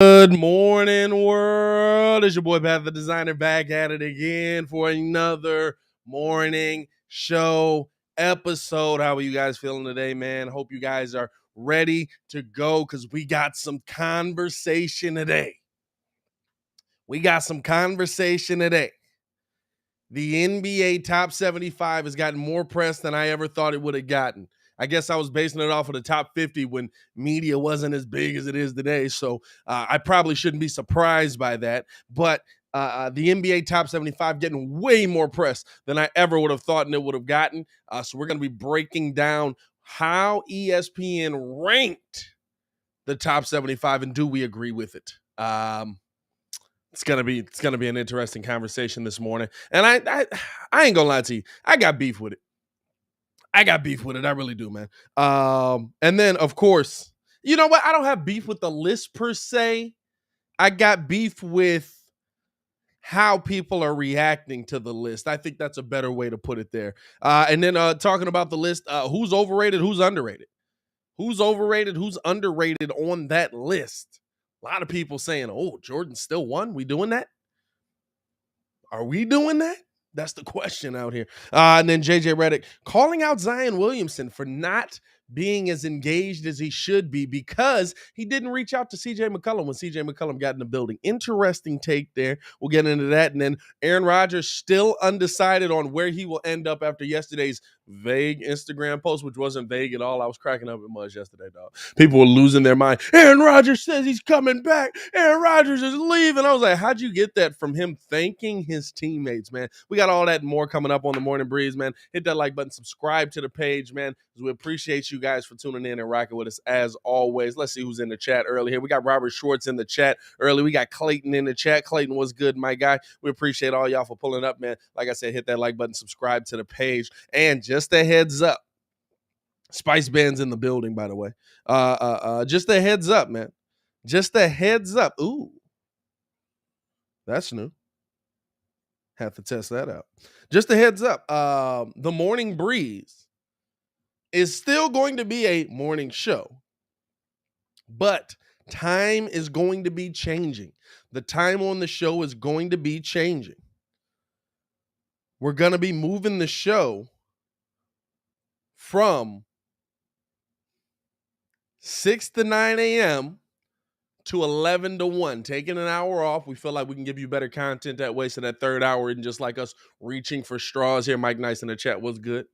Good morning, world. It's your boy Pat the Designer back at it again for another morning show episode. How are you guys feeling today, man? Hope you guys are ready to go because we got some conversation today. The NBA Top 75 has gotten more press than I ever thought it would have gotten. I guess I was basing it off of the top 50 when media wasn't as big as it is today. So I probably shouldn't be surprised by that. But the NBA Top 75 getting way more press than I ever would have thought and it would have gotten. So we're going to be breaking down how ESPN ranked the top 75 and do we agree with it? It's gonna be an interesting conversation this morning, and I ain't gonna lie to you. I got beef with it. I really do, man. And then of course, you know what? I don't have beef with the list per se. I got beef with how people are reacting to the list. I think that's a better way to put it there. And then talking about the list, who's overrated, who's underrated, who's underrated on that list. A lot of people saying, "Oh, Jordan still won. We doing that? Are we doing that?" That's the question out here. And then JJ Redick calling out Zion Williamson for not being as engaged as he should be because he didn't reach out to CJ McCollum when CJ McCollum got in the building. Interesting take there. We'll get into that. And then Aaron Rodgers still undecided on where he will end up after yesterday's vague Instagram post, which wasn't vague at all. I was cracking up at much yesterday, dog. People were losing their mind. Aaron Rodgers says he's coming back. Aaron Rodgers is leaving. I was like, how'd you get that from him thanking his teammates, man? We got all that and more coming up on the Morning Breeze, man. Hit that like button, subscribe to the page, man. We appreciate you guys for tuning in and rocking with us as always. Let's see who's in the chat early here. We got Robert Schwartz in the chat early. We got Clayton in the chat. Clayton, what's good, my guy? We appreciate all y'all for pulling up, man. Like I said, hit that like button, subscribe to the page. And just a heads up, Spice Band's in the building, by the way. Just a heads up, man. Just a heads up. Ooh, that's new. Have to test that out. Just a heads up. The Morning Breeze is still going to be a morning show, but time is going to be changing. The time on the show is going to be changing. We're going to be moving the show from 6 to 9 a.m. to 11 to 1, taking an hour off. We feel like we can give you better content that way, so that third hour isn't just like us reaching for straws here. Mike Nice in the chat, what's good?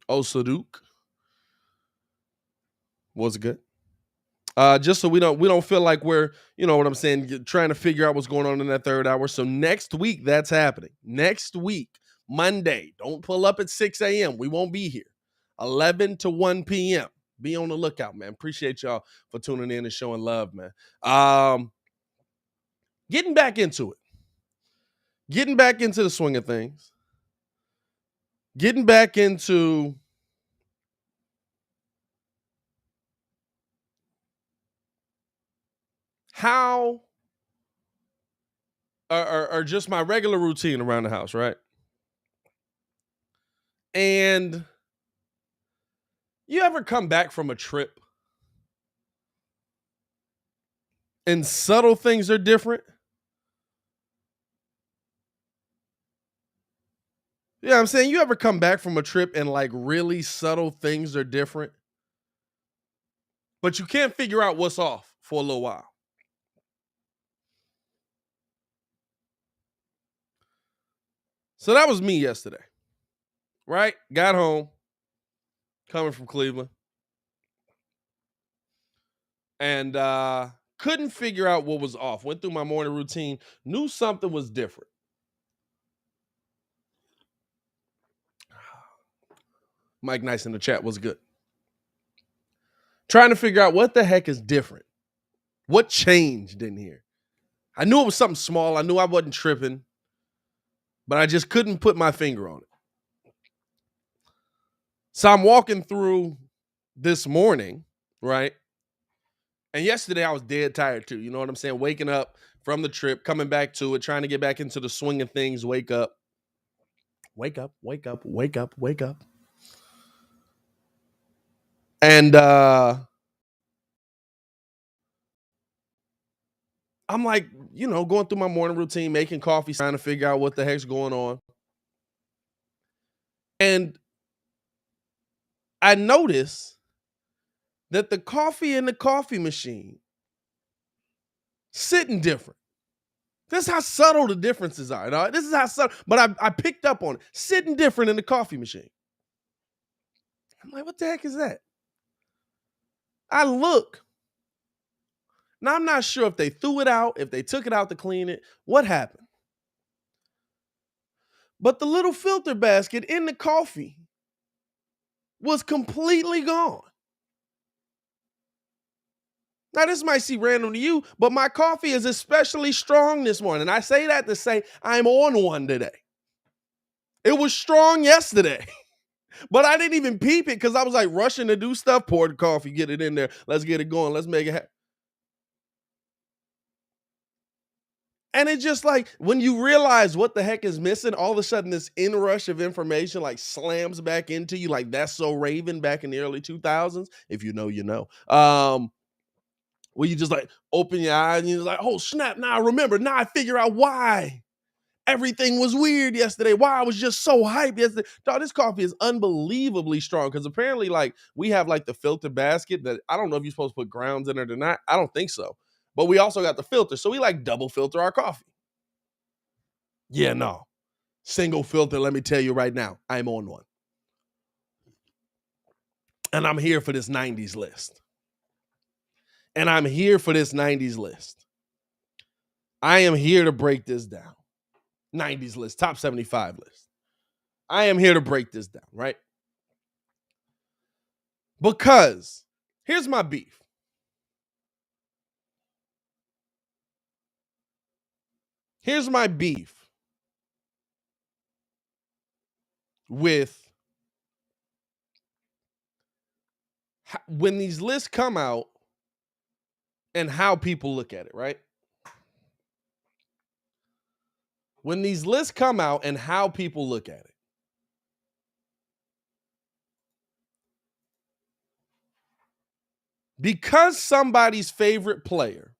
Osaduk, what's good? Just so we don't feel like we're, you know what I'm saying, trying to figure out what's going on in that third hour. So next week, that's happening. Next week, Monday, don't pull up at 6 a.m. We won't be here. 11 to 1 p.m. Be on the lookout, man. Appreciate y'all for tuning in and showing love, man. Getting back into it. Getting back into the swing of things. Getting back into how or just my regular routine around the house, right? And you ever come back from a trip and subtle things are different? You know what I'm saying? You ever come back from a trip and like really subtle things are different, but you can't figure out what's off for a little while? So that was me yesterday, right? Got home, coming from Cleveland, and couldn't figure out what was off. Went through my morning routine, knew something was different. Mike Nice in the chat was good. Trying to figure out what the heck is different. What changed in here? I knew it was something small. I knew I wasn't tripping, but I just couldn't put my finger on it. So I'm walking through this morning, right? And yesterday I was dead tired too. You know what I'm saying? Waking up from the trip, coming back to it, trying to get back into the swing of things. Wake up. Wake up, wake up, wake up, wake up. And I'm like, going through my morning routine, making coffee, trying to figure out what the heck's going on. And I notice that the coffee in the coffee machine sitting different. This is how subtle the differences are. Dog. This is how subtle, but I picked up on it. Sitting different in the coffee machine. I'm like, what the heck is that? I look. Now, I'm not sure if they threw it out, if they took it out to clean it, what happened. But the little filter basket in the coffee was completely gone. Now, this might seem random to you, but my coffee is especially strong this morning. I say that to say I'm on one today. It was strong yesterday, but I didn't even peep it because I was like rushing to do stuff, pour the coffee, get it in there. Let's get it going. Let's make it happen. And it's just like when you realize what the heck is missing, all of a sudden this inrush of information like slams back into you like That's So Raven back in the early 2000s. If you know, you know. Where you just like open your eyes and you're like, oh snap, now I remember. Now I figure out why everything was weird yesterday. Why I was just so hyped yesterday. Dog, this coffee is unbelievably strong because apparently like we have like the filter basket that I don't know if you're supposed to put grounds in it or not. I don't think so. But we also got the filter. So we like double filter our coffee. Yeah, no. Single filter, let me tell you right now, I'm on one. And I'm here for this 90s list. I am here to break this down. 90s list, top 75 list. I am here to break this down, right? Because here's my beef. Here's my beef with when these lists come out and how people look at it, right? When these lists come out and how people look at it. Because somebody's favorite player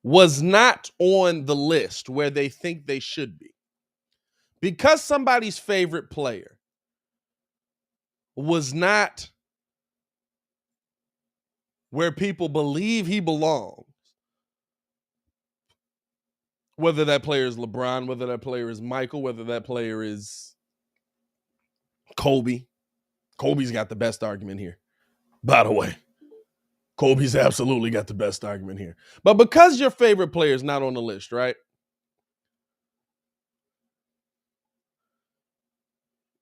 was not on the list where they think they should be. Because somebody's favorite player was not where people believe he belongs, whether that player is LeBron, whether that player is Michael, whether that player is Kobe. Kobe's got the best argument here, by the way. Kobe's absolutely got the best argument here. But because your favorite player is not on the list, right?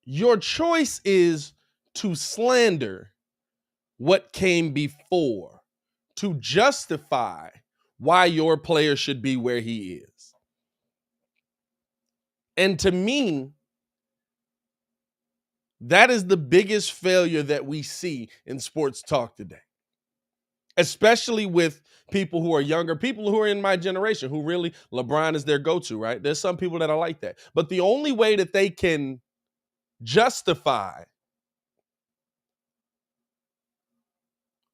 Your choice is to slander what came before to justify why your player should be where he is. And to me, that is the biggest failure that we see in sports talk today. Especially with people who are younger, people who are in my generation, who really, LeBron is their go-to, right? There's some people that are like that. But the only way that they can justify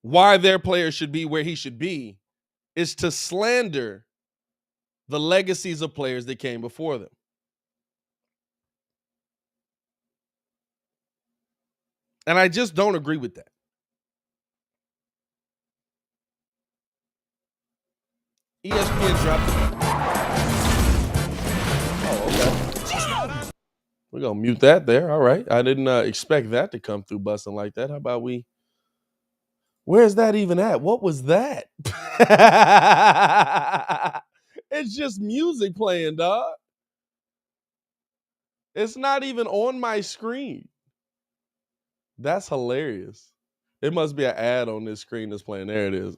why their player should be where he should be is to slander the legacies of players that came before them. And I just don't agree with that. ESPN dropped it. Oh, okay. We're going to mute that there. All right. I didn't expect that to come through busting like that. How about we? Where's that even at? What was that? It's just music playing, dog. It's not even on my screen. That's hilarious. It must be an ad on this screen that's playing. There it is.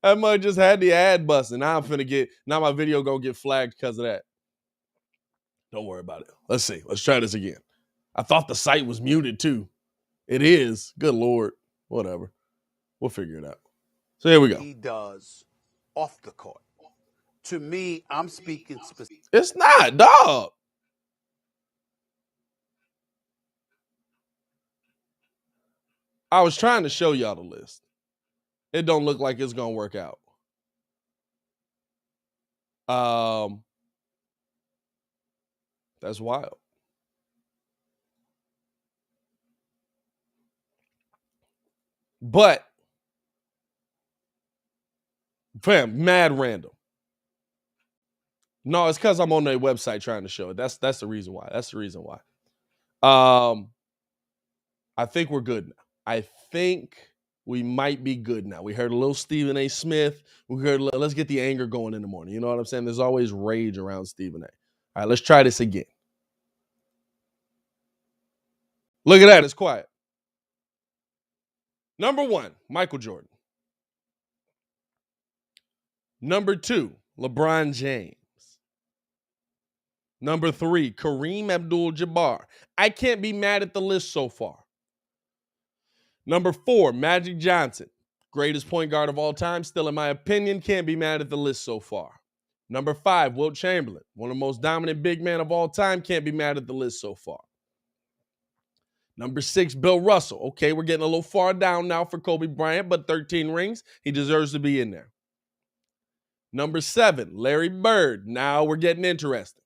I might just had the ad busting. Now my video gonna get flagged because of that. Don't worry about it. Let's see. Let's try this again. I thought the site was muted too. It is. Good Lord. Whatever. We'll figure it out. So here we go. He does off the court. To me, I'm speaking specifically. It's not, dog. I was trying to show y'all the list. It don't look like it's gonna work out. That's wild. But fam, mad random. No, it's because I'm on their website trying to show it. That's the reason why. That's the reason why. I think we're good now. I think we might be good now. We heard a little Stephen A. Smith. We heard, let's get the anger going in the morning. You know what I'm saying? There's always rage around Stephen A. All right, let's try this again. Look at that. It's quiet. Number 1, Michael Jordan. Number 2, LeBron James. Number 3, Kareem Abdul-Jabbar. I can't be mad at the list so far. Number 4, Magic Johnson. Greatest point guard of all time, still in my opinion. Can't be mad at the list so far. Number 5, Wilt Chamberlain. One of the most dominant big men of all time. Can't be mad at the list so far. Number 6, Bill Russell. Okay, we're getting a little far down now for Kobe Bryant, but 13 rings. He deserves to be in there. Number 7, Larry Bird. Now we're getting interesting.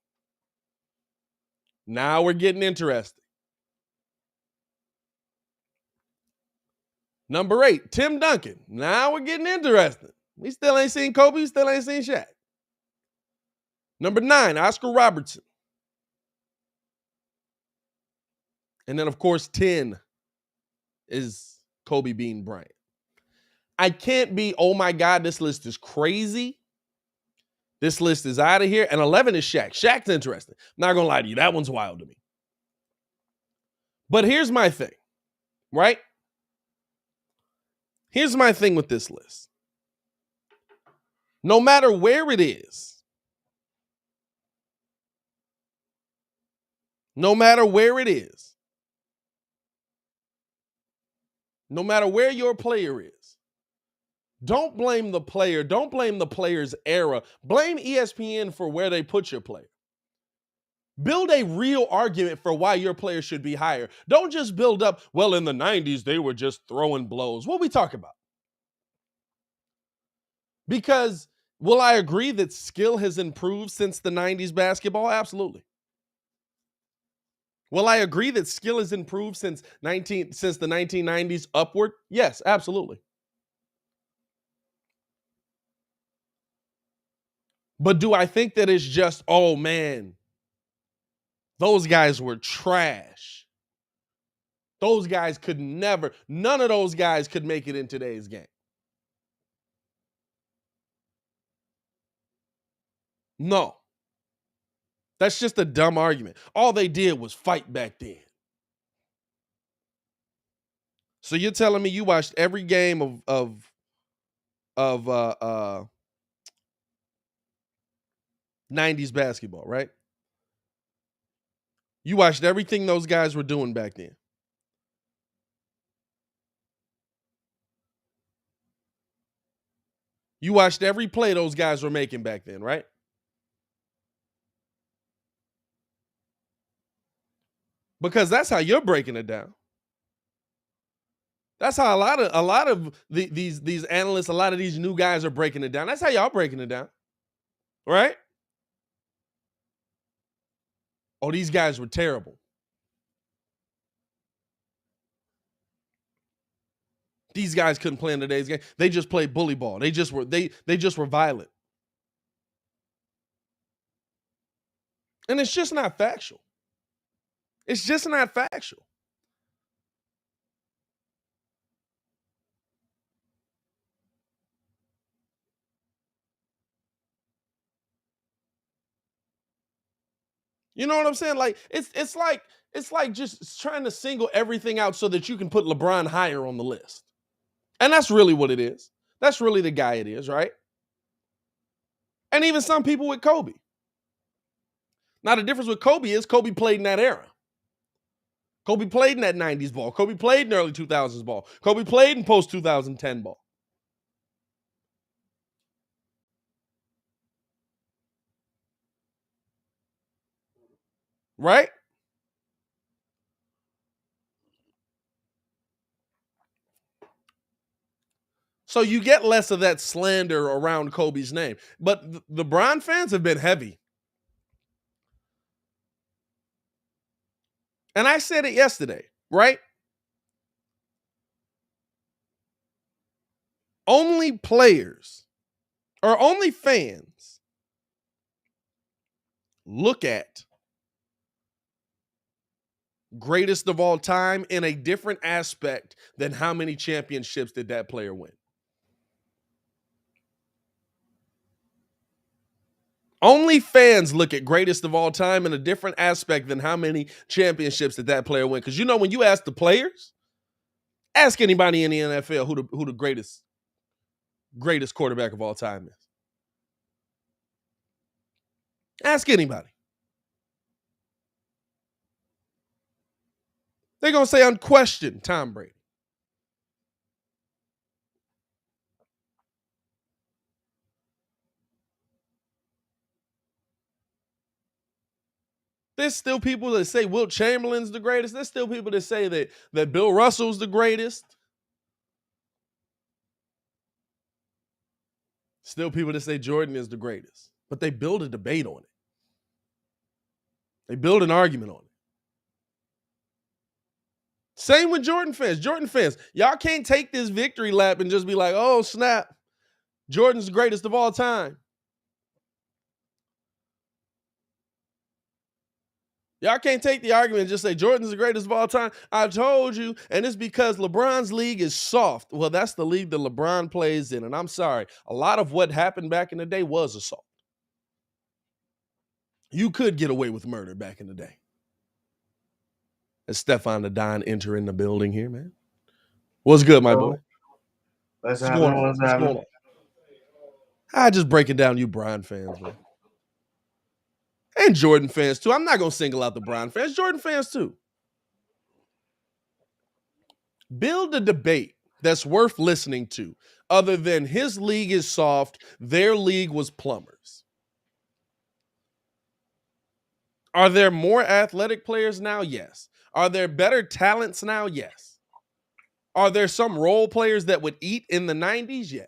Number 8, Tim Duncan. Now we're getting interesting. We still ain't seen Kobe. We still ain't seen Shaq. Number 9, Oscar Robertson. And then, of course, 10 is Kobe Bean Bryant. I can't be, oh my God, this list is crazy. This list is out of here. And 11 is Shaq. Shaq's interesting. Not going to lie to you. That one's wild to me. But here's my thing, right? Here's my thing with this list. No matter where it is, no matter where your player is, don't blame the player. Don't blame the player's era. Blame ESPN for where they put your player. Build a real argument for why your player should be higher. Don't just build up, well, in the 90s, they were just throwing blows. What we talking about? Because will I agree that skill has improved since the 90s basketball? Absolutely. Will I agree that skill has improved since the 1990s upward? Yes, absolutely. But do I think that it's just, oh man, those guys were trash. Those guys could never, none of those guys could make it in today's game. No. That's just a dumb argument. All they did was fight back then. So you're telling me you watched every game of 90s basketball, right? You watched everything those guys were doing back then. You watched every play those guys were making back then, right? Because that's how you're breaking it down. That's how a lot of these analysts, a lot of these new guys are breaking it down. That's how y'all breaking it down, right? Oh, these guys were terrible. These guys couldn't play in today's game. They just played bully ball. They just were violent. And it's just not factual. It's just not factual. You know what I'm saying? Like it's like just trying to single everything out so that you can put LeBron higher on the list. And that's really what it is. That's really the guy it is, right? And even some people with Kobe. Now, the difference with Kobe is Kobe played in that era. Kobe played in that 90s ball. Kobe played in early 2000s ball. Kobe played in post 2010 ball. Right? So you get less of that slander around Kobe's name. But the LeBron fans have been heavy. And I said it yesterday, right? Only players or only fans look at greatest of all time in a different aspect than how many championships did that player win. Only fans look at greatest of all time in a different aspect than how many championships did that player win. Because when you ask the players, ask anybody in the NFL who the greatest quarterback of all time is. Ask anybody. They're going to say unquestioned Tom Brady. There's still people that say Wilt Chamberlain's the greatest. There's still people that say that Bill Russell's the greatest. Still people that say Jordan is the greatest. But they build a debate on it. They build an argument on it. Same with Jordan fans. Jordan fans, y'all can't take this victory lap and just be like, oh, snap. Jordan's the greatest of all time. Y'all can't take the argument and just say Jordan's the greatest of all time. I told you, and it's because LeBron's league is soft. Well, that's the league that LeBron plays in, and I'm sorry. A lot of what happened back in the day was assault. You could get away with murder back in the day. As Stefan the Don entering the building here, man. What's good, my boy? What's happening? I just breaking down you Bron fans, man. And Jordan fans, too. I'm not going to single out the Bron fans. Jordan fans, too. Build a debate that's worth listening to other than his league is soft, their league was plumbers. Are there more athletic players now? Yes. Are there better talents now? Yes. Are there some role players that would eat in the 90s? Yes.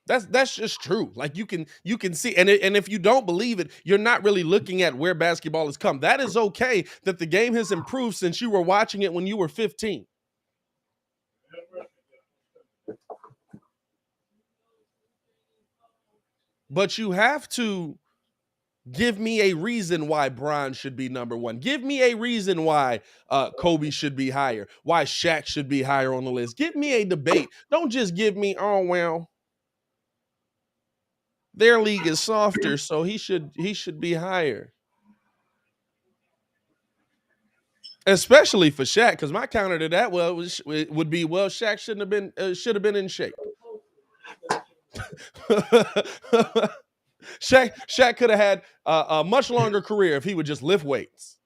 That's just true. Like you can see, and if you don't believe it, you're not really looking at where basketball has come. That is okay that the game has improved since you were watching it when you were 15. But you have to give me a reason why Bron should be number one. Give me a reason why Kobe should be higher, why Shaq should be higher on the list. Give me a debate. Don't just give me, oh, well, their league is softer, so he should be higher. Especially for Shaq, because my counter to that would be Shaq should have been in shape. Shaq could have had a much longer career if he would just lift weights.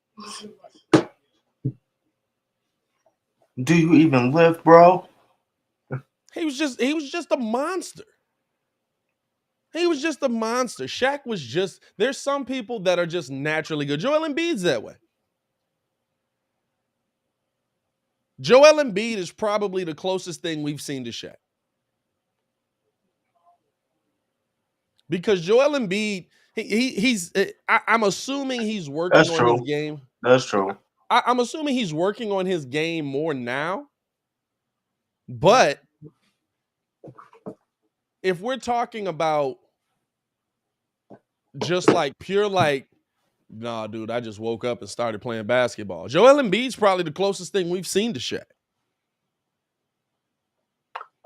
Do you even lift, bro? He was just a monster. He was just a monster. Shaq was just, there's some people that are just naturally good. Joel Embiid's that way. Joel Embiid is probably the closest thing we've seen to Shaq. Because Joel Embiid, I'm assuming he's working on his game. That's true. I'm assuming he's working on his game more now. But if we're talking about just like pure like, nah, dude, I just woke up and started playing basketball. Joel Embiid's probably the closest thing we've seen to Shaq.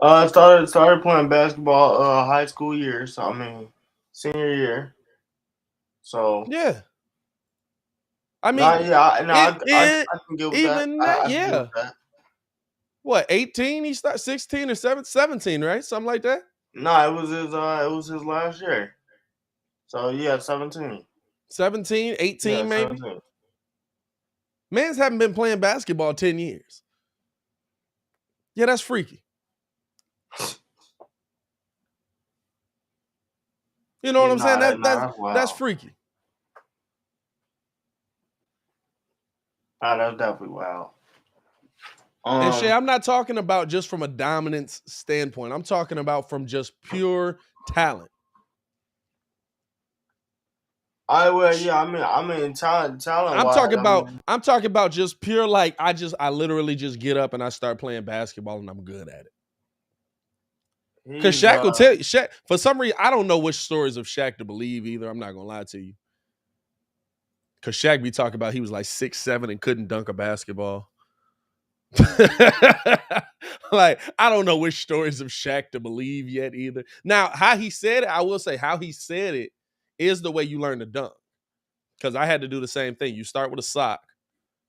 I started playing basketball high school year, so I mean senior year. So yeah, I mean, I can give even that. Yeah. What, 18? He started 16 or 17, right? Something like that. No, it was his last year. So yeah, 17. 17, 18, yeah, maybe. 17. Mans haven't been playing basketball 10 years. Yeah, that's freaky. You know what I'm saying? That's freaky. That's definitely wild. And Shay, I'm not talking about just from a dominance standpoint. I'm talking about from just pure talent. I mean, talent. I'm talking about just pure, like, I literally just get up and I start playing basketball and I'm good at it. Because Shaq will tell you, Shaq, for some reason, I don't know which stories of Shaq to believe either. I'm not gonna lie to you. Because Shaq be talking about he was like 6'7" and couldn't dunk a basketball. Like, I don't know which stories of Shaq to believe yet either. Now, how he said it, I will say how he said it is the way you learn to dunk. Because I had to do the same thing. You start with a sock,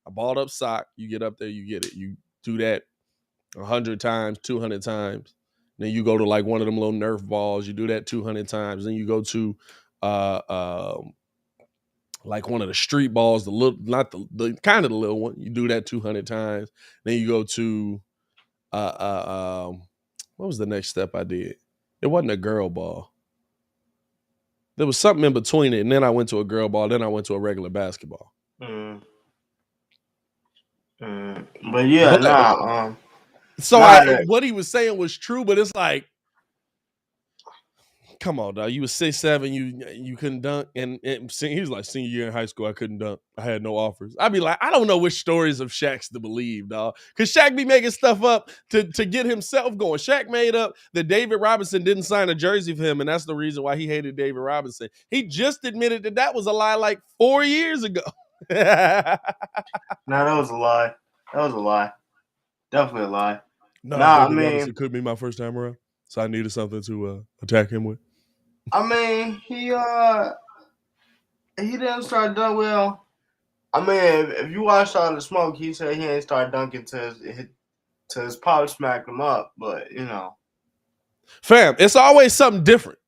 a balled up sock. You get up there, you get it. You do that 100 times, 200 times. Then you go to like one of them little Nerf balls. You do that 200 times. Then you go to like one of the street balls, the little, not the kind of the little one. You do that 200 times. Then you go to what was the next step I did? It wasn't a girl ball. There was something in between it, and then I went to a girl ball. Then I went to a regular basketball. But yeah, So what he was saying was true, but it's like, come on, dog. You was 6'7", you couldn't dunk, and he was like, senior year in high school, I couldn't dunk. I had no offers. I'd be like, I don't know which stories of Shaq's to believe, dog, because Shaq be making stuff up to get himself going. Shaq made up that David Robinson didn't sign a jersey for him, and that's the reason why he hated David Robinson. He just admitted that was a lie like 4 years ago. No, that was a lie. That was a lie. Definitely a lie. No, David Robinson could be my first time around, so I needed something to attack him with. I mean, he didn't start dunk well. I mean, if you watch All the Smoke, he said he ain't start dunking till his pop smacked him up. But you know, fam, it's always something different.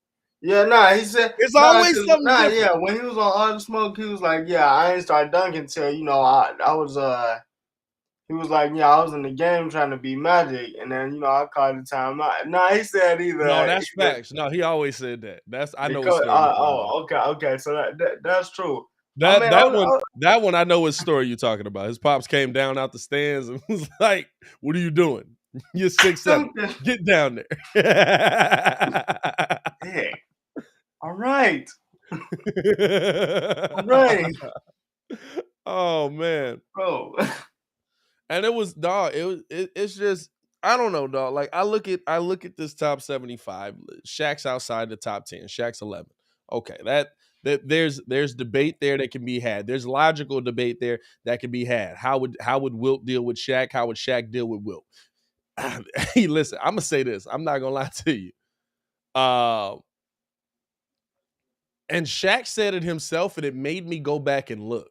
Yeah, he said it's always something different. Yeah, when he was on All the Smoke, he was like, "Yeah, I ain't start dunking till I was He was like, "Yeah, I was in the game trying to be Magic, and then I called the time out." No, he said either. No, that's facts. No, he always said that. I know. Okay. So that's true. That one I know what story you're talking about. His pops came down out the stands and was like, "What are you doing? You're 6'7". Get down there." Hey. All right. All right. Oh man, bro. And it was, dog. It's just, I don't know, dog. Like I look at this top 75. Shaq's outside the top 10. Shaq's 11. Okay, that there's debate there that can be had. There's logical debate there that can be had. How would Wilt deal with Shaq? How would Shaq deal with Wilt? Hey, listen, I'm gonna say this. I'm not gonna lie to you. And Shaq said it himself, and it made me go back and look.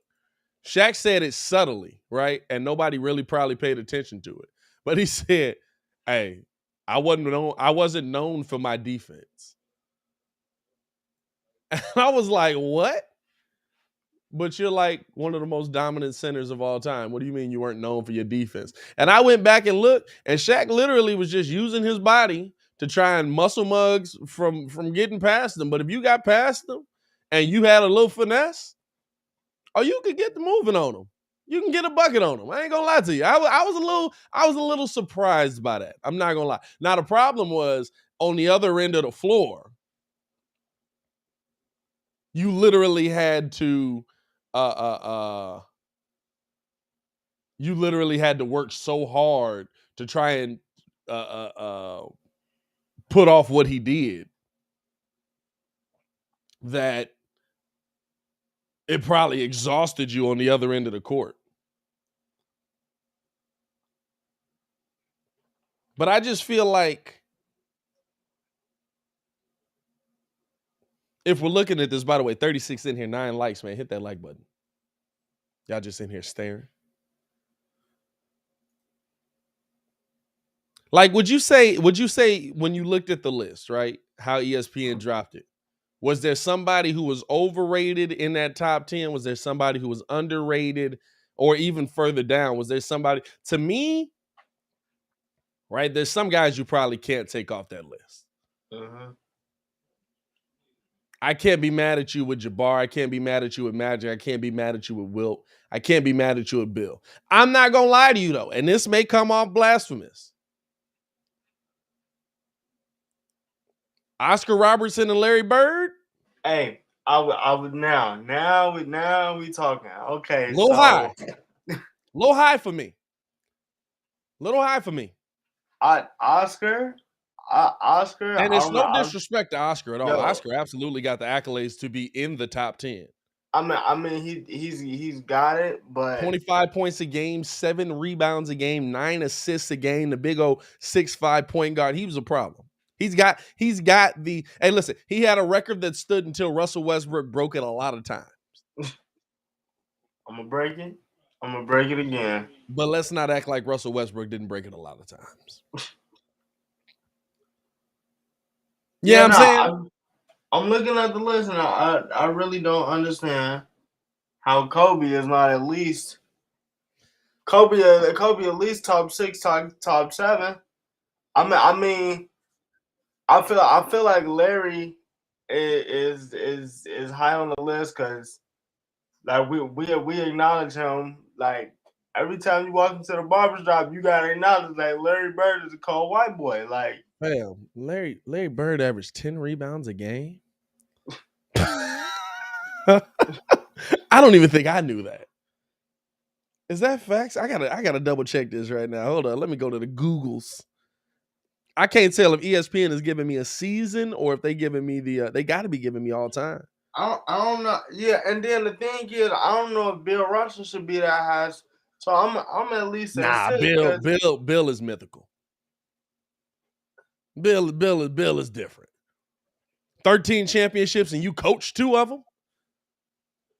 Shaq said it subtly, right? And nobody really probably paid attention to it. But he said, "Hey, I wasn't known for my defense." And I was like, "What?" But you're like one of the most dominant centers of all time. What do you mean you weren't known for your defense? And I went back and looked, and Shaq literally was just using his body to try and muscle mugs from getting past them. But if you got past them and you had a little finesse, or you could get the moving on them. You can get a bucket on them. I ain't gonna lie to you. I was a little surprised by that. I'm not gonna lie. Now the problem was on the other end of the floor. You literally had to work so hard to try and put off what he did that it probably exhausted you on the other end of the court. But I just feel like if we're looking at this, by the way, 36 in here, 9 likes, man. Hit that like button. Y'all just in here staring. Like, would you say when you looked at the list, right, how ESPN dropped it, was there somebody who was overrated in that top 10? Was there somebody who was underrated? Or even further down, was there somebody, to me, right, there's some guys you probably can't take off that list. I can't be mad at you with Jabbar. I can't be mad at you with Magic. I can't be mad at you with Wilt. I can't be mad at you with Bill. I'm not going to lie to you, though, and this may come off blasphemous. Oscar Robertson and Larry Bird? Hey, I would now we talking. Okay, Little high. Little high for me. Oscar. And it's no disrespect to Oscar at all. Yo. Oscar absolutely got the accolades to be in the top 10. I mean, he's got it, but 25 points a game, 7 rebounds a game, 9 assists a game. The big old 6'5" point guard. He was a problem. He's got the. Hey, listen, he had a record that stood until Russell Westbrook broke it a lot of times. I'm gonna break it. I'm gonna break it again. But let's not act like Russell Westbrook didn't break it a lot of times. I'm saying. I'm looking at the list and I really don't understand how Kobe is not at least Kobe at least top 6, top 7. I mean, I feel like Larry is high on the list because like we acknowledge him. Like every time you walk into the barbershop, you gotta acknowledge like Larry Bird is a cold white boy. Like, damn, Larry Bird averaged 10 rebounds a game. I don't even think I knew that. Is that facts? I gotta double check this right now. Hold on, let me go to the Googles. I can't tell if ESPN is giving me a season or if they giving me the. They got to be giving me all time. I don't know. Yeah, and then the thing is, I don't know if Bill Russell should be that high. So I'm at least at 6. Bill is mythical. Bill is different. 13 championships and you coached 2 of them.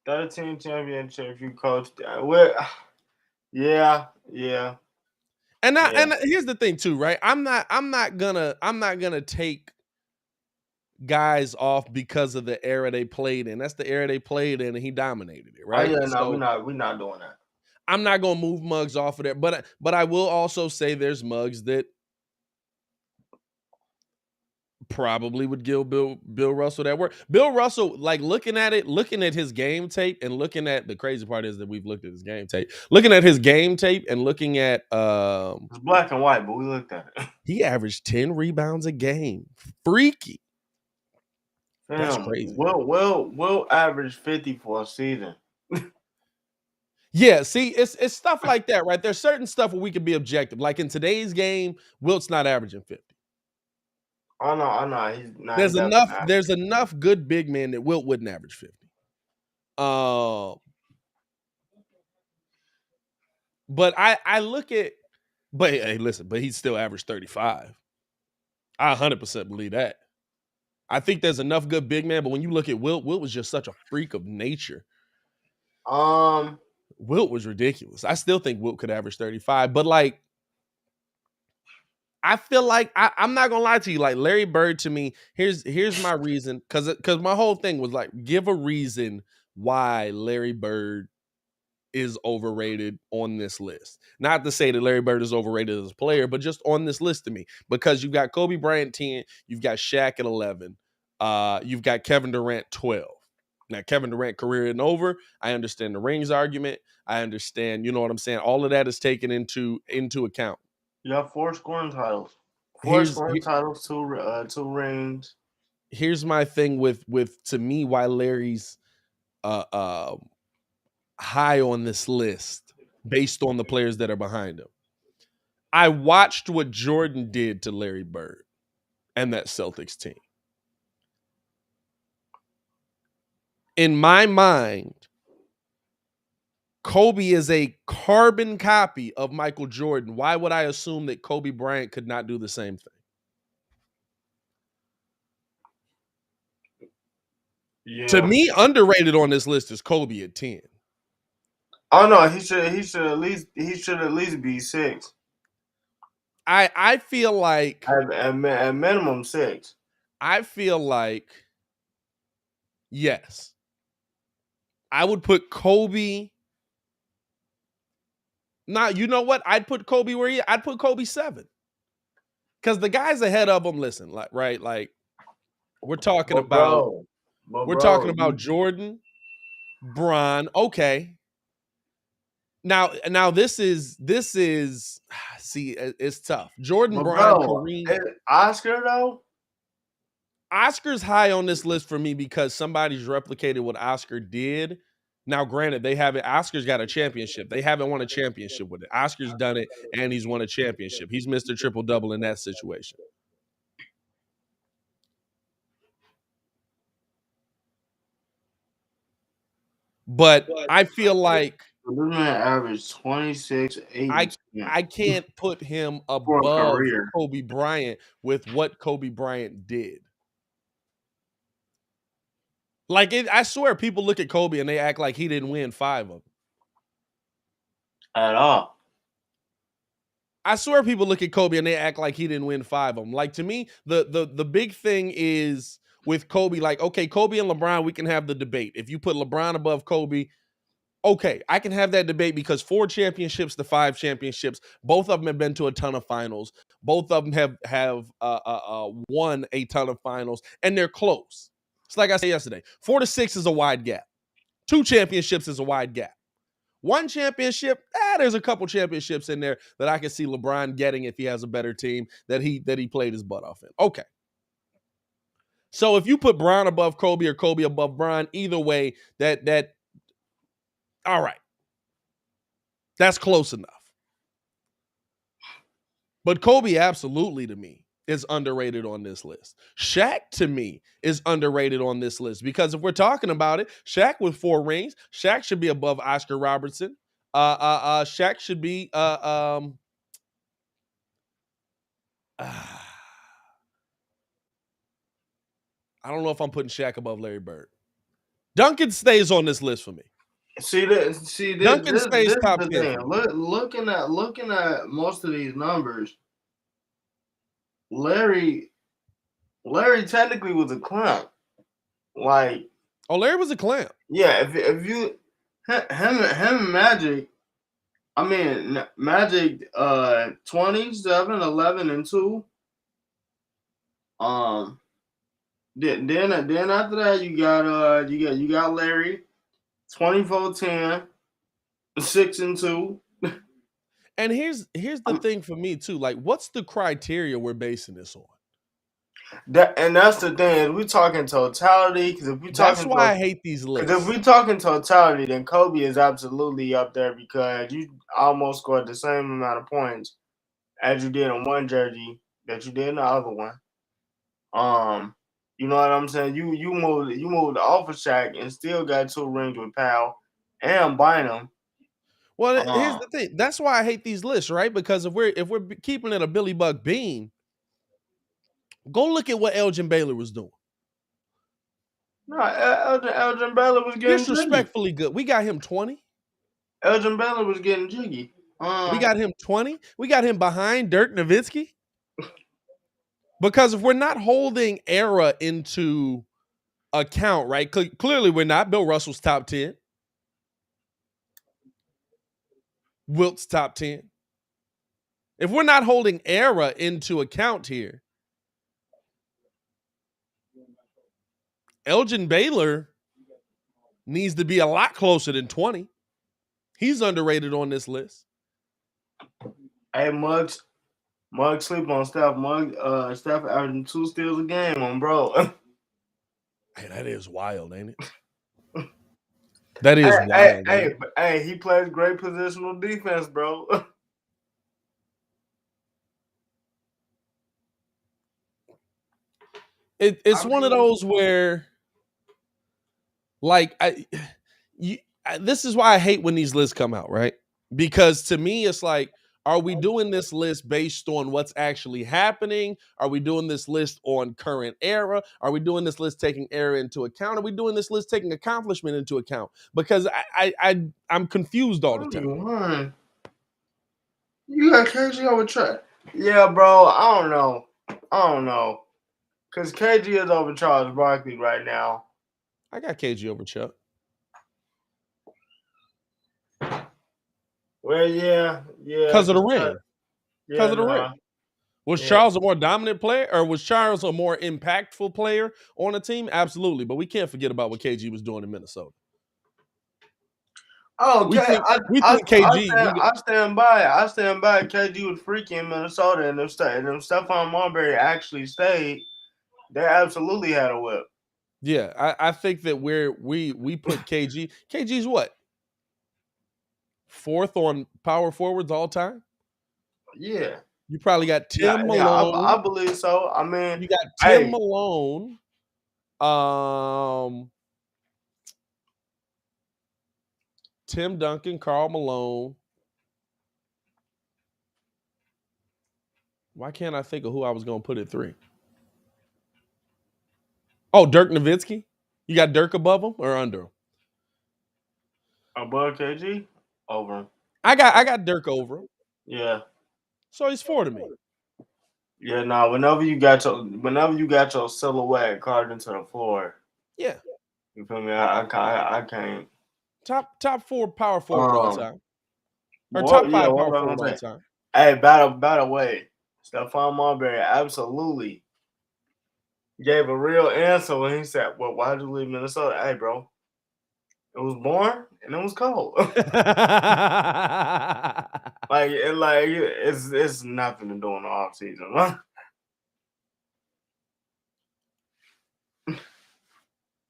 13 championships you coached. Well, yeah. And here's the thing too, right? I'm not gonna take guys off because of the era they played in. That's the era they played in, and he dominated it, right? Oh, yeah, no, we're not doing that. I'm not gonna move Muggs off of there, but I will also say there's Muggs that probably would give Bill Russell that work. Bill Russell, like looking at his game tape and looking at the crazy part is that we've looked at his game tape. Looking at his game tape and looking at it's black and white, but we looked at it. He averaged 10 rebounds a game. Freaky. That's Damn, crazy. Will average 50 for a season. Yeah, see, it's stuff like that, right? There's certain stuff where we can be objective. Like in today's game, Wilt's not averaging 50. I know. He's not. There's enough good big men that Wilt wouldn't average 50. But I look at, but hey, listen, but he's still averaged 35. I 100% believe that. I think there's enough good big men, but when you look at Wilt was just such a freak of nature. Wilt was ridiculous. I still think Wilt could average 35, but like, I feel like I'm not gonna lie to you. Like Larry Bird to me, here's my reason, because my whole thing was like, give a reason why Larry Bird is overrated on this list. Not to say that Larry Bird is overrated as a player, but just on this list to me, because you've got Kobe Bryant 10, you've got Shaq at 11, you've got Kevin Durant 12. Now Kevin Durant career isn't over. I understand the rings argument. I understand, you know what I'm saying. All of that is taken into account. You have 4 scoring titles. 4 scoring titles, 2 rings. Here's my thing with to me why Larry's high on this list based on the players that are behind him. I watched what Jordan did to Larry Bird and that Celtics team. In my mind, Kobe is a carbon copy of Michael Jordan. Why would I assume that Kobe Bryant could not do the same thing? Yeah. To me, underrated on this list is Kobe at 10. Oh no, he should at least be 6. I feel like at minimum 6. I feel like yes. I would put Kobe. Now, you know what? I'd put Kobe where I'd put Kobe 7. Because the guys ahead of him, listen, like, right? Like, we're talking about But We're bro, talking about Jordan, Bron. Okay. Now this is see, it's tough. Jordan, but Bron, bro, Kareem. Oscar though. Oscar's high on this list for me because somebody's replicated what Oscar did. Now, granted, they haven't. Oscar's got a championship. They haven't won a championship with it. Oscar's done it, and he's won a championship. He's Mr. Triple Double in that situation. But I feel like This man averaged 26, 8 I can't put him for a above career. Kobe Bryant with what Kobe Bryant did. Like I swear, people look at Kobe and they act like he didn't win 5 of them. At all. I swear, people look at Kobe and they act like he didn't win 5 of them. Like, to me, the big thing is with Kobe. Like, okay, Kobe and LeBron, we can have the debate. If you put LeBron above Kobe, okay, I can have that debate because 4 championships to 5 championships, both of them have been to a ton of finals. Both of them have won a ton of finals, and they're close. It's like I said yesterday, 4 to 6 is a wide gap. 2 championships is a wide gap. 1 championship, there's a couple championships in there that I can see LeBron getting if he has a better team that he played his butt off in. Okay. So if you put Bron above Kobe or Kobe above Bron, either way, that all right. That's close enough. But Kobe absolutely, to me, is underrated on this list. Shaq, to me, is underrated on this list because if we're talking about it, Shaq with 4 rings, Shaq should be above Oscar Robertson. Shaq should be I don't know if I'm putting Shaq above Larry Bird. Duncan stays on this list for me. Duncan stays this top is the 10 thing. for me. Looking at most of these numbers, Larry technically was a clown. Like, Larry was a clamp. yeah, if you him and Magic, I mean Magic 27, 11, and 2. Then after that you got Larry 24, 10, 6 and 2. And here's the thing for me too. Like, what's the criteria we're basing this on? That's the thing. If we talking totality, because if we talking, that's why I hate these lists. Because if we talking totality, then Kobe is absolutely up there because you almost scored the same amount of points as you did in one jersey that you did in the other one. You know what I'm saying? You moved off of Shaq and still got 2 rings with Powell and Bynum. Well, here's the thing. That's why I hate these lists, right? Because if we're keeping it a Billy Buck Bean, go look at what Elgin Baylor was doing. No, Elgin Baylor was getting disrespectfully jiggy. Good. We got him 20. Elgin Baylor was getting jiggy. We got him 20. We got him behind Dirk Nowitzki. Because if we're not holding era into account, right? Clearly we're not. Bill Russell's top 10. Wilt's top 10. If we're not holding era into account here, Elgin Baylor needs to be a lot closer than 20. He's underrated on this list. Hey, Muggs sleep on Steph. Steph averaging 2 steals a game on bro. Hey, that is wild, ain't it? That is wild. Hey, he plays great positional defense, bro. It's one of those where, like, this is why I hate when these lists come out, right? Because to me, it's like, are we doing this list based on what's actually happening? Are we doing this list on current era? Are we doing this list taking era into account? Are we doing this list taking accomplishment into account? Because I'm confused all the time. You got KG over Chuck. Yeah, bro. I don't know. Because KG is over Charles Barkley right now. I got KG over Chuck. Well, yeah. Because of the ring. Because of the ring. Was Charles a more dominant player, or was Charles a more impactful player on the team? Absolutely, but we can't forget about what KG was doing in Minnesota. Oh, We think KG. I stand by it. I stand by it. KG was freaky in Minnesota, and if Stephon Marbury actually stayed, they absolutely had a whip. Yeah, I think that we put KG. KG's what? 4th on power forwards all time? Yeah. You probably got Tim Malone. I believe so. I mean, you got Tim Malone. Tim Duncan, Karl Malone. Why can't I think of who I was going to put at 3? Oh, Dirk Nowitzki. You got Dirk above him or under him? Above KG? Over him. I got Dirk over him. Yeah. So he's 4 to me. Yeah, no. Whenever you got your silhouette carved into the floor. Yeah. You feel me? I can't. Top 4 power forward all time. Or what, top 5 yeah, power forward all time. Hey, by the way, Stephon Marbury absolutely gave a real answer when he said, "Well, why'd you leave Minnesota?" Hey, bro, it was born and it was cold. It's nothing to do in the off season, huh?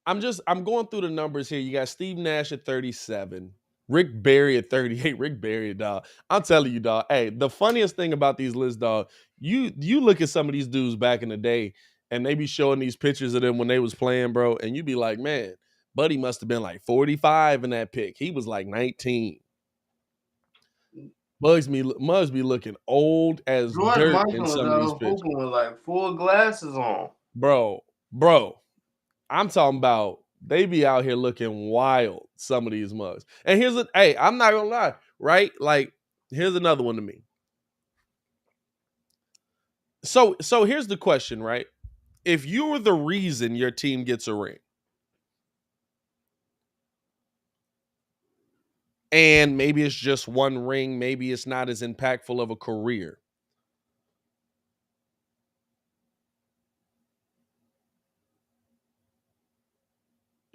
I'm going through the numbers here. You got Steve Nash at 37, Rick Barry at 38. Rick Barry, dog. I'm telling you, dog. Hey, the funniest thing about these lists, dog, you look at some of these dudes back in the day, and they be showing these pictures of them when they was playing, bro, and you be like, man, Buddy must have been like 45 in that pick. He was like 19. Muggs be looking old as Jordan dirt in some of these pictures. With like full glasses on. Bro, I'm talking about they be out here looking wild, some of these mugs. And I'm not gonna lie, right? Like, here's another one to me. So here's the question, right? If you were the reason your team gets a ring, and maybe it's just one ring, maybe it's not as impactful of a career,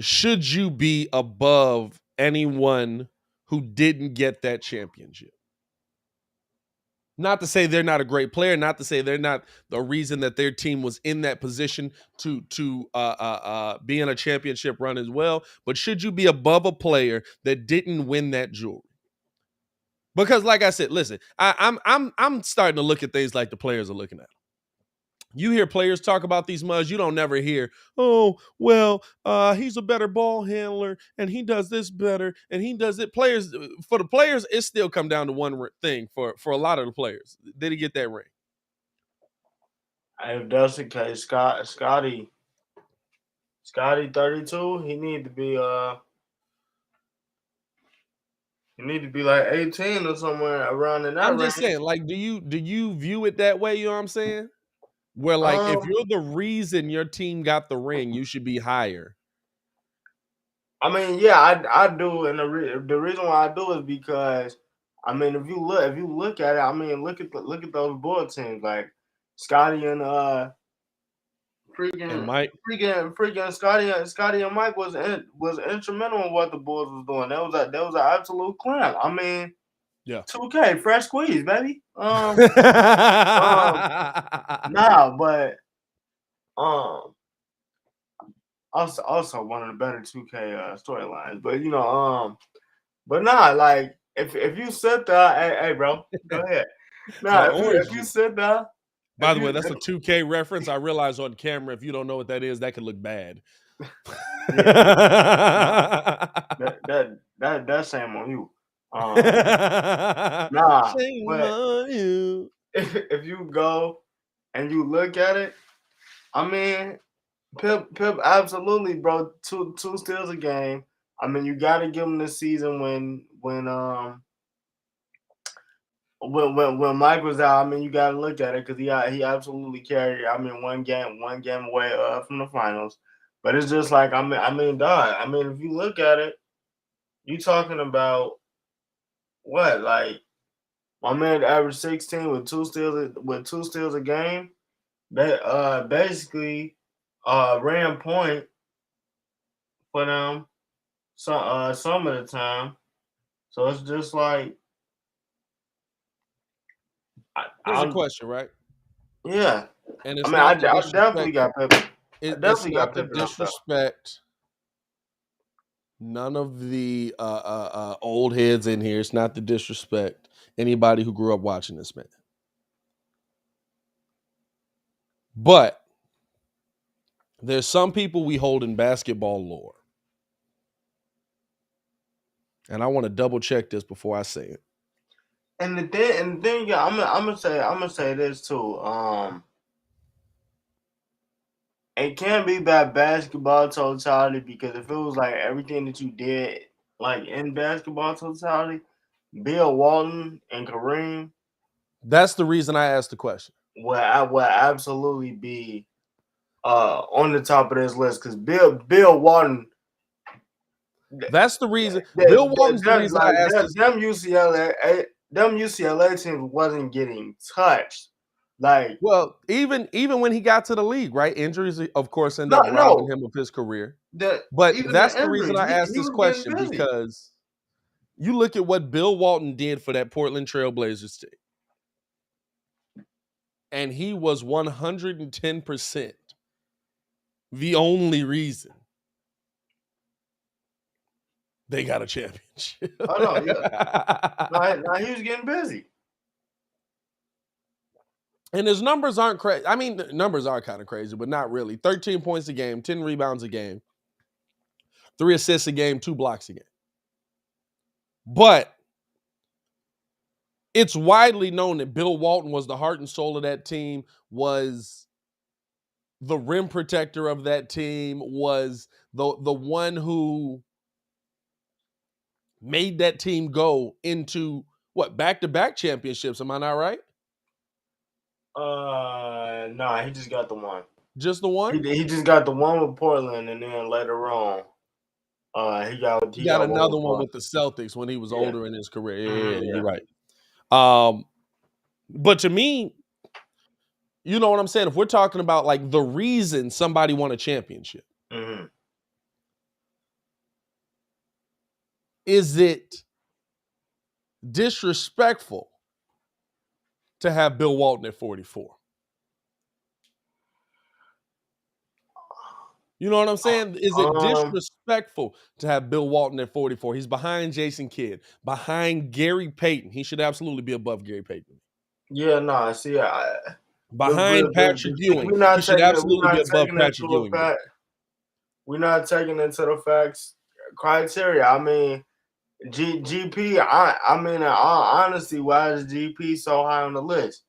should you be above anyone who didn't get that championship? Not to say they're not a great player, not to say they're not the reason that their team was in that position to be in a championship run as well, but should you be above a player that didn't win that jewelry? Because, like I said, listen, I'm starting to look at things like the players are looking at them. You hear players talk about these mugs, you don't never hear, oh, well, he's a better ball handler, and he does this better, and he does it. For the players, it still come down to one thing for a lot of the players. Did he get that ring? If that's the case, Scotty 32, he need to be like 18 or somewhere around in that I'm range. just saying, like, do you view it that way? You know what I'm saying? Where, like, if you're the reason your team got the ring, you should be higher. I mean, yeah, I do, and the reason why I do is because, I mean, if you look at it, I mean, look at those Bulls teams, like Scotty and Mike, freaking Scotty and Mike was instrumental in what the Bulls was doing. That was an absolute clamp. I mean, yeah, 2K, fresh squeeze, baby. Nah, but also one of the better 2K storylines. But but nah, like if you sit there, hey bro, go ahead. Nah, if you sit there. By the way, that's a 2K reference. I realize on camera, if you don't know what that is, that could look bad. That's shame on you. Nah, shame but on you. If you go and you look at it, I mean, Pip absolutely, bro. Two steals a game. I mean, you got to give him this season when Mike was out. I mean, you got to look at it because he absolutely carried. I mean, one game away from the finals. But it's just like I mean, dog. I mean, if you look at it, you talking about what, like My man averaged 16 with two steals a game. Basically, ran point for them some of the time. So it's just like Here's a question, right? yeah. And I it's mean, I not to definitely disrespect. got Pippen. I It's definitely got not to Pippen up there. disrespect none of the old heads in here. It's not to disrespect anybody who grew up watching this man. But there's some people we hold in basketball lore. And I want to double check this before I say it. And the thing, yeah, I'm gonna say this too. It can't be bad basketball totality, because if it was like everything that you did, like in basketball totality, Bill Walton and Kareem That's the reason I asked the question. would absolutely be on the top of this list, because Bill Walton. That's the reason. Bill Walton's the reason I asked this. Them UCLA teams wasn't getting touched. Like, Well, even when he got to the league, right? Injuries, of course, end up robbing him of his career. But even that's the the reason I asked he this was getting question, busy. because you look at what Bill Walton did for that Portland Trailblazers team, and he was 110% the only reason they got a championship. Oh no, yeah. Now he was getting busy. And his numbers aren't crazy. I mean, the numbers are kind of crazy, but not really. 13 points a game, 10 rebounds a game, 3 assists a game, 2 blocks a game. But it's widely known that Bill Walton was the heart and soul of that team, was the rim protector of that team, was the one who made that team go into back-to-back championships. Am I not right? No, he just got the one. Just the one? He just got the one with Portland, and then later on, he got another one with the Celtics when he was older in his career. Yeah, you're right. But to me, you know what I'm saying? If we're talking about like the reason somebody won a championship, is it disrespectful to have Bill Walton at 44? You know what I'm saying? Is it disrespectful to have Bill Walton at 44? He's behind Jason Kidd, behind Gary Payton. He should absolutely be above Gary Payton. Yeah, no, see, behind Patrick Ewing. He should absolutely be above Patrick Ewing. We're not taking into the facts criteria. I mean, GP, I mean, in all honesty, why is GP so high on the list?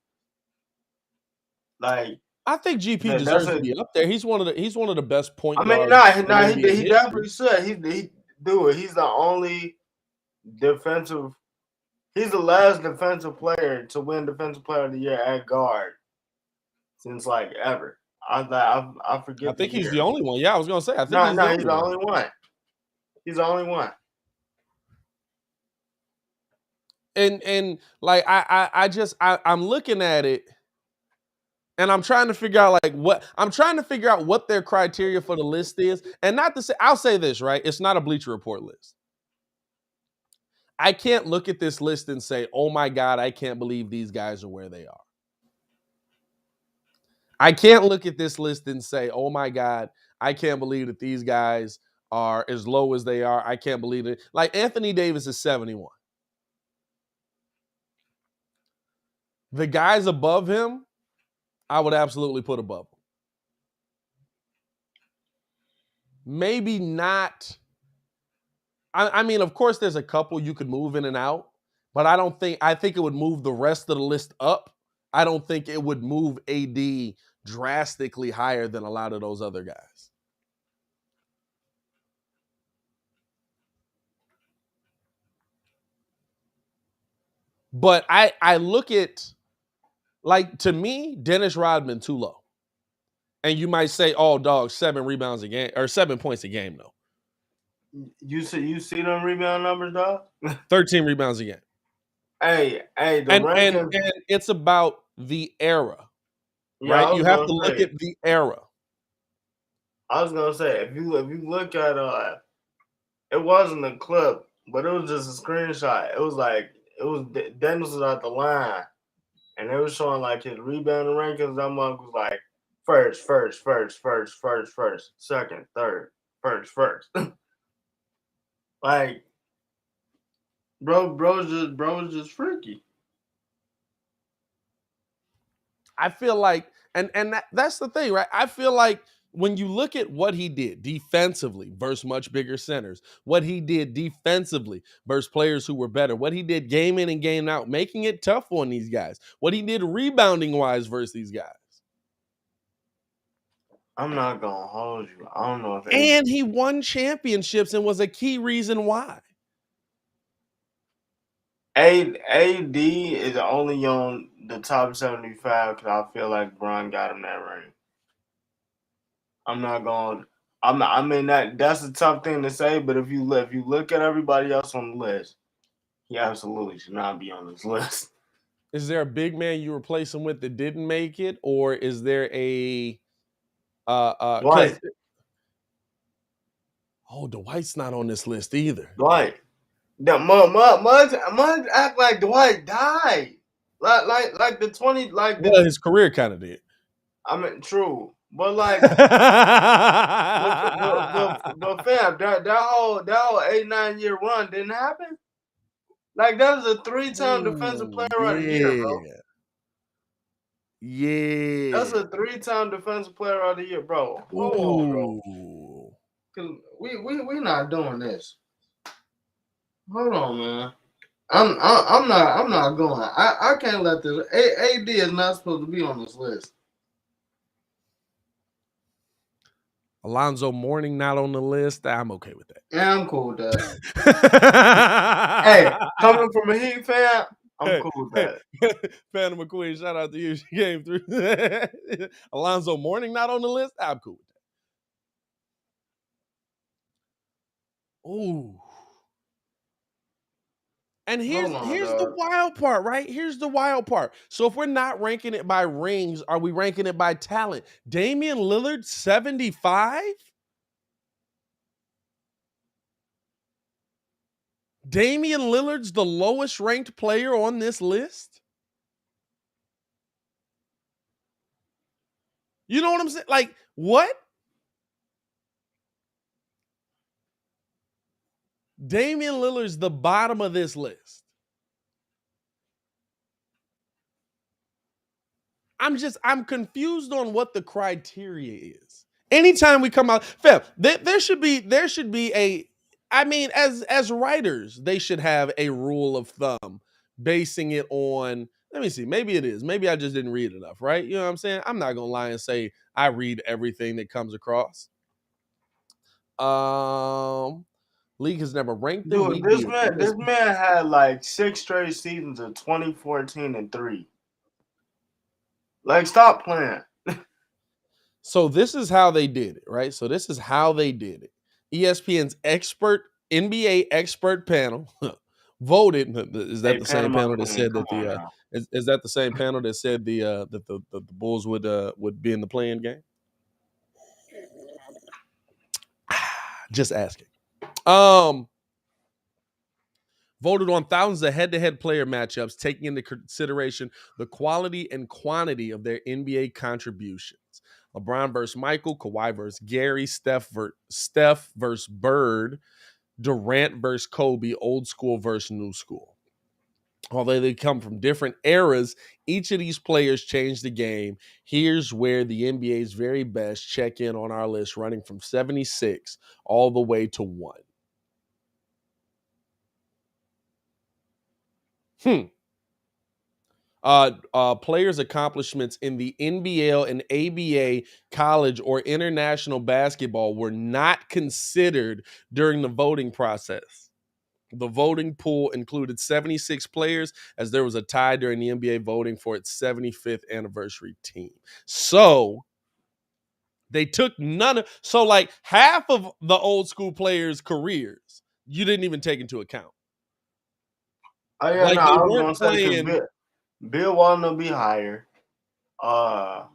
Like, I think GP deserves to be up there. He's one of the best point guards. I mean, he definitely should. He do it. He's the only defensive. He's the last defensive player to win Defensive Player of the Year at guard since like ever. I forget. I think he's the only one. Yeah, I was gonna say. I think he's the only one. He's the only one. And like I'm looking at it, and I'm trying to figure out what their criteria for the list is. And not to say, I'll say this, right? It's not a Bleacher Report list. I can't look at this list and say, oh my God, I can't believe these guys are where they are. I can't look at this list and say, oh my God, I can't believe that these guys are as low as they are. I can't believe it. Like Anthony Davis is 71. The guys above him, I would absolutely put above him. Maybe not. I mean, of course, there's a couple you could move in and out, but I think it would move the rest of the list up. I don't think it would move AD drastically higher than a lot of those other guys. But I look at, like, to me, Dennis Rodman too low. And you might say, oh, dog, 7 rebounds a game, or 7 points a game, though. You see them rebound numbers, dog? 13 rebounds a game. Hey, the And rankings. it's about the era, Yeah, right? You have to look at the era. I was gonna say if you look at it wasn't a clip, but it was just a screenshot. It was like Dennis was at the line, and they was showing like his rebounding rankings. That month was like first, second, third, first. Like bro's just freaky. I feel like, and that's the thing, right? I feel like when you look at what he did defensively versus much bigger centers, what he did defensively versus players who were better, what he did game in and game out, making it tough on these guys, what he did rebounding wise versus these guys. I'm not gonna hold you. I don't know if And he won championships and was a key reason why. AD is only on the top 75 because I feel like Bron got him that ring. I'm not going. I mean that's a tough thing to say, but if you look at everybody else on the list, he absolutely should not be on this list. Is there a big man you replace him with that didn't make it, or is there a Dwight? Dwight's not on this list either. Dwight. The Muggs act like Dwight died. Like the 20 well, his career kind of did. I mean, true, but like, but fam, that whole 8-9 year run didn't happen. Like that was a 3-time defensive player of the year, bro. Yeah, that's a 3-time defensive player of the year, bro. Hold on, bro. Cause we not doing this. Hold on, man. I'm not going. I can't let this. AD is not supposed to be on this list. Alonzo Mourning not on the list. I'm okay with that. Yeah, I'm cool with that. Hey, coming from a Heat fan, I'm cool with that. Phantom McQueen, shout out to you. She came through. Alonzo Mourning not on the list. I'm cool with that. Ooh. And here's the wild part, right? Here's the wild part. So if we're not ranking it by rings, are we ranking it by talent? Damian Lillard, 75? Damian Lillard's the lowest ranked player on this list? You know what I'm saying? Like, what? Damian Lillard's the bottom of this list. I'm confused on what the criteria is. Anytime we come out, fam, there should be a, I mean, as writers, they should have a rule of thumb basing it on, let me see, maybe it is. Maybe I just didn't read enough, right? You know what I'm saying? I'm not going to lie and say I read everything that comes across. League has never ranked them. Dude, this man had like 6 straight seasons of 2014 and 3. Like, stop playing. So this is how they did it, right? So this is how they did it. ESPN's NBA expert panel voted. Is that the same panel that said that is that the same panel that said that the Bulls would be in the play-in game? Just asking. Voted on thousands of head-to-head player matchups, taking into consideration the quality and quantity of their NBA contributions. LeBron versus Michael, Kawhi versus Gary, Steph versus Bird, Durant versus Kobe, old school versus new school. Although they come from different eras, each of these players changed the game. Here's where the NBA's very best check in on our list, running from 76 all the way to 1. Players' accomplishments in the NBL and ABA college or international basketball were not considered during the voting process. The voting pool included 76 players, as there was a tie during the NBA voting for its 75th anniversary team. So they took so like half of the old school players' careers, you didn't even take into account. Oh yeah, Like no, they I was weren't gonna say playing. because Bill wanted to be higher. I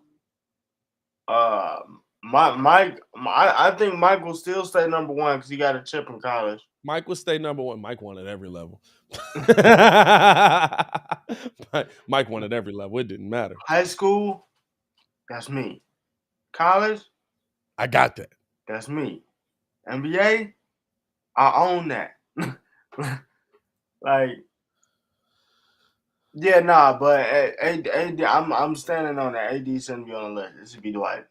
think Mike will still stay number one because he got a chip in college. Mike will stay number one. Mike won at every level. Mike won at every level. It didn't matter. High school, that's me. College, I got that. that's me. NBA, I own that. Like, yeah, nah, but AD, I'm standing on that. AD shouldn't be on the list. It should be Dwight.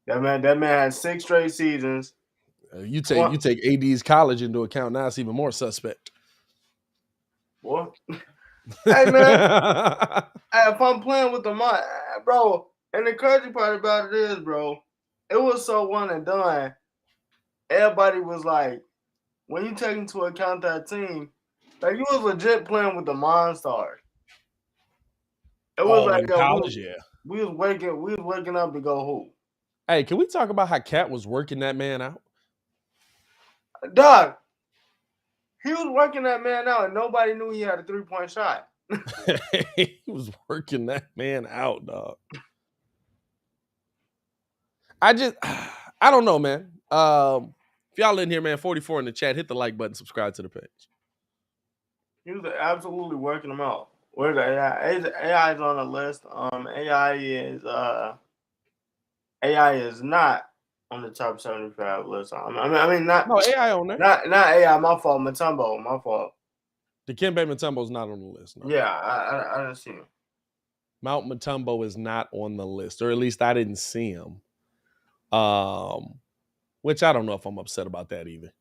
That man had 6 straight seasons. You take AD's college into account. Now it's even more suspect. What? Hey man, if I'm playing with the mind, bro, and the crazy part about it is, bro, it was so one and done. Everybody was like, when you take into account that team, like you was legit playing with the Monstars. It was like, in yo, college, yeah. we was waking up to go hoop. Hey, can we talk about how Cat was working that man out? Dog, he was working that man out, and nobody knew he had a 3-point shot. He was working that man out, dog. I don't know, man. If y'all in here, man, 44 in the chat, hit the like button, subscribe to the page. He was absolutely working them out. Where's the AI? AI is on the list. AI is not on the top 75 list. I mean, not no AI on there. Not AI. My fault. Mutombo. My fault. Dikembe Mutombo's not on the list. No. Yeah, I didn't see him. Mount Mutombo is not on the list, or at least I didn't see him. Which I don't know if I'm upset about that either.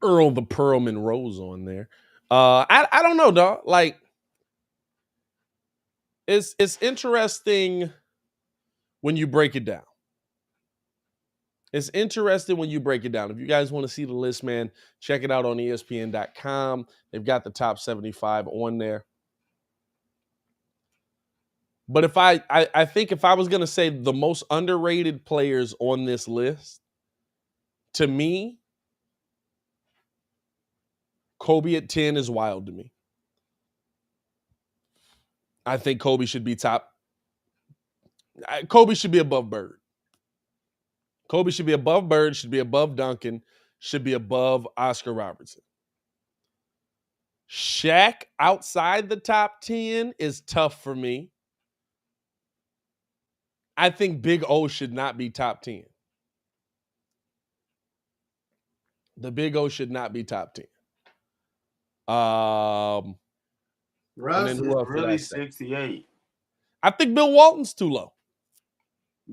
Earl the Pearlman Rose on there. I don't know, dog. Like, it's interesting when you break it down. It's interesting when you break it down. If you guys want to see the list, man, check it out on ESPN.com. They've got the top 75 on there. But if I think if I was going to say the most underrated players on this list, to me, Kobe at 10 is wild to me. I think Kobe should be top. Kobe should be above Bird. Kobe should be above Bird, should be above Duncan, should be above Oscar Robertson. Shaq outside the top 10 is tough for me. I think Big O should not be top 10. The Big O should not be top 10. Russ is really 68. I think Bill Walton's too low.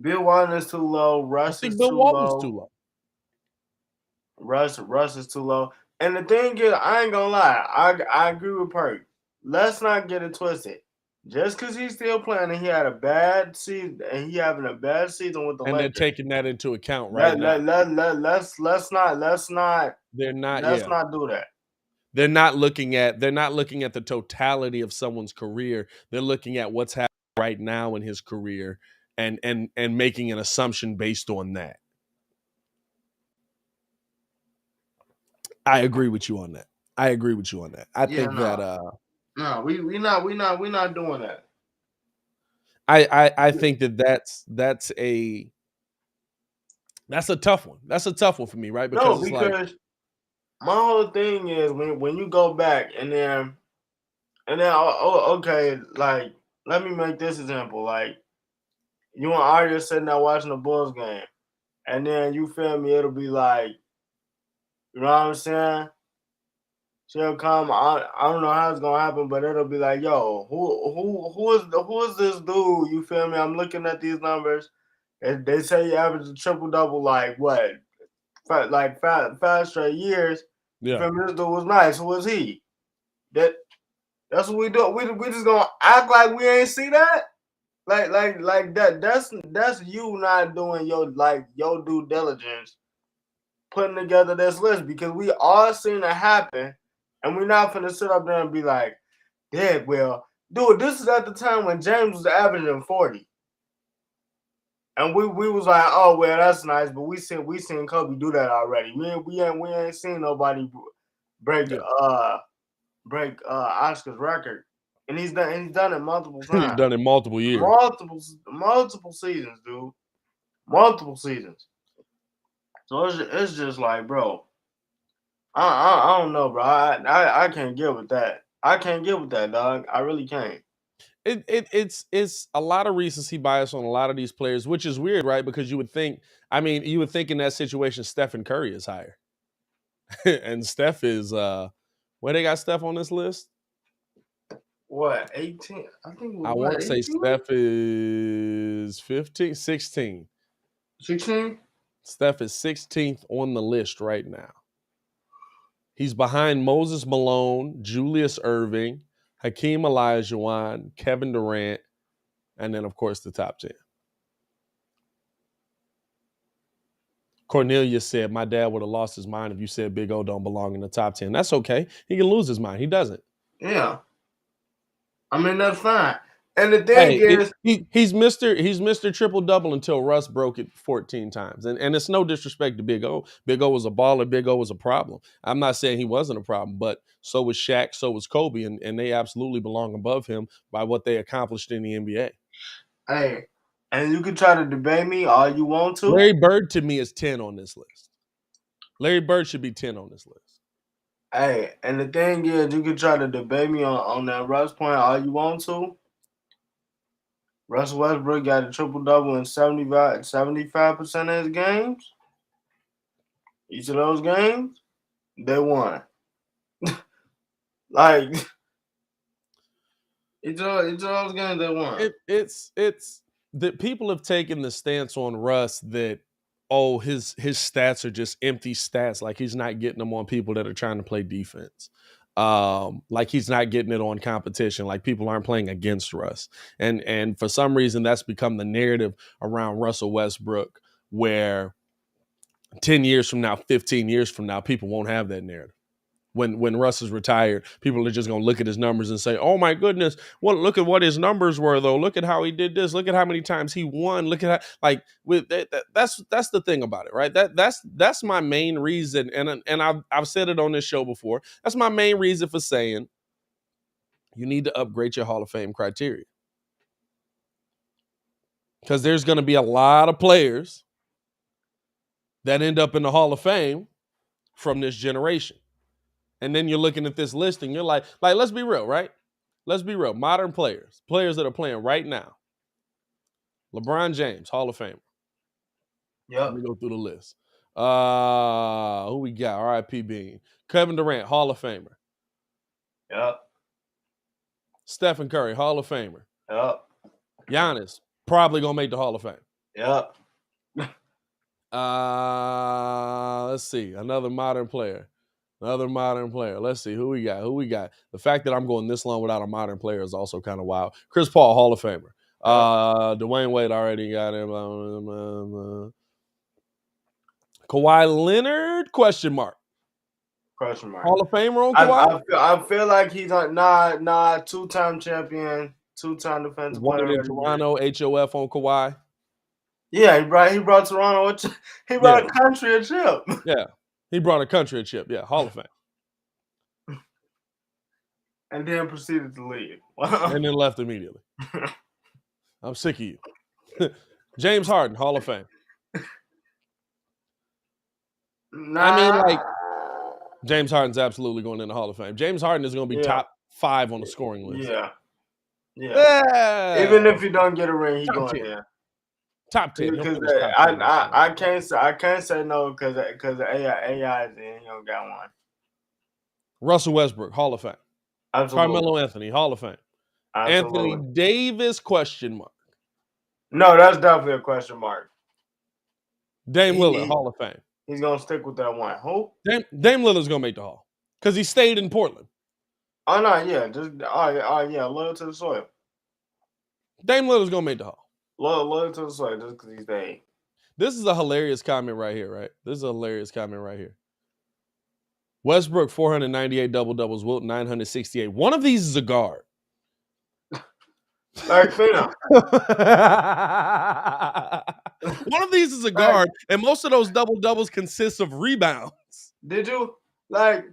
Bill Walton is too low. Russ is too low. Russ is too low. And the thing is, I ain't gonna lie. I agree with Perk. Let's not get it twisted. Just because he's still playing and he had a bad season and he having a bad season with the Lakers. And they're taking that into account right now. Let's not. They're not. Let's not do that. They're not looking at the totality of someone's career. They're looking at what's happening right now in his career and making an assumption based on that. I agree with you on that. I think that no, we not doing that. I think that's a tough one. That's a tough one for me, right? Because my whole thing is when you go back and then okay, like let me make this example. Like you and Arya sitting there watching the Bulls game, and then you feel me, it'll be like, you know what I'm saying? She'll come. I don't know how it's gonna happen, but it'll be like, yo, who is this dude? You feel me? I'm looking at these numbers. They say he averaged a triple double, like what? Like 5 straight years. Yeah. Feel me? This dude was nice. Who was he? That's what we do. We just gonna act like we ain't see that. Like that. That's you not doing your due diligence, putting together this list, because we all seen it happen. And we're not finna sit up there and be like, yeah, well, dude, this is at the time when James was averaging 40. And we was like, oh, well, that's nice, but we seen Kobe do that already. We ain't seen nobody break Yeah. Oscar's record, and he's done it multiple He's times, done it multiple years. multiple seasons, dude, multiple seasons. So it's just like, bro, I don't know, bro. I can't get with that. I can't get with that, dog. I really can't. It's a lot of recency bias on a lot of these players, which is weird, right? Because you would think in that situation, Stephen Curry is higher. And Steph is where they got Steph on this list? What, 18? I think I what, want to say 18? Steph is 15, 16. 16? Steph is 16th on the list right now. He's behind Moses Malone, Julius Erving, Hakeem Olajuwon, Kevin Durant, and then, of course, the top 10. Cornelius said, my dad would have lost his mind if you said Big O don't belong in the top 10. That's okay. He can lose his mind. He doesn't. Yeah. I mean, that's fine. And the thing is, he's Mr. Triple-Double until Russ broke it 14 times. And it's no disrespect to Big O. Big O was a baller. Big O was a problem. I'm not saying he wasn't a problem, but so was Shaq, so was Kobe, and they absolutely belong above him by what they accomplished in the NBA. hey, and you can try to debate me all you want to. Larry Bird, to me, is 10 on this list. Larry Bird should be 10 on this list. Hey, and the thing is, you can try to debate me on that Russ point all you want to. Russell Westbrook got a triple-double in 75% of his games. Each of those games, they won. Like, each of those games, they won. It's that people have taken the stance on Russ that, oh, his stats are just empty stats. Like he's not getting them on people that are trying to play defense. Like he's not getting it on competition. Like people aren't playing against Russ. And for some reason, that's become the narrative around Russell Westbrook, where 10 years from now, 15 years from now, people won't have that narrative. When Russ is retired, people are just going to look at his numbers and say, oh my goodness, well, look at what his numbers were though. Look at how he did this. Look at how many times he won. Look at how, that's the thing about it, right? That's my main reason. And I've said it on this show before. That's my main reason for saying you need to upgrade your Hall of Fame criteria. Because there's going to be a lot of players that end up in the Hall of Fame from this generation. And then you're looking at this list and you're like, let's be real, right? Let's be real. Modern players that are playing right now. LeBron James, Hall of Famer. Yeah. Let me go through the list. Who we got? R.I.P. Bean. Kevin Durant, Hall of Famer. Yep. Stephen Curry, Hall of Famer. Yep. Giannis, probably going to make the Hall of Fame. Yep. Let's see. Another modern player. Let's see who we got. The fact that I'm going this long without a modern player is also kind of wild. Chris Paul, Hall of Famer. Dwayne Wade already got him. Kawhi Leonard? Question mark. Hall of Famer on Kawhi? I feel like he's not two-time champion, two-time defensive player. One in Toronto, HOF on Kawhi. Yeah, he brought Toronto. He brought a country a chip. Yeah. He brought a country a chip. Yeah, Hall of Fame. And then proceeded to leave. And then left immediately. I'm sick of you. James Harden, Hall of Fame. James Harden's absolutely going in the Hall of Fame. James Harden is going to be top 5 on the scoring list. Yeah. Even if he don't get a ring, he's going there. Top 10. I can't say no because AI is in. He don't got one. Russell Westbrook, Hall of Fame. Absolutely. Carmelo Anthony, Hall of Fame. Absolutely. Anthony Davis, question mark. No, that's definitely a question mark. Dame Lillard, Hall of Fame. He's gonna stick with that one. Who? Dame Lillard's gonna make the Hall because he stayed in Portland. Oh no, yeah, loyal to the soil. Dame Lillard's gonna make the Hall. Loyal to the soil just because he stayed. This is a hilarious comment right here, right? Westbrook, 498 double-doubles. Wilt, 968. One of these is a guard. Like Fino. One of these is a guard, and most of those double-doubles consist of rebounds. Did you? Like,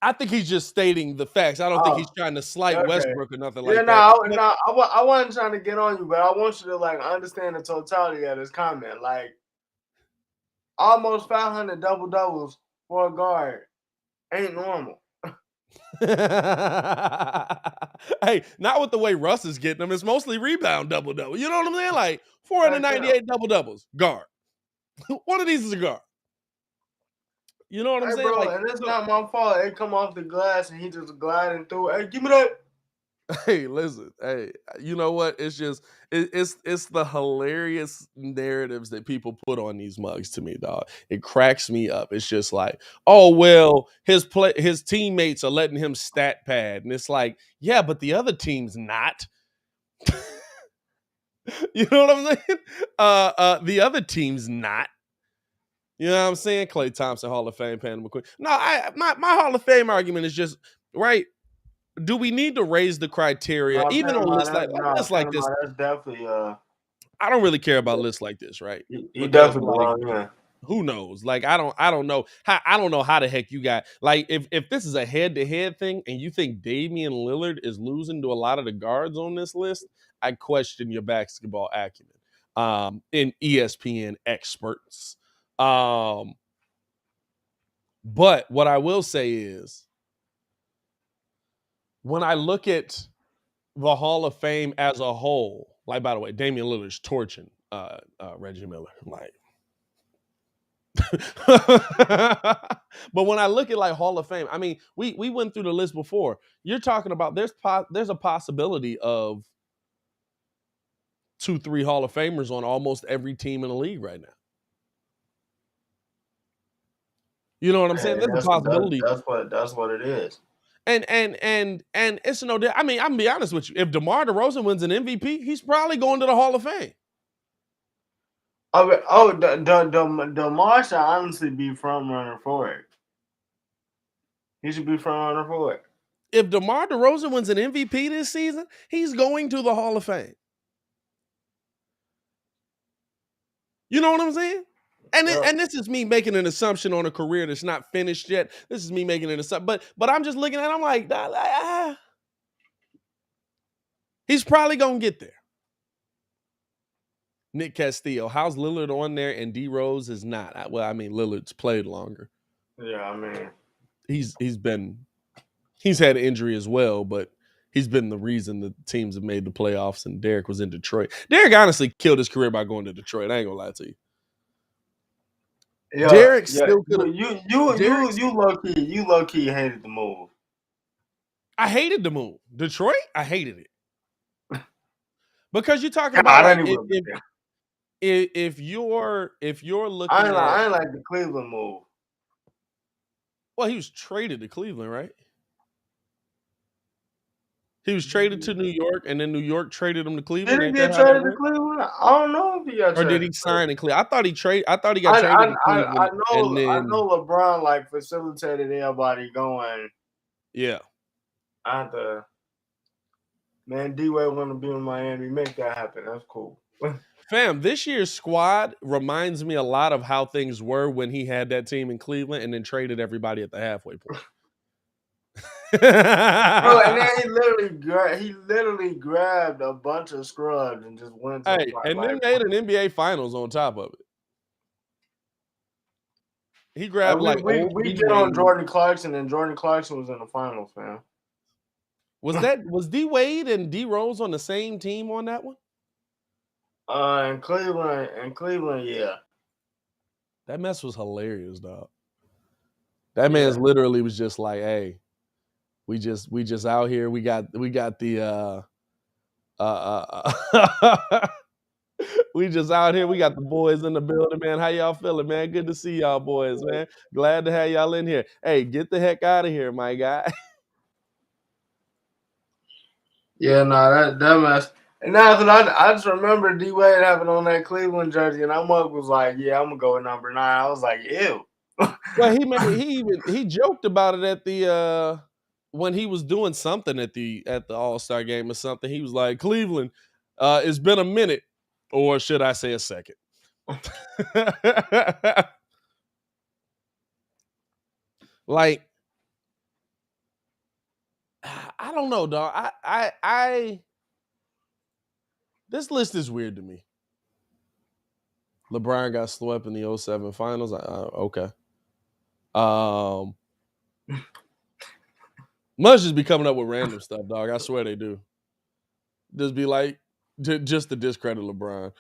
I think he's just stating the facts. I don't think he's trying to slight Westbrook or nothing like that. I wasn't trying to get on you, but I want you to like understand the totality of this comment. Like almost 500 double doubles for a guard ain't normal. Hey, not with the way Russ is getting them. It's mostly rebound double double. You know what I'm saying? Like 498 double doubles, guard. One of these is a guard. You know what I'm saying? Bro, Like, and it's not my fault. It come off the glass and he just gliding through. Hey, give me that. hey, listen. Hey, you know what? It's just it's the hilarious narratives that people put on these mugs to me, dog. It cracks me up. It's just like, oh well, his teammates are letting him stat pad, and it's like, yeah, but the other team's not. You know what I'm saying? The other team's not. You know what I'm saying? Klay Thompson, Hall of Fame, Panda McQueen. No, my Hall of Fame argument is just right. Do we need to raise the criteria, even on lists like this? That's definitely I don't really care about lists like this, right? He definitely wrong, yeah. Who knows? Like I don't know how the heck you got like if this is a head-to-head thing and you think Damian Lillard is losing to a lot of the guards on this list, I question your basketball acumen. In ESPN experts. But what I will say is when I look at the Hall of Fame as a whole, like by the way, Damian Lillard's torching Reggie Miller. Like but when I look at like Hall of Fame, I mean, we went through the list before. You're talking about there's a possibility of 2-3 Hall of Famers on almost every team in the league right now. You know what I'm saying? There's a possibility. That's what it is. And it's no. I mean, I'm gonna be honest with you. If DeMar DeRozan wins an MVP, he's probably going to the Hall of Fame. DeMar should honestly be front runner for it. He should be front runner for it. If DeMar DeRozan wins an MVP this season, he's going to the Hall of Fame. You know what I'm saying? And this is me making an assumption on a career that's not finished yet. This is me making an assumption, but I'm just looking at it, I'm like, he's probably gonna get there. Nick Castillo, how's Lillard on there and D Rose is not? Well, I mean, Lillard's played longer. Yeah, I mean, he's had an injury as well, but he's been the reason the teams have made the playoffs. And Derek was in Detroit. Derek honestly killed his career by going to Detroit. I ain't gonna lie to you. Yeah, Derek still could have. You low key hated the move. I hated the move. Detroit, I hated it because you're talking about if you're looking. I ain't like the Cleveland move. Well, he was traded to Cleveland, right? He was traded to New York, and then New York traded him to Cleveland. Did he get traded to Cleveland? I don't know if he got traded. Or did he sign in Cleveland? I thought he got traded to Cleveland. I know LeBron like facilitated everybody going. Yeah. Man, D-Wade want to be in Miami. Make that happen. That's cool. Fam, this year's squad reminds me a lot of how things were when he had that team in Cleveland and then traded everybody at the halfway point. Bro, and then he literally grabbed a bunch of scrubs and just went to then made an NBA Finals on top of it. He grabbed we get on Jordan Clarkson, and Jordan Clarkson was in the finals, fam. Was D Wade and D Rose on the same team on that one? In Cleveland, yeah. That mess was hilarious, dog. That man's literally was just like, hey, we just out here. We got the we just out here. We got the boys in the building, man. How y'all feeling, man? Good to see y'all boys, man. Glad to have y'all in here. Hey, get the heck out of here, my guy. Yeah, no, that mess. And now, I just remember D Wade having on that Cleveland jersey, and that mug was like, "Yeah, I'm gonna go with number 9." I was like, "Ew." Well, he joked about it at the when he was doing something at the All-Star game or something. He was like, "Cleveland, it's been a minute, or should I say a second?" Like, I don't know, dog. I this list is weird to me. LeBron got swept in the 07 finals. Okay. Must just be coming up with random stuff, dog. I swear they do. Just be like, just to discredit LeBron.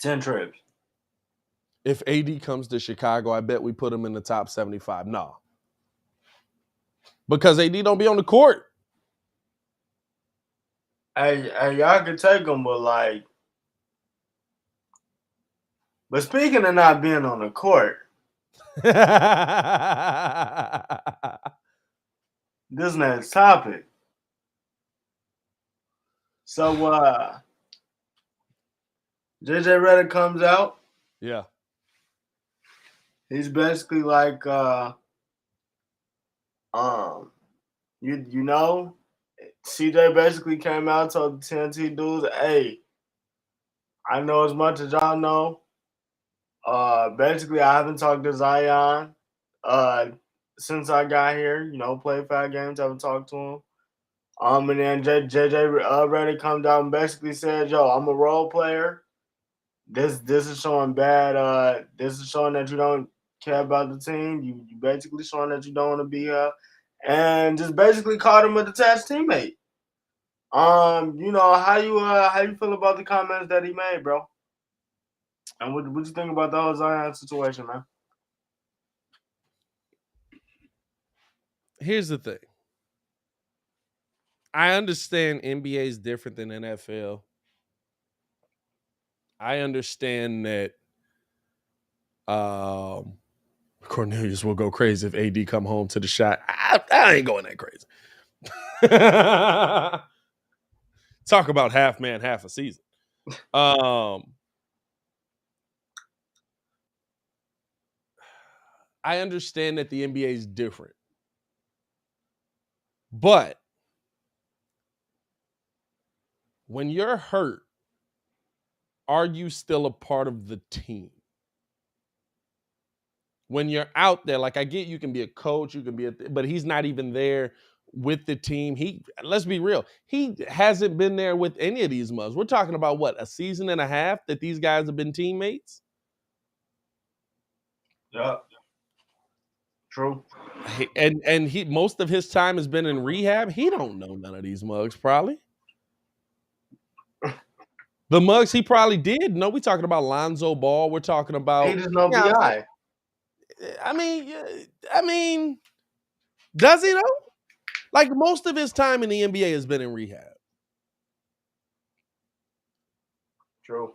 10 trips. If AD comes to Chicago, I bet we put him in the top 75. No. Because AD don't be on the court. Hey, y'all can take him, but speaking of not being on the court, this next topic. So, JJ Redick comes out. Yeah. He's basically like, CJ basically came out, told the TNT dudes, hey, I know as much as y'all know. Basically, I haven't talked to Zion since I got here. Played 5 games, haven't talked to him. And then JJ Redick comes out and basically said, yo, I'm a role player. This is showing bad. This is showing that you don't care about the team. You basically showing that you don't want to be here. And just basically called him a detached teammate. How you feel about the comments that he made, bro? And what you think about the whole Zion situation, man? Here's the thing. I understand NBA is different than NFL. I understand that Cornelius will go crazy if AD come home to the shot. I ain't going that crazy. Talk about half man, half a season. I understand that the NBA is different. But when you're hurt, are you still a part of the team? When you're out there, like I get you can be a coach, you can be but he's not even there with the team. Let's be real, he hasn't been there with any of these mugs. We're talking about what, a season and a half that these guys have been teammates? Yeah. True. And he most of his time has been in rehab. He don't know none of these mugs, probably. The mugs he probably did. No, we're talking about Lonzo Ball. We're talking about. He just know BI. I mean, does he though? Like most of his time in the NBA has been in rehab. True.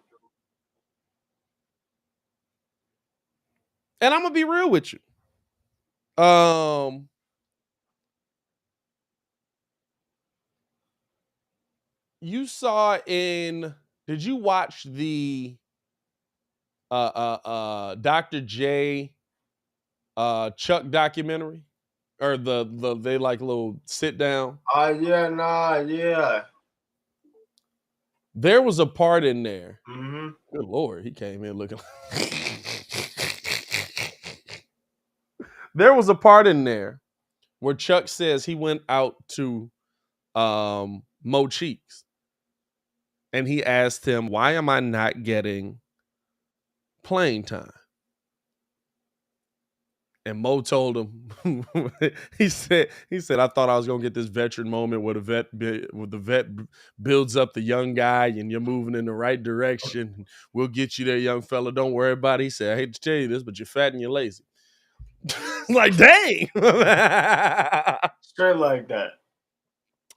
And I'm gonna be real with you. You saw did you watch the Dr. J Chuck documentary? Or they like little sit down? Yeah. There was a part in there. Mm-hmm. Good Lord, he came in looking There was a part in there where Chuck says he went out to Mo Cheeks and he asked him, why am I not getting playing time? And Mo told him, he said, I thought I was gonna get this veteran moment where the vet builds up the young guy and you're moving in the right direction. We'll get you there, young fella. Don't worry about it. He said, I hate to tell you this, but you're fat and you're lazy. Like, dang. Straight like that.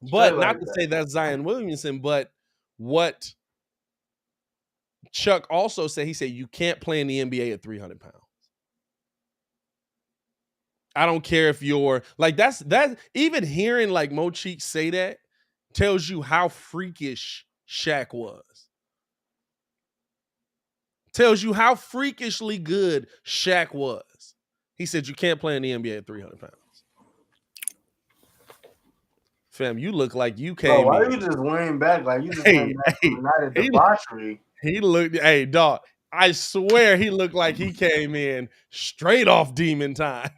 But not to say that's Zion Williamson, but what Chuck also said, he said, you can't play in the NBA at 300 pounds. I don't care if you're like, that even hearing like Mo Cheeks say that tells you how freakish Shaq was. Tells you how freakishly good Shaq was. He said, you can't play in the NBA at 300 pounds. Fam, you look like you came why you just lean back? Like you just came back from the night of debauchery. He looked, hey, dog, I swear he looked like he came in straight off demon time.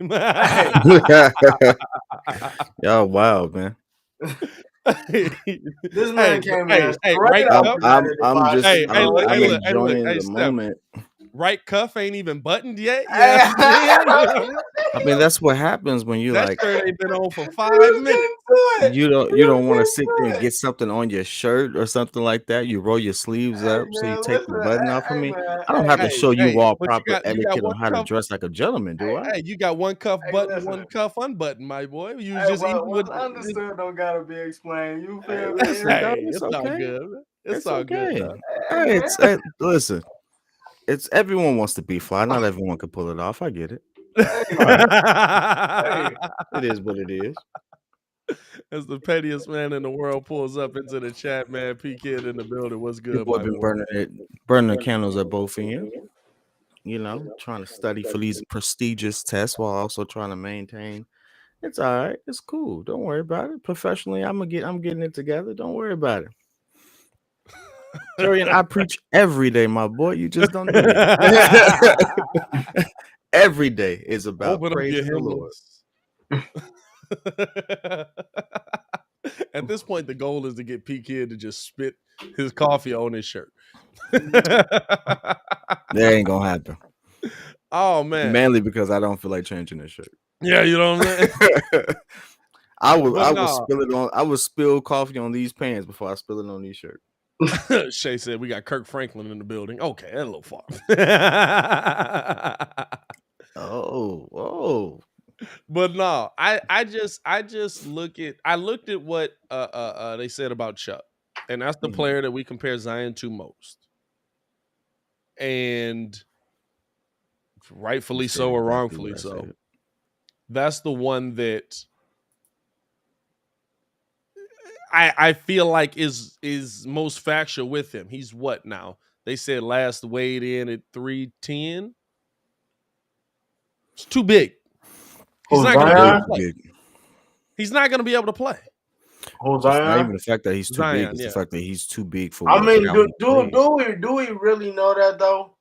Y'all wild, man. This man came in right cuff. I'm just Hey, look, I'm hey, enjoying the Steph. moment. Right cuff ain't even buttoned yet. Yeah, I mean, that's what happens when you that like shirt ain't been on for 5 minutes. you don't want to sit there and get something on your shirt or something like that. You roll your sleeves up so you take the button off of me. I don't have to show you all proper etiquette on how to dress like a gentleman, do I? Hey, you got one cuff button, one cuff unbuttoned, my boy. You was just eating with understood don't gotta be explained. You feel me? It's all okay. good. It's all okay. good. Hey, listen. It's everyone wants to be fly. Not everyone can pull it off. I get it. Hey, it is what it is. As the pettiest man in the world pulls up into the chat, man. P Kid in the building. What's good, Your boy my been boy? burning the candles at both ends. You know, trying to study for these prestigious tests while also trying to maintain. It's all right. It's cool. Don't worry about it. Professionally, I'm getting it together. Don't worry about it. Torian, I preach every day, my boy. You just don't know it. Every day is about Open up your praising the Lord. At this point, the goal is to get P Kid to just spit his coffee on his shirt. That ain't gonna happen. Oh man, mainly because I don't feel like changing this shirt. Yeah, you know what I'm saying. I would spill coffee on these pants before I spill it on these shirts. Shay said we got Kirk Franklin in the building. Okay, that's a little far. Oh. But no, I just looked at what they said about Chuck, and that's the player that we compare Zion to most. And rightfully so or wrongfully so, that's the one that I feel like is most factual with him. He's what now? They said last weighed in at 310. It's too big. He's not going to be able to play. He's not going to be able to play. It's not even the fact that he's too big. It's the fact that he's too big for. I mean, do we really know that though?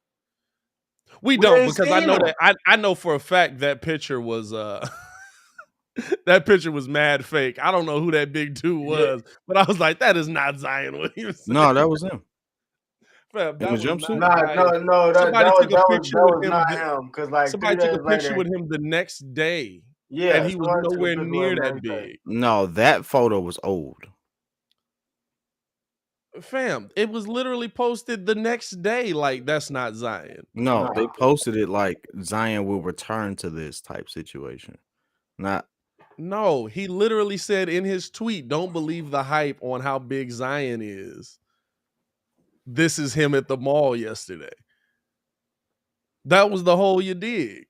We don't, because I know that I know for a fact that picture was that picture was mad fake. I don't know who that big dude was, but I was like, that is not Zion Williamson. No, that was him. Fam, that was jumpsuit? No, somebody took a picture with him. Not him, because like somebody took a picture with him the next day. Yeah, and he was nowhere near that big. No, that photo was old. Fam, it was literally posted the next day. Like, that's not Zion. No, they posted it like Zion will return to this type situation. No, he literally said in his tweet, don't believe the hype on how big Zion is. This is him at the mall yesterday. That was the whole you dig.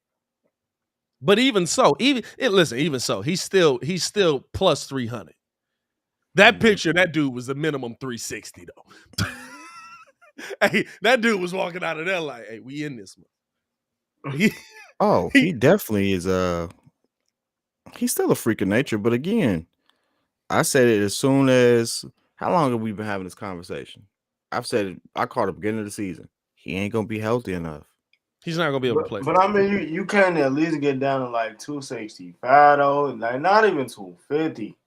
But even so, even so, he's still plus 300. That picture, that dude was a minimum 360 though. Hey, that dude was walking out of there like, hey, we in this one. He definitely is he's still a freak of nature, but again, I said it as soon as how long have we been having this conversation? I've said it, I called it beginning of the season. He ain't gonna be healthy enough. He's not gonna be able to play. But I mean, you can at least get down to like 265 though, like not even 250.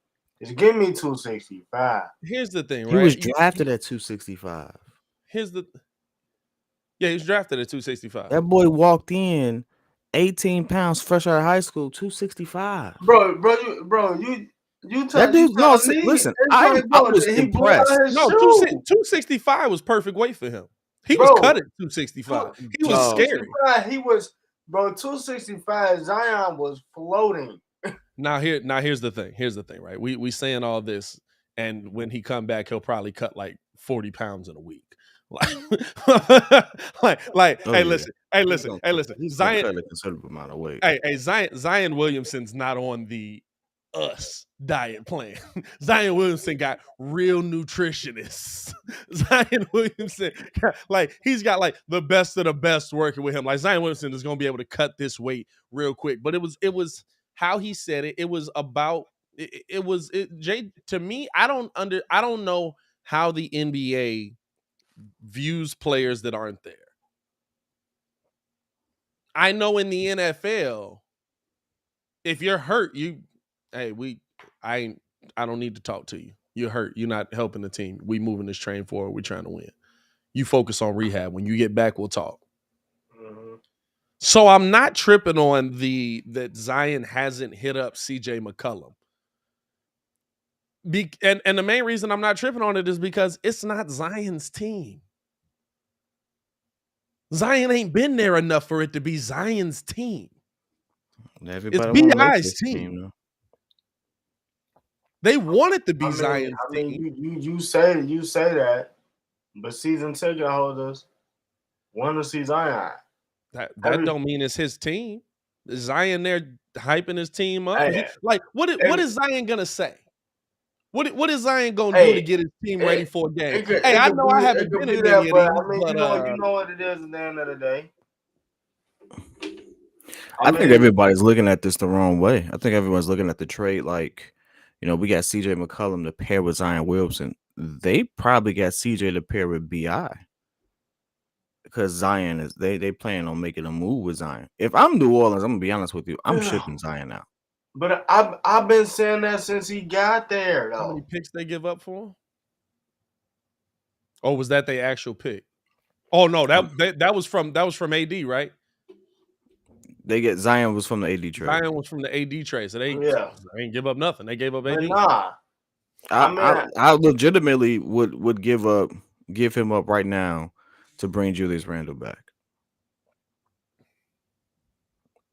Just give me 265. Here's the thing, right? He was drafted at 265. He was drafted at 265. That boy walked in 18 pounds fresh out of high school, 265. Bro, you that dude, no, listen, I was impressed. No, 265 was perfect weight for him. He was cut at 265. He was scary. He was, 265. Zion was floating. Now here's the thing. Here's the thing, right? We saying all this, and when he come back, he'll probably cut like 40 pounds in a week. Hey, listen. Zion cut a considerable amount of weight. Hey, Zion Williamson's not on the us diet plan. Zion Williamson got real nutritionists. Zion Williamson, he's got like the best of the best working with him. Like, Zion Williamson is gonna be able to cut this weight real quick. But it was how he said it. It was about Jay. To me, I don't know how the NBA views players that aren't there. I know in the NFL, if you're hurt, you hey, I don't need to talk to you. You're hurt. You're not helping the team. We moving this train forward. We're trying to win. You focus on rehab. When you get back, we'll talk. Mm-hmm. So I'm not tripping on that Zion hasn't hit up CJ McCollum. And the main reason I'm not tripping on it is because it's not Zion's team. Zion ain't been there enough for it to be Zion's team. Everybody It's want to make BI's this team. though. They want it to be Zion's team. You say that, but season ticket holders want to see Zion. That don't mean it's his team. Is Zion there hyping his team up? Hey, what is Zion gonna say? What is Zion gonna do to get his team ready for a game? I know I haven't been in any of these, but you know what it is at the end of the day. I think everybody's looking at this the wrong way. I think everyone's looking at the trade like, we got CJ McCollum to pair with Zion Williamson. They probably got CJ to pair with BI because Zion is they plan on making a move with Zion. If I'm New Orleans, I'm gonna be honest with you, I'm shipping Zion out. But I've been saying that since he got there. Though. How many picks they give up for him? Oh, was that their actual pick? Oh no, that was from AD, right? They get Zion was from the AD trade. Zion was from the AD trade, so they ain't give up nothing. They gave up AD. Nah, I legitimately would give him up right now to bring Julius Randle back.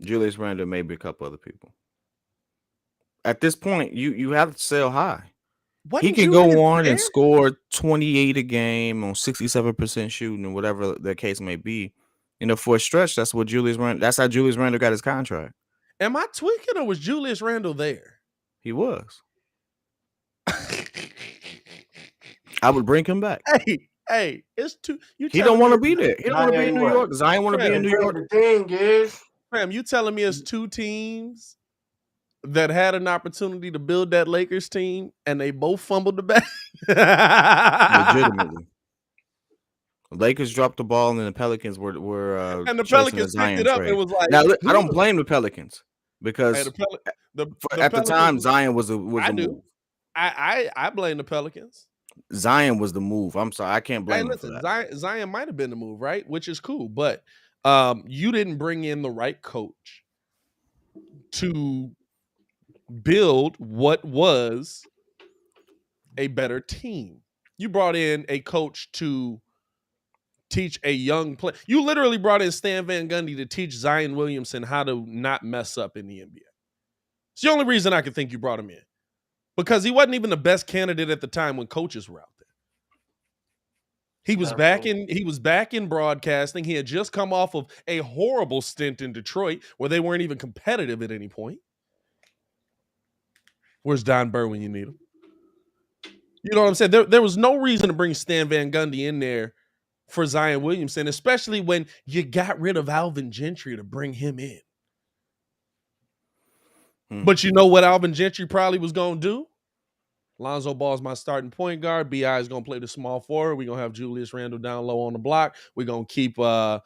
Julius Randle, maybe a couple other people. At this point, you have to sell high. He can go on and score 28 a game on 67% shooting and whatever the case may be. For a stretch, that's how Julius Randle got his contract. Am I tweaking or was Julius Randle there? He was. I would bring him back. Hey, it's too. He don't want to be there. He don't want to be in New York. Zion want to be in New York. The thing is, fam, you telling me it's two teams that had an opportunity to build that Lakers team and they both fumbled the bag? Legitimately. Lakers dropped the ball and the Pelicans were and the Pelicans picked it up. Trade. It was like, now I don't blame the Pelicans because at the time Zion was a move. I blame the Pelicans. Zion was the move. I'm sorry, I can't blame him for that. Zion might have been the move, right? Which is cool, but you didn't bring in the right coach to build what was a better team. You brought in a coach to teach a young player. You literally brought in Stan Van Gundy to teach Zion Williamson how to not mess up in the NBA. It's the only reason I could think you brought him in. Because he wasn't even the best candidate at the time when coaches were out there. He was back in broadcasting. He had just come off of a horrible stint in Detroit where they weren't even competitive at any point. Where's Don Burr when you need him? You know what I'm saying? There was no reason to bring Stan Van Gundy in there for Zion Williamson, especially when you got rid of Alvin Gentry to bring him in. But you know what Alvin Gentry probably was going to do? Lonzo Ball's my starting point guard. B.I. is going to play the small forward. We're going to have Julius Randle down low on the block. We're going to keep what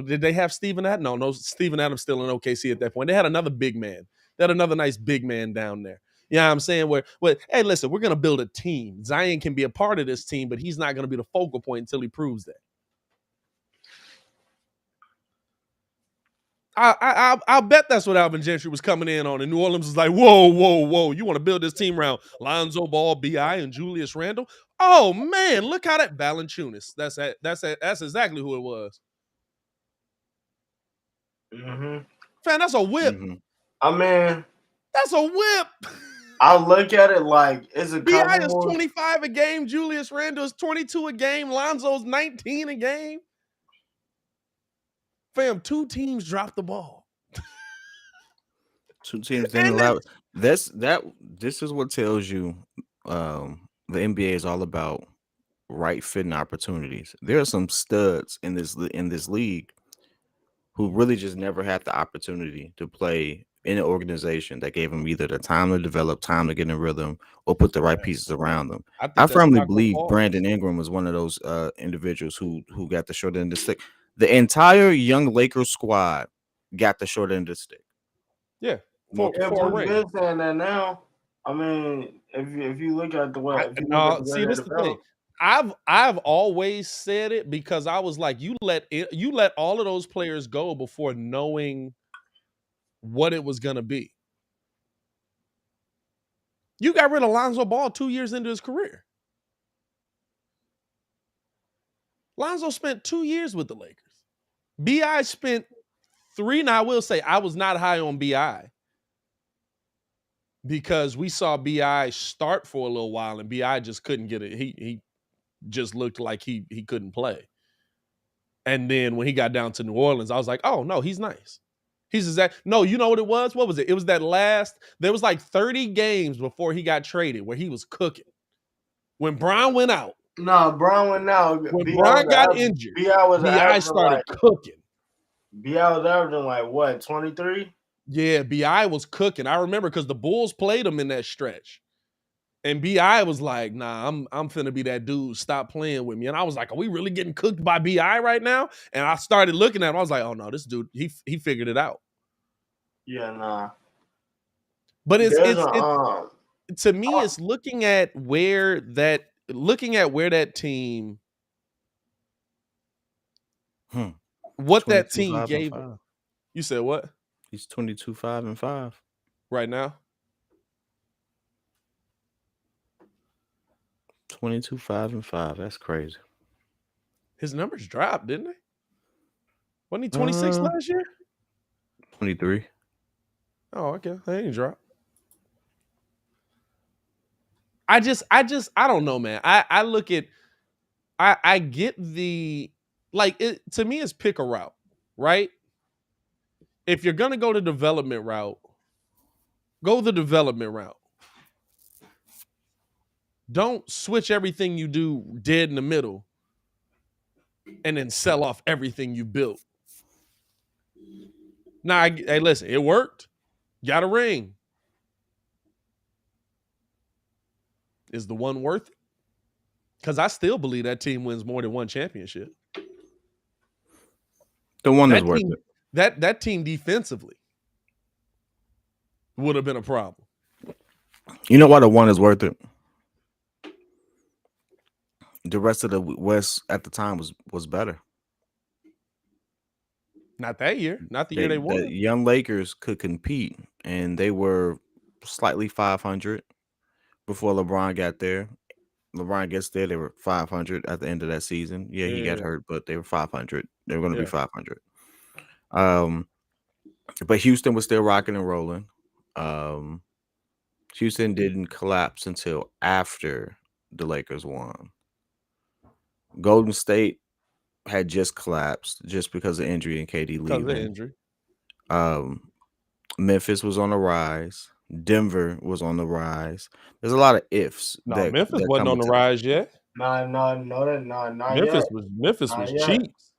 did they have Steven Adams? No, Steven Adams still in OKC at that point. They had another big man. They had another nice big man down there. You know what I'm saying? Hey, listen, we're going to build a team. Zion can be a part of this team, but he's not going to be the focal point until he proves that. I'll bet that's what Alvin Gentry was coming in on. And New Orleans was like, whoa. You want to build this team around Lonzo Ball, B.I., and Julius Randle? Oh, man, look how that Valanciunas. That's exactly who it was. Mm-hmm. Fan, that's a whip. Mm-hmm. I mean, that's a whip. I look at it like it's a B.I. is 25 a game. Julius Randle is 22 a game. Lonzo's 19 a game. Fam, two teams dropped the ball. Two teams didn't allow it. This is what tells you the NBA is all about right fitting opportunities. There are some studs in this league who really just never had the opportunity to play in an organization that gave them either the time to develop, time to get in rhythm, or put the right pieces around them. I firmly believe Brandon Ingram was one of those individuals who got the short end of the stick. The entire young Lakers squad got the short end of the stick. Yeah. for If a we've ring. been saying that now, I mean, if you look at the way, if you look No, at the way see, this is the thing. I've always said it because I was like, you let all of those players go before knowing what it was gonna be. You got rid of Lonzo Ball 2 years into his career. Lonzo spent 2 years with the Lakers. BI spent 3. Now I will say I was not high on BI because we saw BI start for a little while and BI just couldn't get it. He just looked like he couldn't play. And then when he got down to New Orleans, I was like, oh no, he's nice. He's exact. No, you know what it was? What was it? It was that there was like 30 games before he got traded where he was cooking. When Brown went out. No, Brown went out. When Brown got injured, BI started cooking. BI was averaging like what, 23? Yeah, BI was cooking. I remember because the Bulls played him in that stretch. And BI was like, nah, I'm finna be that dude. Stop playing with me. And I was like, are we really getting cooked by BI right now? And I started looking at him. I was like, oh no, this dude, he figured it out. Yeah, nah. But it's to me, it's looking at where that team, what that team gave him. You said what? He's 22-5-5 right now. 22-5-5. That's crazy. His numbers dropped, didn't they? Wasn't he 26 last year? 23. Oh, okay. They didn't drop. I don't know, man. I look at, I get the, like, it to me it's pick a route, right? If you're gonna go the development route, go the development route. Don't switch everything you do dead in the middle and then sell off everything you built. Now, hey, listen, it worked. Got a ring. Is the one worth it? Because I still believe that team wins more than one championship. The one is worth it. That team defensively would have been a problem. You know why the one is worth it? The rest of the West at the time was better. Not that year. Not the year they won. The young Lakers could compete, and they were slightly 500 before LeBron got there. LeBron gets there, they were 500 at the end of that season. Yeah, he got hurt, but they were 500. They were going to be 500. But Houston was still rocking and rolling. Houston didn't collapse until after the Lakers won. Golden State had just collapsed just because of injury and KD leaving. Because of injury. Memphis was on the rise. Denver was on the rise. There's a lot of ifs. No, Memphis wasn't on the rise yet. No, not Memphis yet. Was cheeks.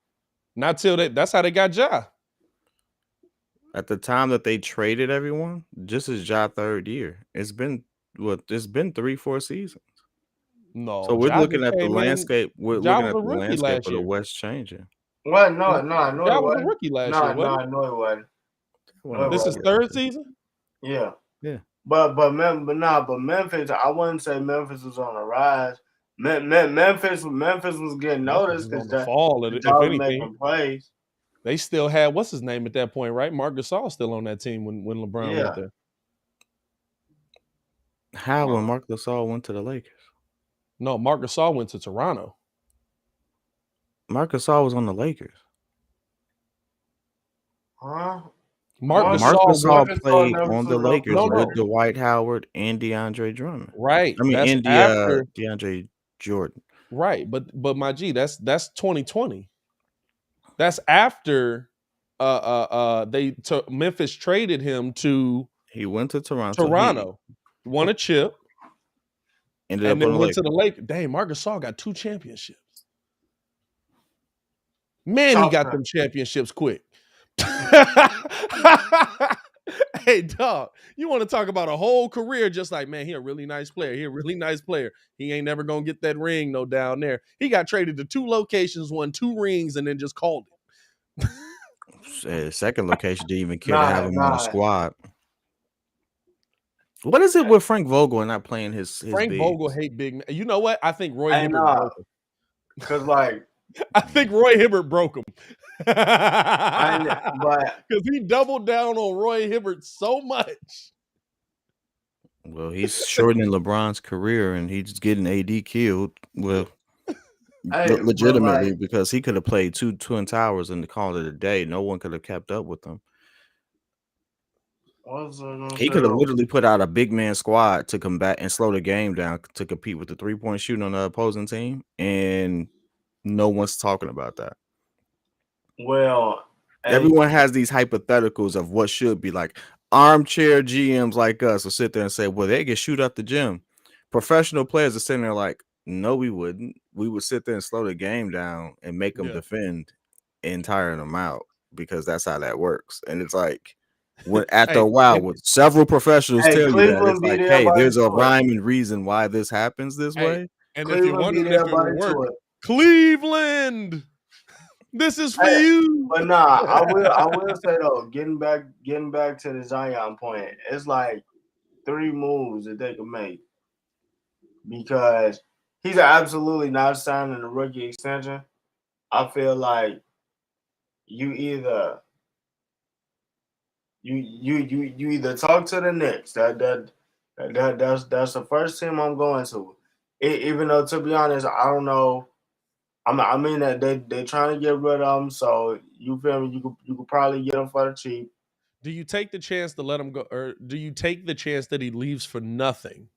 Not till that's how they got Ja. At the time that they traded everyone, just as Ja third year. It's been 3-4 seasons. No. So we're looking at the landscape. We're looking at the landscape of the West changing. What? No, it was a rookie last year. No, it wasn't. This is third season? Yeah. But Memphis, I wouldn't say Memphis was on the rise. Memphis was getting noticed because the fall. If anything, making plays. They still had what's his name at that point, right? Marc Gasol still on that team when LeBron went there. How when Marc Gasol went to the Lakers? No, Marc Gasol went to Toronto. Marc Gasol was on the Lakers. Huh? Marc Gasol played on the Lakers with Dwight Howard and DeAndre Drummond. Right. I mean, DeAndre Jordan. Right, but my G, that's 2020. That's after Memphis traded him to. He went to Toronto. Won a chip, and then went to the Lakers. Dang, Marc Gasol got 2 championships. Man, he got them championships quick. Hey, dog, you want to talk about a whole career just like, man, he a really nice player. He ain't never going to get that ring, no, down there. He got traded to 2 locations, won 2 rings, and then just called it. Second location didn't even care to have him on the squad. What is it with Frank Vogel and not playing his Frank bigs? Vogel hate big men. You know what? I think Roy Hey, Hibbert nah, broke him. because like I think Roy Hibbert broke him. but Because he doubled down on Roy Hibbert so much. Well, he's shortening LeBron's career, and he's getting AD killed. Well, hey, but legitimately, like, because he could have played two Twin Towers and called it a day. No one could have kept up with him. what was I gonna He say could have though? literally put out a big man squad to combat and slow the game down to compete with the 3-point shooting on the opposing team, and no one's talking about that. Well, hey, Everyone has these hypotheticals of what should be like. Armchair GMs like us will sit there and say, well, they can shoot up the gym. Professional players are sitting there like, no, we wouldn't. We would sit there and slow the game down and make them defend and tire them out, because that's how that works. And it's like, when after a while, with several professionals tell you that, it's Cleveland beat like, hey, everybody there's a to it. rhyme and reason why this happens this way. And if you're Cleveland beat wondering if it will everybody to work, it. Cleveland, this is for Hey, you. But nah, I will say though, getting back to the Zion point, it's like 3 moves that they can make, because he's absolutely not signing a rookie extension. I feel like you either talk to the Knicks. That's the first team I'm going to. Even though, to be honest, I don't know. I mean that they're trying to get rid of him, so you feel me? You could probably get him for the cheap. Do you take the chance to let him go, or do you take the chance that he leaves for nothing?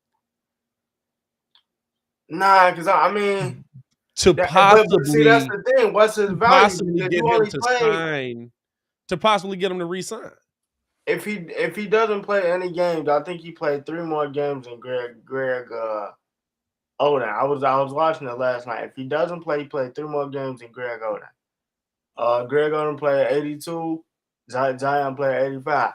Nah, because I mean, Possibly, but see, that's the thing. What's his value? possibly Because get you him only to play sign, to possibly get him to re-sign. if he doesn't play any games. I think he played 3 more games than Greg Oden. I was watching it last night. If he doesn't play, he played 3 more games than Greg Oden. Greg Oden played 82. Zion played 85.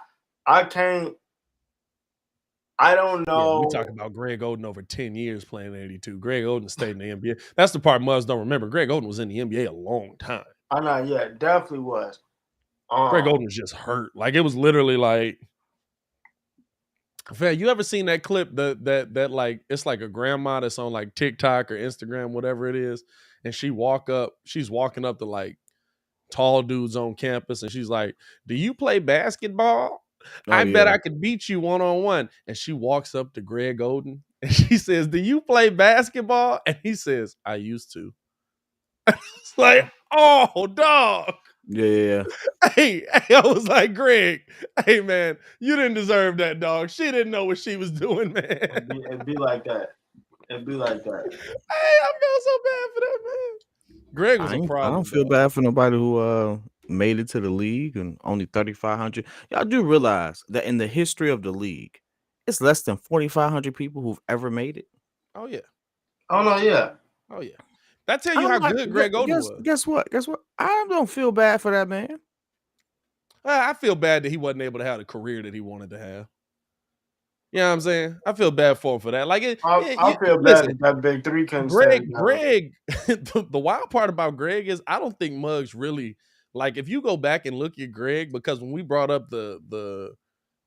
I don't know. Yeah, we talk about Greg Oden over 10 years playing 82. Greg Oden stayed in the NBA. That's the part Muzz don't remember. Greg Oden was in the NBA a long time. I know, yeah, definitely was. Greg Oden was just hurt. Like, it was literally like, fam, you ever seen that clip that like, it's like a grandma that's on like TikTok or Instagram, whatever it is, and she's walking up to like tall dudes on campus, and she's like, do you play basketball? I bet I could beat you one-on-one. And she walks up to Greg Oden and she says, do you play basketball? And he says, I used to. It's like, oh, dog. Yeah. Hey, I was like, Greg, hey, man, you didn't deserve that, dog. She didn't know what she was doing, man. It'd be like that. Hey, I feel so bad for that, man. Greg was a problem. I don't feel bad for nobody who made it to the league and only 3,500. Y'all do realize that in the history of the league, it's less than 4,500 people who've ever made it. Oh yeah. Oh no, yeah. Oh yeah. That tell you how good Greg Oden was. Guess what? I don't feel bad for that man. I feel bad that he wasn't able to have the career that he wanted to have. You know what I'm saying? I feel bad for him for that. Like, I feel bad that Big 3 couldn't Greg, the wild part about Greg is I don't think Muggs really, like, if you go back and look at Greg, because when we brought up the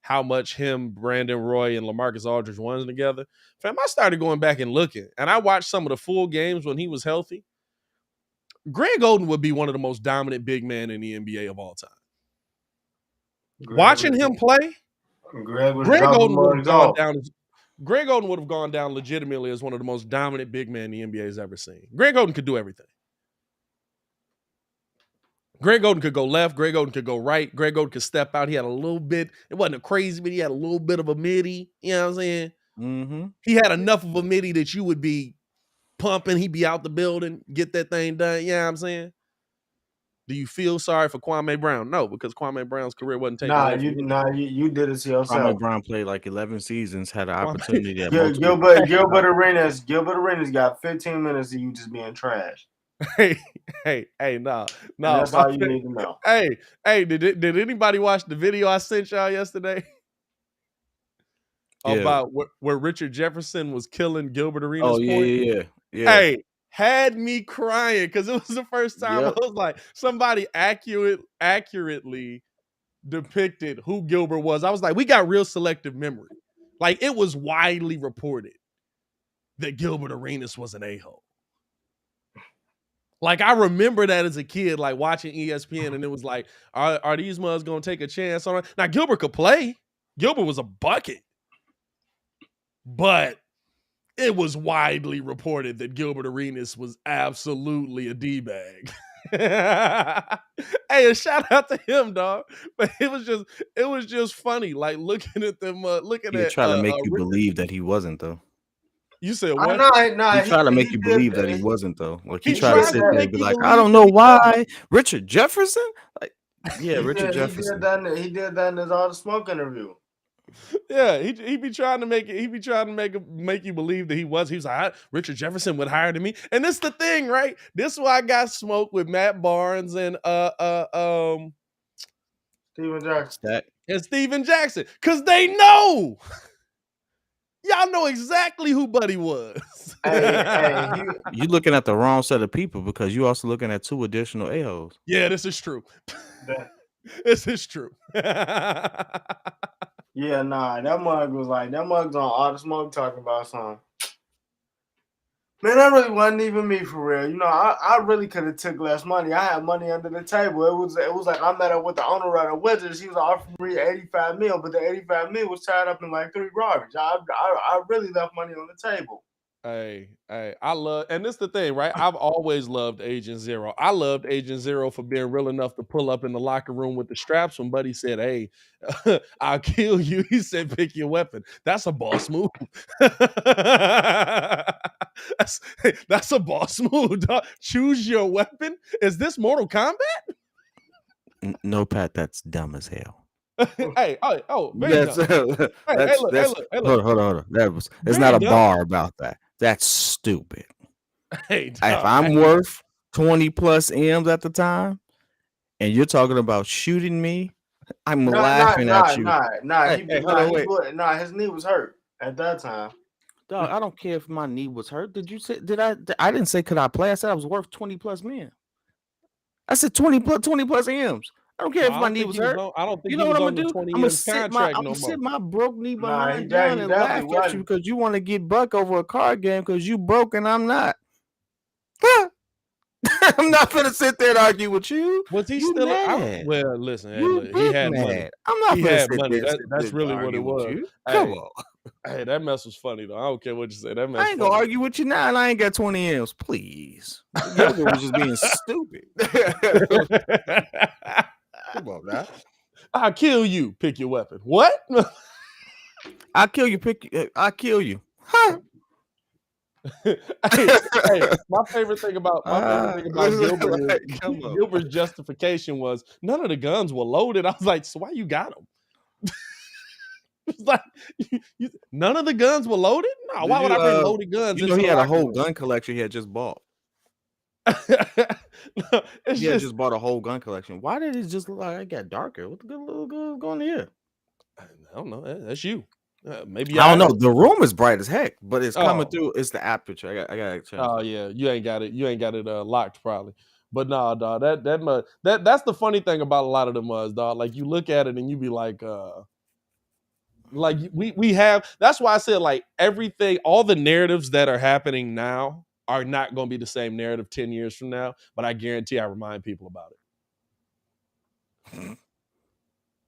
how much him, Brandon Roy, and LaMarcus Aldridge won together, fam, I started going back and looking, and I watched some of the full games when he was healthy. Greg Oden would be one of the most dominant big men in the NBA of all time. Watching him play, Greg Oden would have gone down legitimately as one of the most dominant big men the NBA has ever seen. Greg Oden could do everything. Greg Oden could go left. Greg Oden could go right. Greg Oden could step out. He had a little bit. It wasn't a crazy midi. He had a little bit of a midi. You know what I'm saying? Mm-hmm. He had enough of a midi that you would be pumping. He'd be out the building, get that thing done. You know what I'm saying? Do you feel sorry for Kwame Brown? No, because Kwame Brown's career wasn't taken away from him. You did it to yourself. Kwame Brown played like 11 seasons, had an opportunity. Gilbert Arenas got 15 minutes of you just being trash. Hey, no. That's all you need to know. Hey, did anybody watch the video I sent y'all yesterday? Yeah. About where Richard Jefferson was killing Gilbert Arenas? Oh, yeah. Hey, had me crying because it was the first time I was like, somebody accurately depicted who Gilbert was. I was like, we got real selective memory. Like, it was widely reported that Gilbert Arenas was an a-hole. Like, I remember that as a kid, like watching ESPN, and it was like, are these mugs gonna take a chance on it? Now, Gilbert could play. Gilbert was a bucket. But it was widely reported that Gilbert Arenas was absolutely a D-bag. Hey, a shout out to him, dog. But it was just funny, like looking at them, looking He at try to make you Richard. believe that he wasn't, though. You said I what? know. He tried to make you did believe that that. he wasn't, though. Like, He he tried to tried sit to there make and be you like, believe I don't that know he wasn't. why. Richard Jefferson? Like, yeah, He Richard did Jefferson. that. He did that in his All the Smoke interview. Yeah, he be trying to make it. He be trying to make you believe that he was. He was like, Richard Jefferson would hire than me. And this the thing, right? This is why I got smoked with Matt Barnes and Steven Jackson. and Steven Jackson, because they know. Y'all know exactly who Buddy was. Hey, You looking at the wrong set of people because you also looking at 2 additional a-holes. Yeah, this is true. This is true. Yeah, nah, that mug's on All the Smoke talking about something. Man, that really wasn't even me for real. You know, I really could have took less money. I had money under the table. It was like I met up with the owner of the Wizards. He was offering me 85 mil, but the 85 mil was tied up in like 3 garbage. I really left money on the table. Hey, I love, and this is the thing, right? I've always loved Agent Zero. I loved Agent Zero for being real enough to pull up in the locker room with the straps when Buddy said, "Hey, I'll kill you." He said, "Pick your weapon." That's a boss move. That's a boss move, dog. Choose your weapon. Is this Mortal Kombat? No, Pat, that's dumb as hell. Hey, That's, look. Hold on. There's not a bar about that. That's stupid. Hey, if I'm worth 20 plus M's at the time, and you're talking about shooting me, I'm laughing at you. His knee was hurt at that time. Dog, I don't care if my knee was hurt. Did you say? I didn't say could I play. I said I was worth 20 plus men. I said 20 plus M's. I don't care if my knee was hurt. I don't think you know what I'm gonna do? I'm gonna sit my broke knee behind down and laugh at you because you want to get buck over a card game because you broke and I'm not. I'm not gonna sit there and argue with you. Was he still mad? Well, listen, he had mad. money. I'm not he gonna had sit money. there That's really what it was. Come on. Hey, that mess was funny though. I don't care what you say. That mess. I ain't gonna argue with you now, and I ain't got 20 M's. Please, Gilbert was just being stupid. Come on, now. I'll kill you. Pick your weapon. What? I'll kill you. I'll kill you. Huh? hey, my favorite thing about Gilbert is Gilbert's justification was none of the guns were loaded. I was like, so why you got them? It's like none of the guns were loaded. No, why would I bring loaded guns? You know, he had a whole gun collection he had just bought. He had just bought a whole gun collection. Why did it just look like it got darker? What the good little good going here? I don't know. That's you. Maybe I don't know. The room is bright as heck, but it's coming through. It's the aperture. I gotta change. Oh yeah, you ain't got it locked probably. But nah, dog. That's the funny thing about a lot of the muds, dog. Like you look at it and you be like we have. That's why I said like everything, all the narratives that are happening now are not going to be the same narrative 10 years from now. But I guarantee I remind people about it.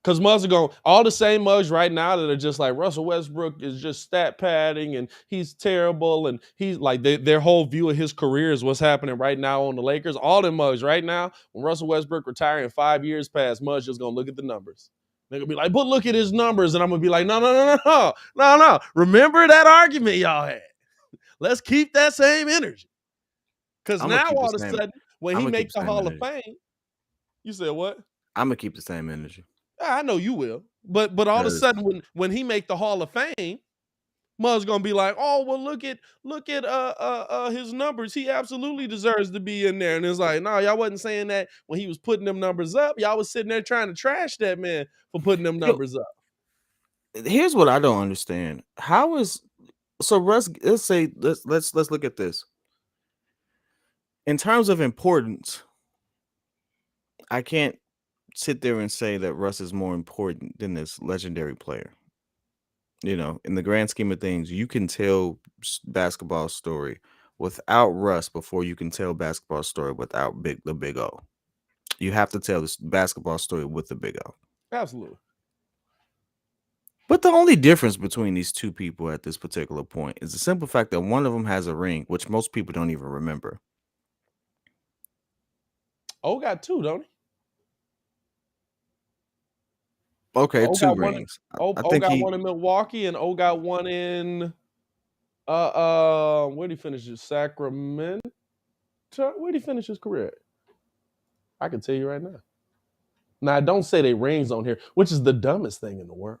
Because mugs are going, all the same mugs right now that are just like Russell Westbrook is just stat padding and he's terrible and he's like their whole view of his career is what's happening right now on the Lakers. All them mugs right now, when Russell Westbrook retiring 5 years past, mugs just gonna look at the numbers. They're gonna be like, but look at his numbers, and I'm gonna be like, no. Remember that argument y'all had. Let's keep that same energy. Because now all of a sudden, when he makes the Hall of Fame, you said what? I'm gonna keep the same energy. I know you will, but all of a sudden when he make the Hall of Fame, Muzz gonna be like, oh well, look at his numbers. He absolutely deserves to be in there. And it's like, no, y'all wasn't saying that when he was putting them numbers up. Y'all was sitting there trying to trash that man for putting them numbers up. Here's what I don't understand. How is so Russ? Let's look at this. In terms of importance, I can't sit there and say that Russ is more important than this legendary player. in the grand scheme of things, you can tell basketball story without Russ before you can tell basketball story without the Big O. You have to tell this basketball story with the Big O. Absolutely. But the only difference between these two people at this particular point is the simple fact that one of them has a ring, which most people don't even remember. O got 2, don't he? Okay, O 2 got one. rings. O I think got one in Milwaukee, and O got one in where did he finish his Sacramento? Where did he finish his career at? I can tell you right now. Now, don't say they rings on here, which is the dumbest thing in the world.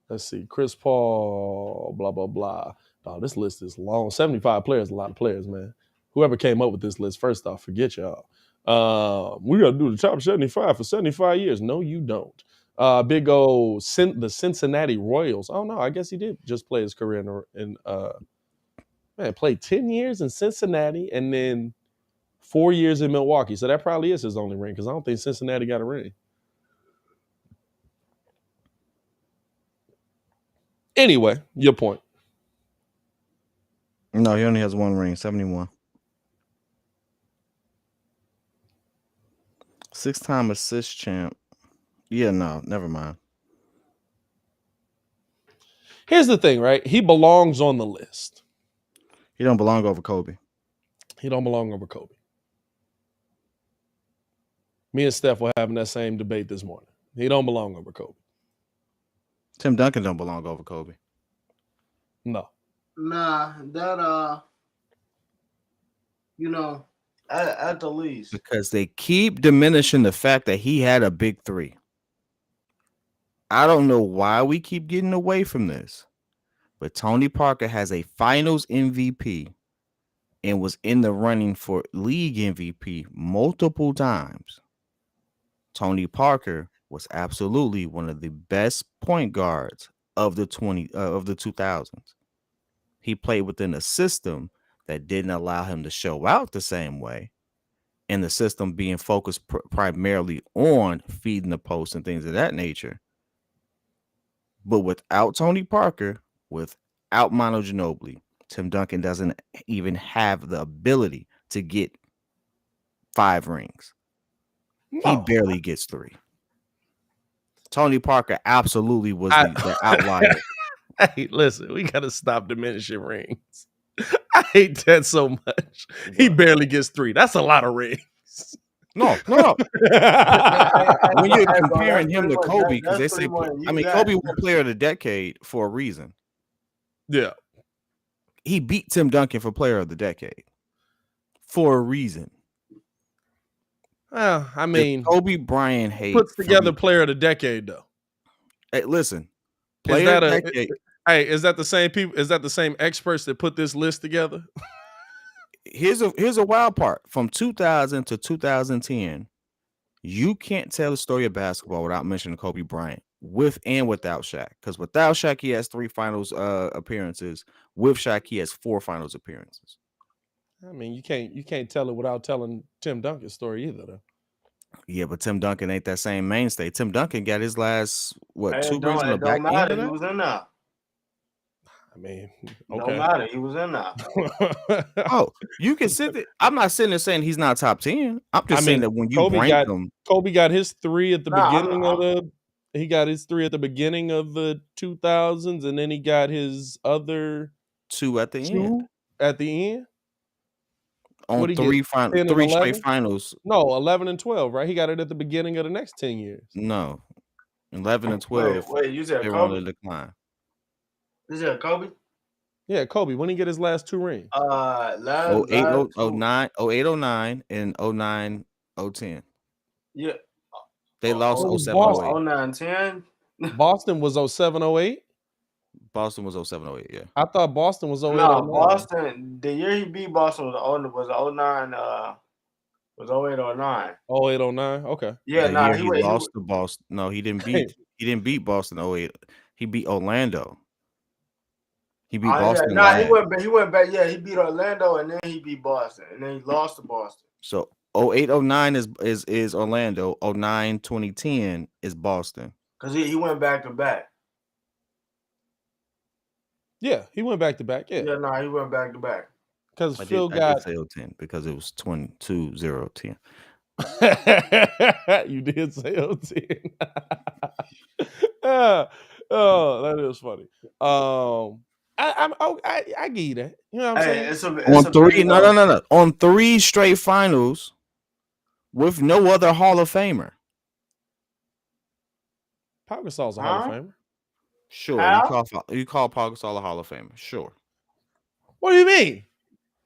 Let's see. Chris Paul, blah, blah, blah. Oh, this list is long. 75 players, a lot of players, man. Whoever came up with this list, first off, forget y'all. We got to do the top 75 for 75 years. No, you don't. Big O, the Cincinnati Royals. Oh, no, I guess he did just play his career played 10 years in Cincinnati and then 4 years in Milwaukee. So that probably is his only ring because I don't think Cincinnati got a ring. Anyway, your point. No, he only has one ring, 71. 6-time assist champ. Yeah, no, never mind. Here's the thing, right? He belongs on the list. He don't belong over Kobe. He don't belong over Kobe. Me and Steph were having that same debate this morning. He don't belong over Kobe. Tim Duncan don't belong over Kobe. No. Nah, that at the least. Because they keep diminishing the fact that he had a big 3. I don't know why we keep getting away from this, but Tony Parker has a finals MVP and was in the running for league MVP multiple times. Tony Parker was absolutely one of the best point guards of the 2000s. He played within a system that didn't allow him to show out the same way, and the system being focused primarily on feeding the post and things of that nature. But without Tony Parker, without Manu Ginobili, Tim Duncan doesn't even have the ability to get 5 rings. No. He barely gets 3. Tony Parker absolutely was the outlier. Hey, listen, we got to stop diminishing rings. I hate that so much. He barely gets 3. That's a lot of rings. No. When you're comparing him to Kobe, because they say, Kobe won Player of the Decade for a reason. Yeah. He beat Tim Duncan for Player of the Decade for a reason. Well, I mean, Kobe Bryant hate puts together Player of the Decade, though. Hey, listen, Player of the Decade. Is that the same people? Is that the same experts that put this list together? Here's a wild part. From 2000 to 2010, you can't tell the story of basketball without mentioning Kobe Bryant, with and without Shaq. Because without Shaq, he has 3 finals appearances. With Shaq, he has 4 finals appearances. I mean, you can't tell it without telling Tim Duncan's story either, though. Yeah, but Tim Duncan ain't that same mainstay. Tim Duncan got his last 2 rings on the Don't back matter. end. He was in there. I mean, okay. okay. Don't matter. He was in there. Oh, you can sit there. I'm not sitting there saying he's not top 10. I'm just saying that when you rank him, Kobe got his 3 at the beginning of the. He got his 3 at the beginning of the 2000s, and then he got his other 2 at the end. At the end. On 3 straight finals. No, 11 and 12, right? He got it at the beginning of the next 10 years. No, 11 and 12. Wait, you said they Kobe? were on the decline. You said Kobe? Yeah, Kobe. When he get his last 2 rings? 08, 09, and 09, 010. Yeah. They lost 07, 08. 09, 10. Boston was 07, 08? Boston was 07, 08, yeah. I thought Boston was 08, No, 09. Boston, the year he beat Boston was 09, was 08, 09. 08, 09? Okay. Yeah, he lost to Boston. No, he didn't beat Boston 08. He beat Orlando. He beat Boston. He went back. Yeah, he beat Orlando and then he beat Boston. And then he lost to Boston. So 08, 09 is Orlando. 09, 2010 is Boston. Because he went back to back. Yeah, he went back to back. Yeah, He went back to back. Because I Phil did got. say 010 because it was 22-0-10. You did say 010. Oh, that is funny. I give you that. You know what I'm saying? On three, no. On 3 straight finals with no other Hall of Famer. Pau Gasol's a Hall of Famer. Sure, you call Pau Gasol a Hall of Famer. Sure. What do you mean?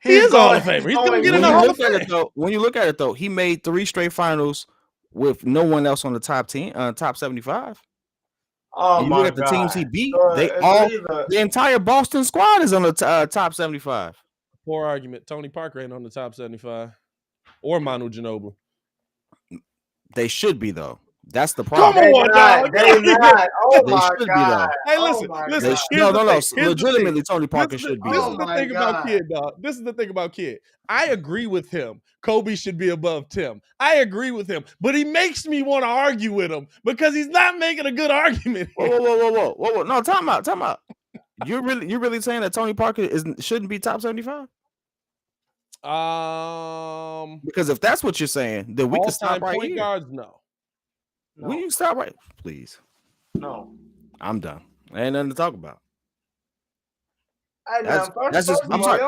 He is a Hall of Famer. He's going to get in the Hall of Fame. When you look at it, though, he made 3 straight finals with no one else on the top 10, top 75. Oh, you my look at the God. teams he beat, the entire Boston squad is on the top 75. Poor argument. Tony Parker ain't on the top 75. Or Manu Ginobili. They should be, though. That's the problem. Come on, dog. They're not. Oh, they my should God. Be, though. Hey, listen. No. Legitimately, Tony Parker should be. This is the thing about Kid, dog. This is the thing about Kid. I agree with him. Kobe should be above Tim. I agree with him. But he makes me want to argue with him because he's not making a good argument. Whoa. No, time out. You're really saying that Tony Parker shouldn't be top 75? Because if that's what you're saying, then we can stop right point here. Guards, no. Will you stop right? Please. No. I'm done. Ain't nothing to talk about. That's just. I'm sorry.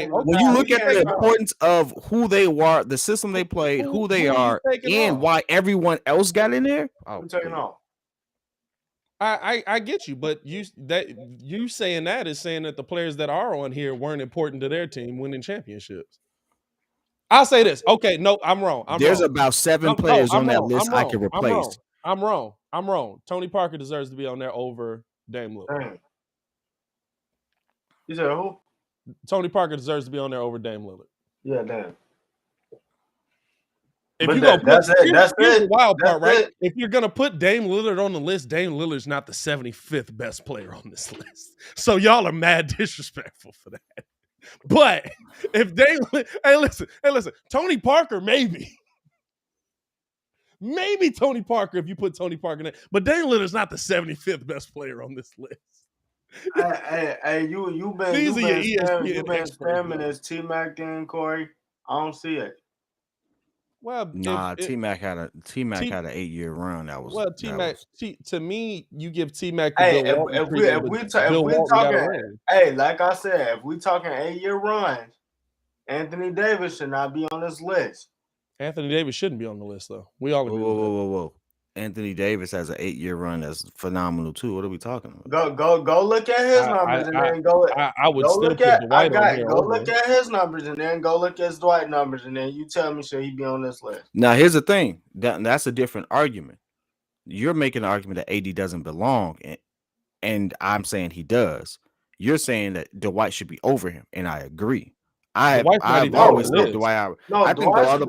When you look at the importance of who they were, the system they played, who they are, and why everyone else got in there. I'm taking off. I get you, but you saying that is saying that the players that are on here weren't important to their team winning championships. I'll say this. Okay, no, I'm wrong. There's about 7 players on that list I can replace. I'm wrong. Tony Parker deserves to be on there over Dame Lillard. You said who? Tony Parker deserves to be on there over Dame Lillard. Yeah, damn. If you're gonna put, here's the wild part, right? If you're gonna put Dame Lillard on the list, Dame Lillard's not the 75th best player on this list. So y'all are mad disrespectful for that. But if Dame, hey listen, Tony Parker, maybe Tony Parker if you put Tony Parker in there. But Dame Lillard's not the 75th best player on this list. Hey, you've been spamming this T-Mac thing, Corey. I don't see it. Well, T-Mac had an 8-year run. That was T-Mac. To me, you give T-Mac. If we talking, like I said, if we talking 8-year runs, Anthony Davis should not be on this list. Anthony Davis shouldn't be on the list, though. We all agree. Whoa. Anthony Davis has an 8-year run that's phenomenal too. What are we talking about? Go look at his numbers and then go. I would still look at Dwight on here. Go look at his numbers and then go look at Dwight numbers and then you tell me should he be on this list? Now here's the thing. That's a different argument. You're making an argument that AD doesn't belong, and I'm saying he does. You're saying that Dwight should be over him, and I agree. I've always said Dwight Howard. I think the other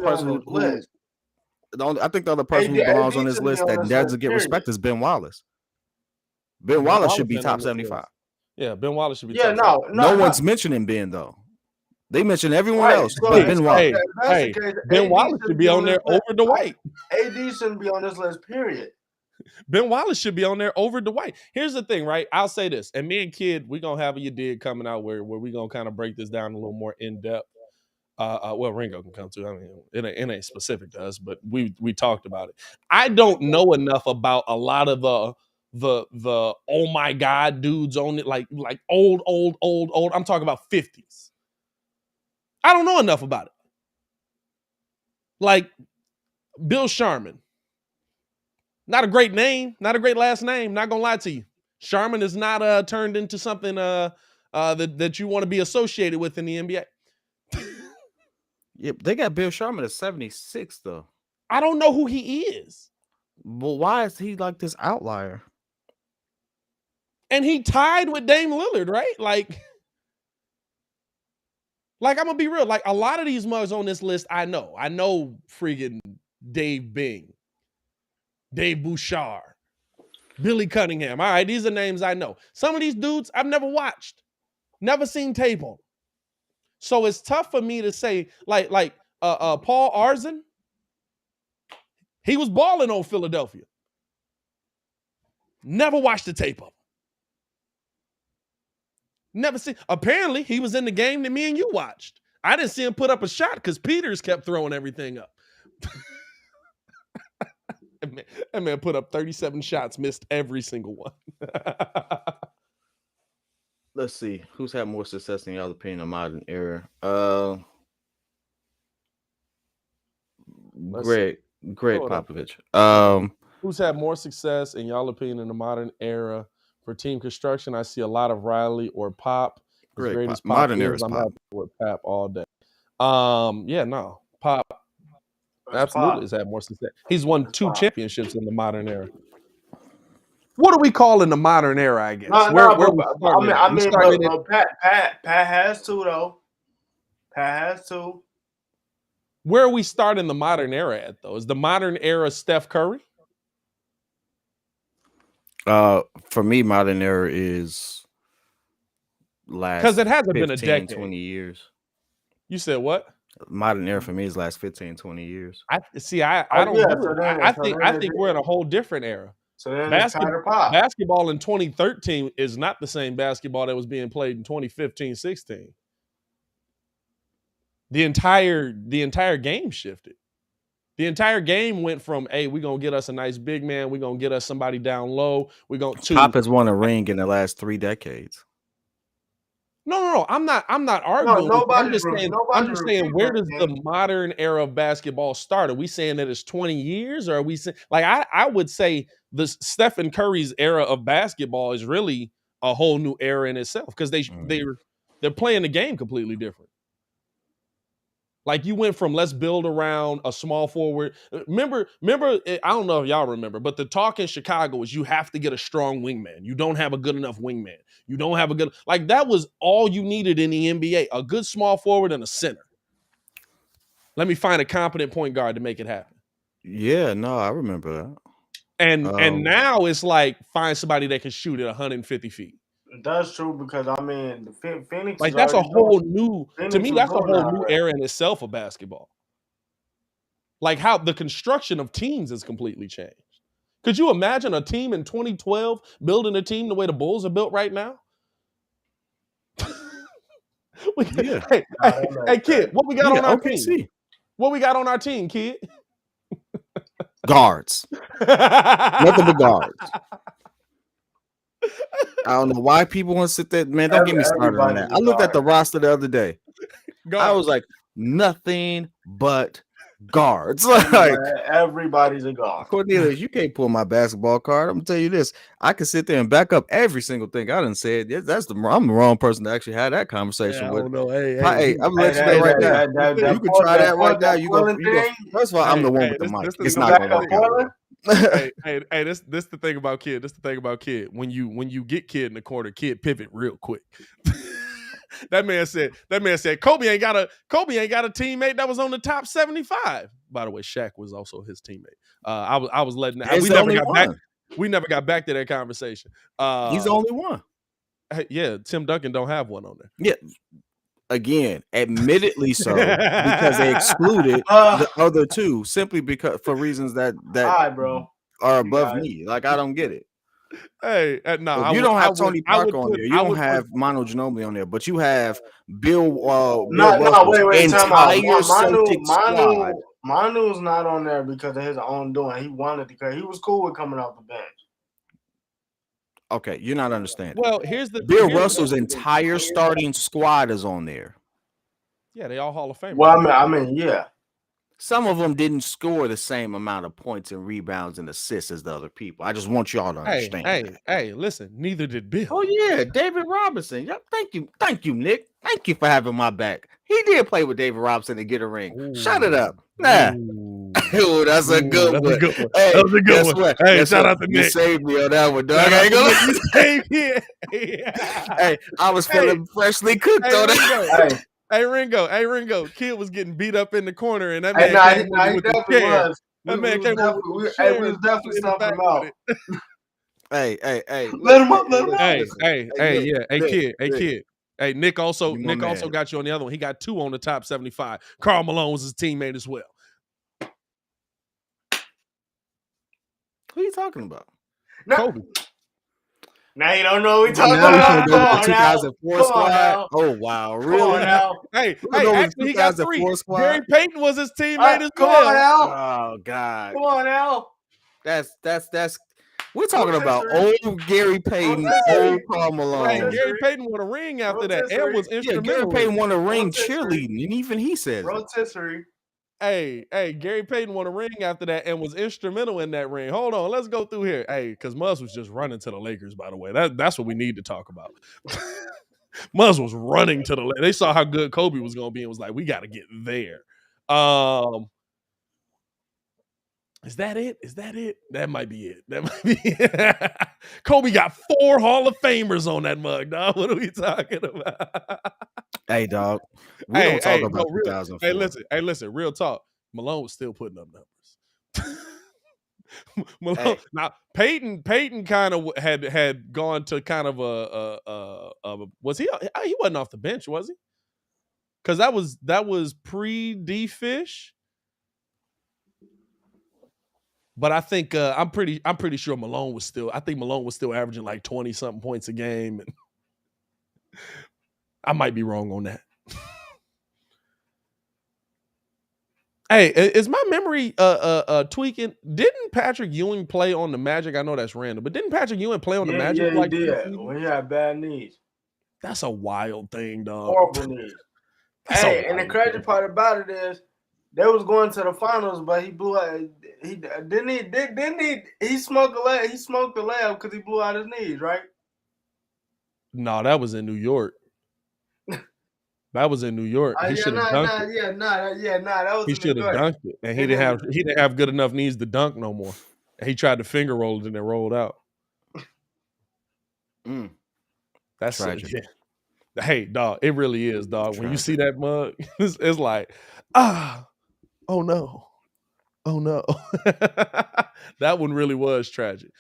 person who belongs on this list that doesn't get respect is Ben Wallace. Ben Wallace should be top 75. Yeah, Ben Wallace should be. Yeah, no one's mentioning Ben though. They mention everyone else, but Ben Wallace. Ben Wallace should be on there over Dwight. AD shouldn't be on this list. Period. Ben Wallace should be on there over Dwight. Here's the thing, right? I'll say this, and me and Kid, we're gonna have a dig coming out where we're gonna kind of break this down a little more in depth. Well, Ringo can come too. I mean, it ain't specific to us, but we talked about it. I don't know enough about a lot of the oh my God dudes on it, like old. I'm talking about 50s. I don't know enough about it. Like Bill Sharman. Not a great name, not a great last name. Not gonna lie to you. Sharman is not turned into something that you want to be associated with in the NBA. Yep, they got Bill Sharman at 76 though. I don't know who he is. But why is he like this outlier? And he tied with Dame Lillard, right? Like I'm gonna be real. Like a lot of these mugs on this list, I know. I know freaking Dave Bing, Dave Bouchard, Billy Cunningham. All right, these are names I know. Some of these dudes I've never watched, never seen tape on. So it's tough for me to say, like Paul Arzon. He was balling on Philadelphia. Never watched the tape of him. Never seen. Apparently, he was in the game that me and you watched. I didn't see him put up a shot because Peters kept throwing everything up. That man put up 37 shots, missed every single one. Let's see. Who's had more success in y'all opinion in the modern era? Greg Popovich. Who's had more success in y'all opinion in the modern era? For team construction, I see a lot of Riley or Pop. As great as Pop modern is, era is I'm Pop. happy with Pop all day. Pop absolutely has had more success. He's won 2 championships in the modern era. What do we call in the modern era, I guess? Pat has 2 though. Pat has 2. Where are we starting the modern era at, though? Is the modern era Steph Curry? For me, modern era is last because it hasn't 15, been a decade. 20 years. You said what? Modern era for me is last 15, 20 years. I think we're in a whole different era. So then basketball in 2013 is not the same basketball that was being played in 2015-16. The entire game shifted. The entire game went from, hey, we're going to get us a nice big man. We're going to get us somebody down low. We're going to... Pop has won a ring in the last 3 decades. No. I'm not arguing. I'm just saying, where does the modern era of basketball start? Are we saying that it's 20 years? Or are we saying... Like, I would say the Stephen Curry's era of basketball is really a whole new era in itself because they're playing the game completely different. Like you went from let's build around a small forward. Remember, I don't know if y'all remember, but the talk in Chicago is you have to get a strong wingman. You don't have a good enough wingman. You don't have a good, like that was all you needed in the NBA, a good small forward and a center. Let me find a competent point guard to make it happen. Yeah, no, I remember that. And now it's like find somebody that can shoot at 150 feet. That's true because I mean, the Phoenix. Like that's a whole new. To me, that's a whole new era in itself of basketball. Like how the construction of teams has completely changed. Could you imagine a team in 2012 building a team the way the Bulls are built right now? Yeah. Hey, kid, what we got on our team? What we got on our team, kid? Guards. Nothing but guards. I don't know why people want to sit there. Man, don't get me started on that. I looked at the roster the other day. I was like, nothing but guards. Like everybody's a guard. Cornelius, you can't pull my basketball card. I'm gonna tell you this. I can sit there and back up every single thing I done said. I'm the wrong person to actually have that conversation with. No. Hey, I'm gonna let you know right now. You can try that right now. You go. First of all, I'm the one with the mic. It's not gonna work out. hey, this the thing about kid. This the thing about kid. When you get kid in the corner, kid pivot real quick. That man said Kobe ain't got a teammate that was on the top 75. By the way, Shaq was also his teammate. I was letting we never got back to that conversation. He's the only one. Yeah, Tim Duncan don't have one on there. Yeah. Again, admittedly so, because they excluded the other two simply because for reasons that are above me. Like I don't get it. Hey, no, you don't have Tony Parker on there. You don't have Manu Ginobili on there, but you have Bill. Wait. Manu's not on there because of his own doing. He wanted to. He was cool with coming off the bench. Okay, you're not understanding. Well, Bill Russell's entire starting squad is on there. Yeah, they all Hall of Fame. Well, I mean, yeah. Some of them didn't score the same amount of points and rebounds and assists as the other people. I just want y'all to understand. Hey, listen, neither did Bill. Oh, yeah, David Robinson. Yep, thank you, Nick. Thank you for having my back. He did play with David Robinson to get a ring. Ooh. Shut it up. Nah. Ooh, that's a good one. Hey, that was a good one. What? Hey, shout out to Nick. You saved me on that one, dog. I ain't gonna Hey, I was feeling freshly cooked on that. Hey, Ringo. Kid was getting beat up in the corner, and that man he definitely was. That man came over. We was definitely stumping him out. Hey. Let him up. Hey, kid. Hey, Nick also You my man. got you on the other one. He got 2 on the top 75. Karl Malone was his teammate as well. Who are you talking about? Kobe. Now you don't know what we talking Now we about. finna go Come with on the now. 2004 Come on squad. now. Oh wow, Come really? on now. Hey, We'll go with actually, he got 3. 2004 squad. Gary Payton was his teammate as Come well. on now. Oh God, Come on now. that's. We're talking about Rotisserie. old Gary Payton, Rotisserie. old Karl Malone. Hey, Rotisserie. Gary Payton won a ring after that and was Rotisserie. Yeah, instrumental. Gary Payton won a ring Rotisserie. cheerleading, and even he says it. Rotisserie. Hey, Gary Payton won a ring after that and was instrumental in that ring. Hold on, let's go through here. Hey, because Muzz was just running to the Lakers, by the way. That's what we need to talk about. Muzz was running to the Lakers. They saw how good Kobe was going to be and was like, we got to get there. Is that it? That might be it. Kobe got 4 Hall of Famers on that mug, dog. What are we talking about? Hey, dog. We don't talk about 2004. Hey, listen. Real talk. Malone was still putting up numbers. Malone, now Peyton kind of had gone to kind of a was he wasn't off the bench, was he? Because that was pre D Fish. But I think I'm pretty sure Malone was still averaging like 20-something points a game. And I might be wrong on that. Hey, is my memory tweaking? Didn't Patrick Ewing play on the Magic? I know that's random, but didn't Patrick Ewing play on the Magic? Yeah, he did. When he had bad knees. That's a wild thing, dog. Horrible knees. Hey, and the crazy part about it is they was going to the finals, but he blew out. He smoked the layup because he blew out his knees, right? No, that was in New York. That was in New York. He should have dunked it. That was. He should have dunked it, and he didn't have good enough knees to dunk no more. And he tried to finger roll it and it rolled out. That's tragic. Hey, dog, it really is, dog. Tragic. When you see that mug, it's like, oh no. That one really was tragic.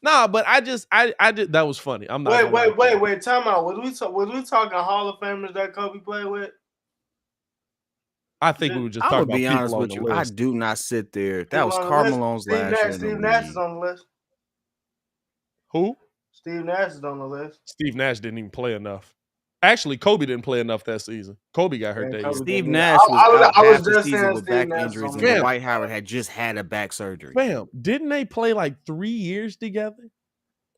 Nah, but I did. That was funny. I'm not. Wait. Time out. Was we talking Hall of Famers that Kobe played with? I think we were just talking about. Be honest with you. I do not sit there. That was Karl Malone's last year. Steve Nash is on the list. Who? Steve Nash is on the list. Steve Nash didn't even play enough. Actually, Kobe didn't play enough that season. Kobe got hurt that year. Steve Nash was just season with back injuries, and Dwight Howard had just had a back surgery. Fam, didn't they play like 3 years together?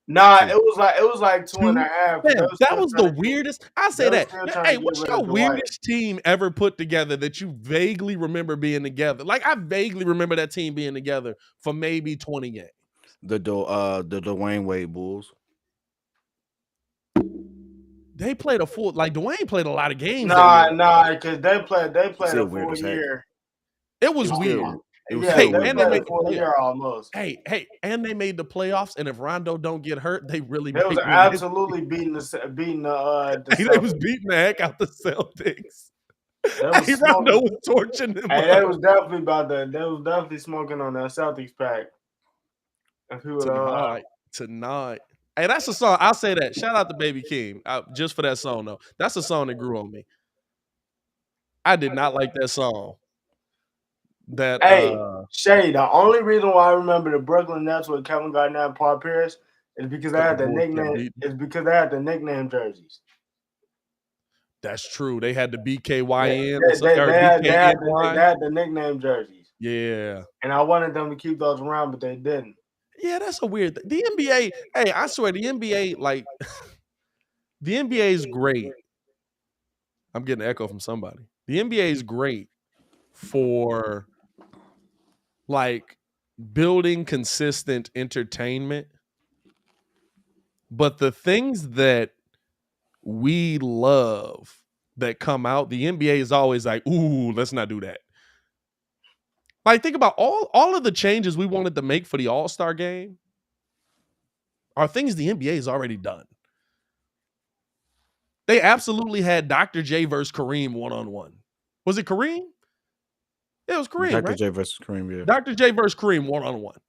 Nah, it was like 2.5. Fam, that was the weirdest. I say that. Hey, what's your weirdest team ever put together that you vaguely remember being together? Like I vaguely remember that team being together for maybe 20 games. The Dwayne Wade Bulls. They played a full, like Dwayne played a lot of games. Nah, because they played a full year. It was weird. And they made a full year almost. Hey, and they made the playoffs. And if Rondo don't get hurt, they really was absolutely beating the they was beating the heck out the Celtics. Rondo was torching them. Hey, they was definitely smoking on that Celtics pack. Tonight. Hey, that's a song. I'll say that. Shout out to Baby King just for that song, though. That's a song that grew on me. I did not like that song. Shay, the only reason why I remember the Brooklyn Nets with Kevin Garnett and Paul Pierce is because they had the nickname. It's because they had the nickname jerseys. That's true. They had the BKYN. They had the nickname jerseys. Yeah. And I wanted them to keep those around, but they didn't. Yeah, that's a weird thing. The NBA, hey, I swear, the NBA, like, the NBA is great. I'm getting an echo from somebody. The NBA is great for, like, building consistent entertainment. But the things that we love that come out, the NBA is always like, ooh, let's not do that. Like, think about all of the changes we wanted to make for the All-Star game are things the NBA has already done. They absolutely had Dr. J versus Kareem one-on-one. Was it Kareem? It was Kareem, Dr. right? J versus Kareem, yeah. Dr. J versus Kareem one-on-one.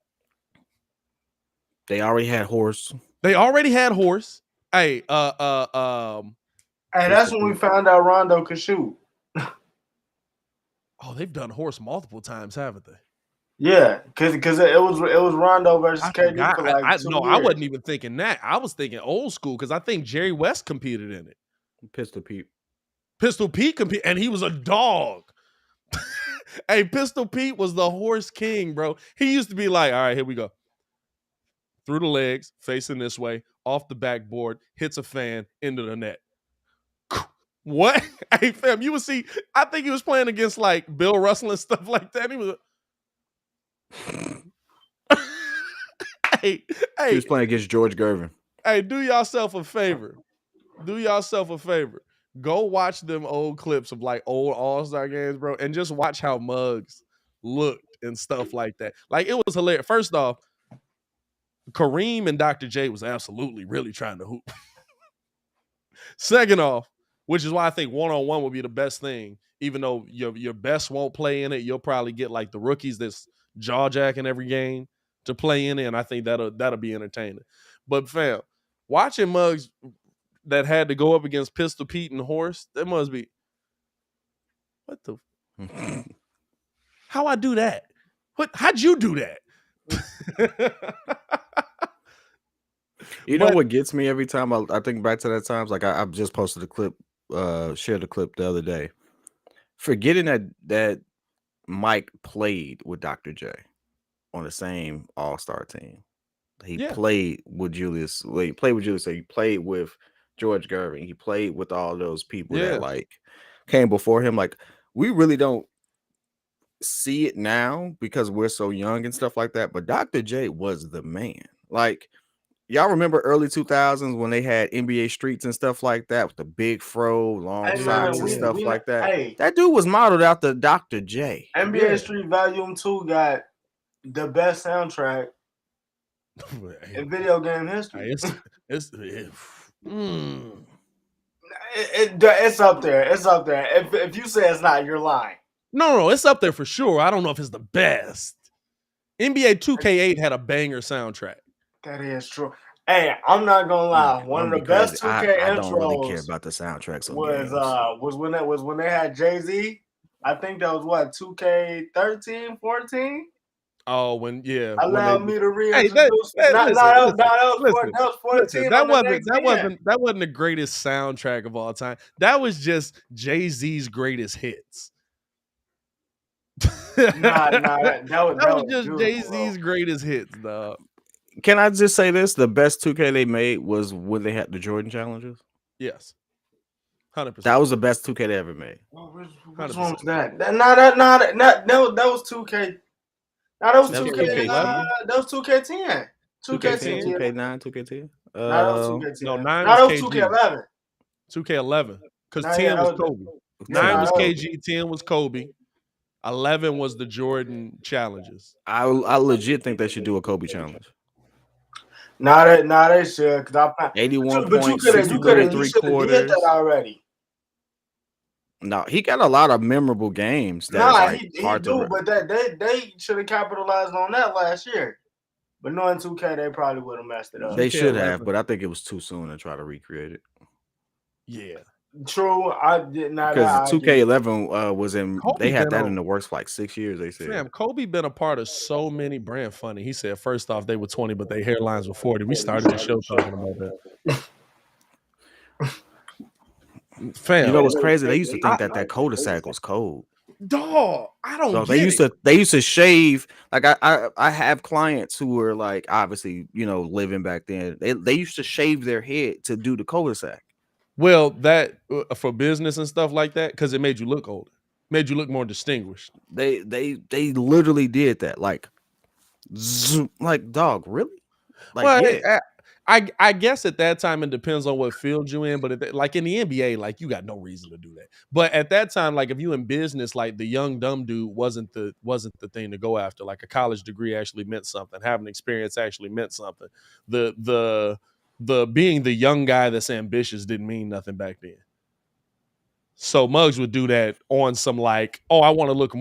They already had Horse. Hey, Hey, that's when we found out Rondo could shoot. Oh, they've done horse multiple times, haven't they? Yeah, because it was Rondo versus KD for like 2 years. I wasn't even thinking that. I was thinking old school because I think Jerry West competed in it. Pistol Pete competed, and he was a dog. Hey, Pistol Pete was the horse king, bro. He used to be like, all right, here we go. Through the legs, facing this way, off the backboard, hits a fan, into the net. What? Hey, fam, you would see, I think he was playing against like Bill Russell and stuff like that. He was He was playing against George Gervin. Hey, do yourself a favor. Go watch them old clips of like old All-Star games, bro, and just watch how Muggs looked and stuff like that. Like, it was hilarious. First off, Kareem and Dr. J was absolutely really trying to hoop. Second off, which is why I think one-on-one would be the best thing, even though your best won't play in it, you'll probably get like the rookies that's jaw-jacking every game to play in it, and I think that'll be entertaining. But fam, watching Muggs that had to go up against Pistol Pete and Horse, that must be what the how I do that? How'd you do that? You know what gets me every time I think back to that times? Like I just posted a clip, shared a clip the other day. Forgetting that Mike played with Dr. J on the same All-Star team. He played with Julius. Well, he played with Julius. So he played with George Gervin. He played with all those people that like came before him. Like, we really don't see it now because we're so young and stuff like that. But Dr. J was the man. Like, y'all remember early 2000s when they had NBA streets and stuff like that with the big fro, long socks and stuff like that? Hey, that dude was modeled after Dr. J. NBA Street Volume 2 got the best soundtrack in video game history. It's up there. It's up there. If you say it's not, you're lying. No, it's up there for sure. I don't know if it's the best. NBA 2K8 had a banger soundtrack. That is true. Hey, I'm not gonna lie. One of the best 2K intros. I don't really care about the soundtracks. Was when they had Jay-Z. I think that was what 2K13, 14. Oh, allow me to reintroduce. That was 14. That wasn't the greatest soundtrack of all time. That was just Jay-Z's greatest hits. That was just Jay-Z's greatest hits, dog. Can I just say this? The best 2K they made was when they had the Jordan challenges. Yes. 100%. That was the best 2K they ever made. Which one was that? That was 2K. No, that was 2K. That was 2K10. 2K10. 2K9, 2K10. That was 2K10. No, 9 was KG. 2K11. 2K11. Because 10 was Kobe. 9 was KG, 10 was Kobe. 11 was the Jordan challenges. I legit think they should do a Kobe challenge. They should. 81 but points, you could have did that already. No, he got a lot of memorable games. He do, but they should have capitalized on that last year. But knowing 2K, they probably would have messed it up. They should have, but I think it was too soon to try to recreate it. Yeah. True, I did not. Because 2K11 was in. Kobe they had that in the works for like 6 years. They said. Fam, Kobe been a part of so many brand funny. He said first off they were 20, but their hairlines were 40. We started the show talking about that. Fam, you know what's crazy? They used to think that cul-de-sac was cold. Dog, I don't. So they used to shave. Like I have clients who were like obviously living back then. They used to shave their head to do the cul-de-sac. Well, that for business and stuff like that, because it made you look older, made you look more distinguished. They literally did that. Like dog, really? Like, well, yeah. I guess at that time it depends on what field you're in, but like in the NBA, like you got no reason to do that. But at that time, like if you in business, like the young dumb dude wasn't the thing to go after. Like a college degree actually meant something. Having experience actually meant something. The being the young guy that's ambitious didn't mean nothing back then. So Muggs would do that on some like, oh, I want to look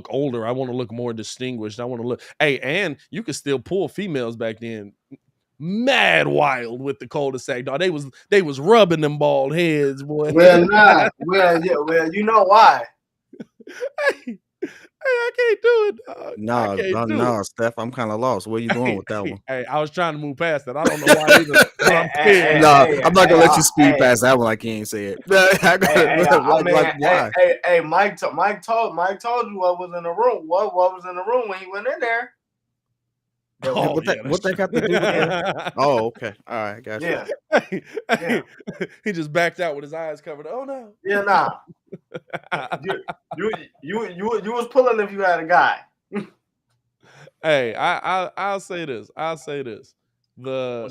older, I want to look more distinguished, I want to look. Hey, and you could still pull females back then. mad wild with the cul-de-sac, dog. They was rubbing them bald heads, boy. Well, nah. Well, you know why? Hey, I can't do it, dog. I can't do it. Steph, I'm kind of lost. Where you going with that one? Hey, I was trying to move past that. I don't know why either, but I'm scared. No, I'm not gonna let you speed past that one. I can't say it. Hey, Mike told you what was in the room. What was in the room when he went in there? What they got to do with that? Oh, okay. All right, gotcha. Yeah. He just backed out with his eyes covered. Oh no. Yeah, nah. you was pulling if you had a guy. Hey, I'll say this. What's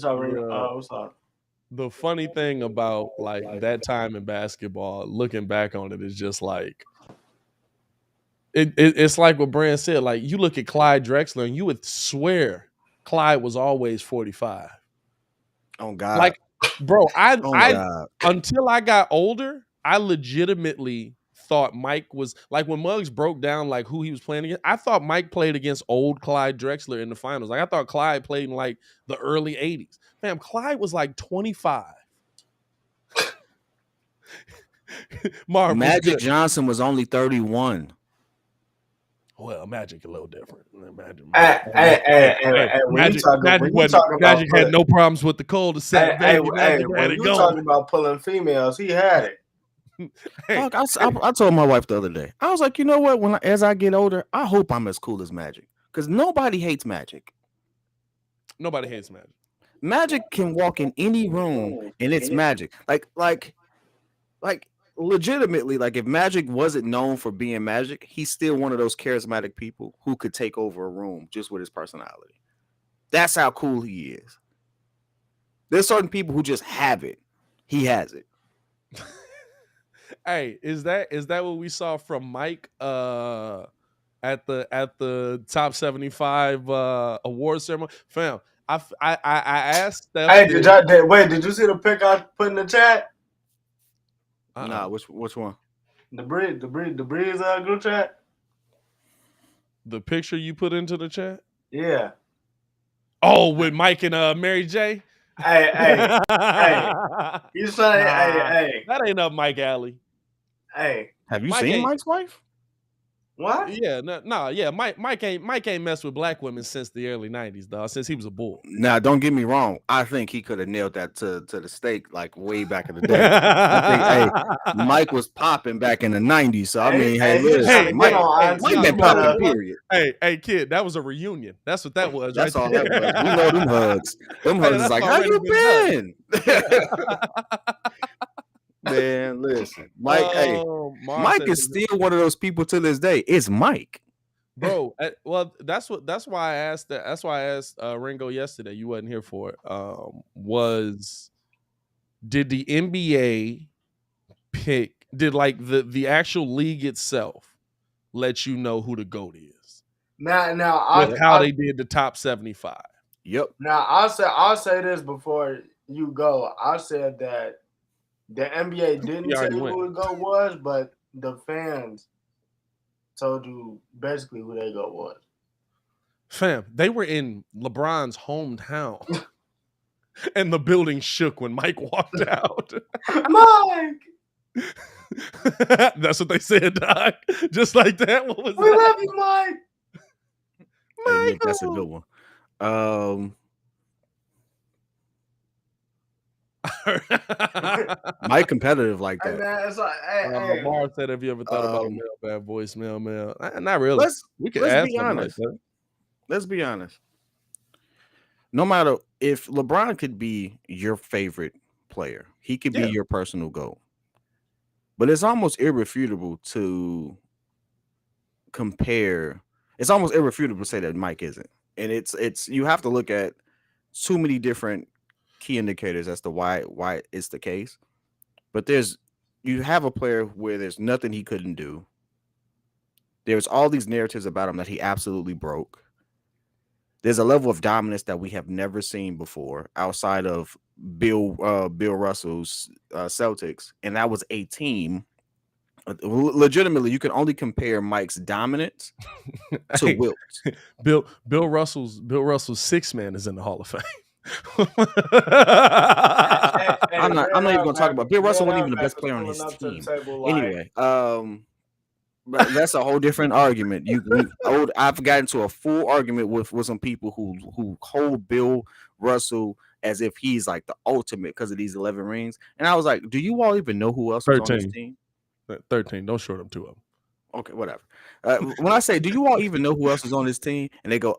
up, Ringo? What's up? The funny thing about like that time in basketball, looking back on it, is just like it's like what Brand said. Like you look at Clyde Drexler, and you would swear Clyde was always 45. Oh God! Like, bro, until I got older, I legitimately thought Mike was like when Muggs broke down like who he was playing against. I thought Mike played against old Clyde Drexler in the finals. Like I thought Clyde played in like the early 80s. Fam, Clyde was like 25. Magic Johnson was only 31. Well, Magic a little different. Magic had no problems with the cul-de-sac. When you talking about pulling females, he had it. Look, I told my wife the other day. I was like, you know what? As I get older, I hope I'm as cool as Magic, because nobody hates Magic. Nobody hates Magic. Magic can walk in any room and it's Magic. Like legitimately, like if Magic wasn't known for being Magic, he's still one of those charismatic people who could take over a room just with his personality. That's how cool he is. There's certain people who just have it. He has it. Hey, is that what we saw from Mike at the top 75 award ceremony? Fam, I asked Steph. Hey, did you see the pic I put in the chat? Nah, which one? The Breeze group chat. The picture you put into the chat? Yeah. Oh, with Mike and Mary J. Hey. You say, hey. That ain't up Mike Alley. Hey. Have you seen Mike's wife? What? Yeah, yeah. Mike ain't messed with black women since the early 90s, dog. Since he was a bull. Now, don't get me wrong. I think he could have nailed that to the stake like way back in the day. I think, Mike was popping back in the 90s. So I mean, Mike been popping. Period. Hey, kid, that was a reunion. That's what that was. That's all that was. We know them hugs. Them hugs is like, how you been? Man, listen, Mike. Mike is still one of those people to this day. It's Mike, bro. Well, that's why I asked that. That's why I asked Ringo yesterday. You wasn't here for it. Did the NBA pick? Did like the actual league itself let you know who the GOAT is? Now, they did the top 75. Yep. Now I'll say this before you go. I said that the NBA didn't tell you who the GOAT was, but the fans told you basically who their GOAT was. Fam, they were in LeBron's hometown, and the building shook when Mike walked out. Mike! That's what they said, Doc. Just like that. What was we that? Love you, Mike. Hey, Nick, that's a good one. Mike competitive like that. Hey, man, it's like, Lamar said, "Have you ever thought about a mailbag voicemail?" Not really. We could ask be honest. Let's be honest. No matter if LeBron could be your favorite player, he could be your personal GOAT. But it's almost irrefutable to compare. It's almost irrefutable to say that Mike isn't. And it's you have to look at too many different key indicators as to why it's the case. But you have a player where there's nothing he couldn't do. There's all these narratives about him that he absolutely broke. There's a level of dominance that we have never seen before outside of Bill Russell's Celtics, and that was a team. Legitimately, you can only compare Mike's dominance to Wilt's. Bill Russell's six man is in the Hall of Fame. I'm not even gonna talk about Bill Russell. Wasn't even the best player on his team. Anyway, but that's a whole different argument. I've gotten into a full argument with some people who hold Bill Russell as if he's like the ultimate because of these 11 rings. And I was like, do you all even know who else was on this team? 13. Don't short them 2 of them. Okay, whatever. When I say, do you all even know who else is on this team? And they go,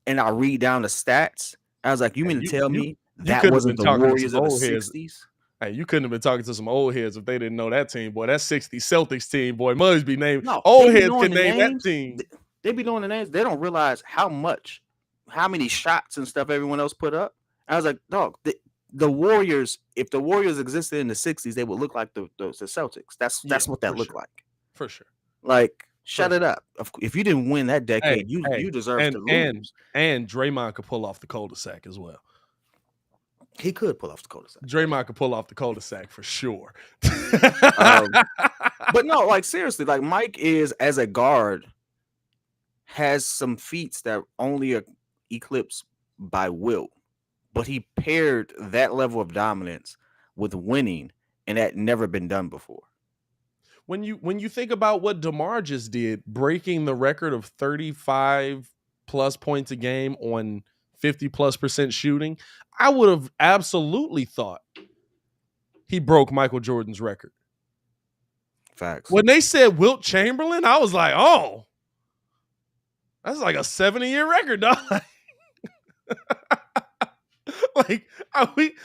and I read down the stats. I was like, you mean to tell me that wasn't the Warriors of the 60s? Hey, you couldn't have been talking to some old heads if they didn't know that team, boy. That 60 Celtics team, boy. Muggs be named. No, old heads can name that team. They be knowing the names. They don't realize how many shots and stuff everyone else put up. I was like, dog, the Warriors, if the Warriors existed in the 60s, they would look like the Celtics. That's what that looked like. For sure. Like, shut it up. If you didn't win that decade, you deserve to lose. And Draymond could pull off the cul-de-sac as well. He could pull off the cul-de-sac. Draymond could pull off the cul-de-sac for sure. But no, like seriously, like Mike is, as a guard, has some feats that only are eclipsed by Wilt. But he paired that level of dominance with winning, and that never been done before. When you think about what DeMar just did, breaking the record of 35 plus points a game on 50+% shooting, I would have absolutely thought he broke Michael Jordan's record. Facts. When they said Wilt Chamberlain, I was like, oh, that's like a 70-year record, dog.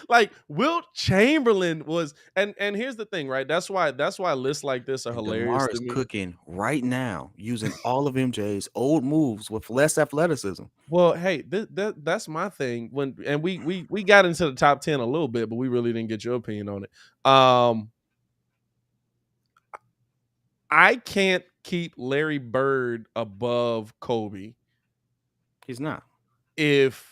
Like Wilt Chamberlain was, and here's the thing, right? That's why lists like this are hilarious. DeMar is cooking right now using all of MJ's old moves with less athleticism. Well, hey, that's my thing. We got into the top 10 a little bit, but we really didn't get your opinion on it. I can't keep Larry Bird above Kobe. He's not. If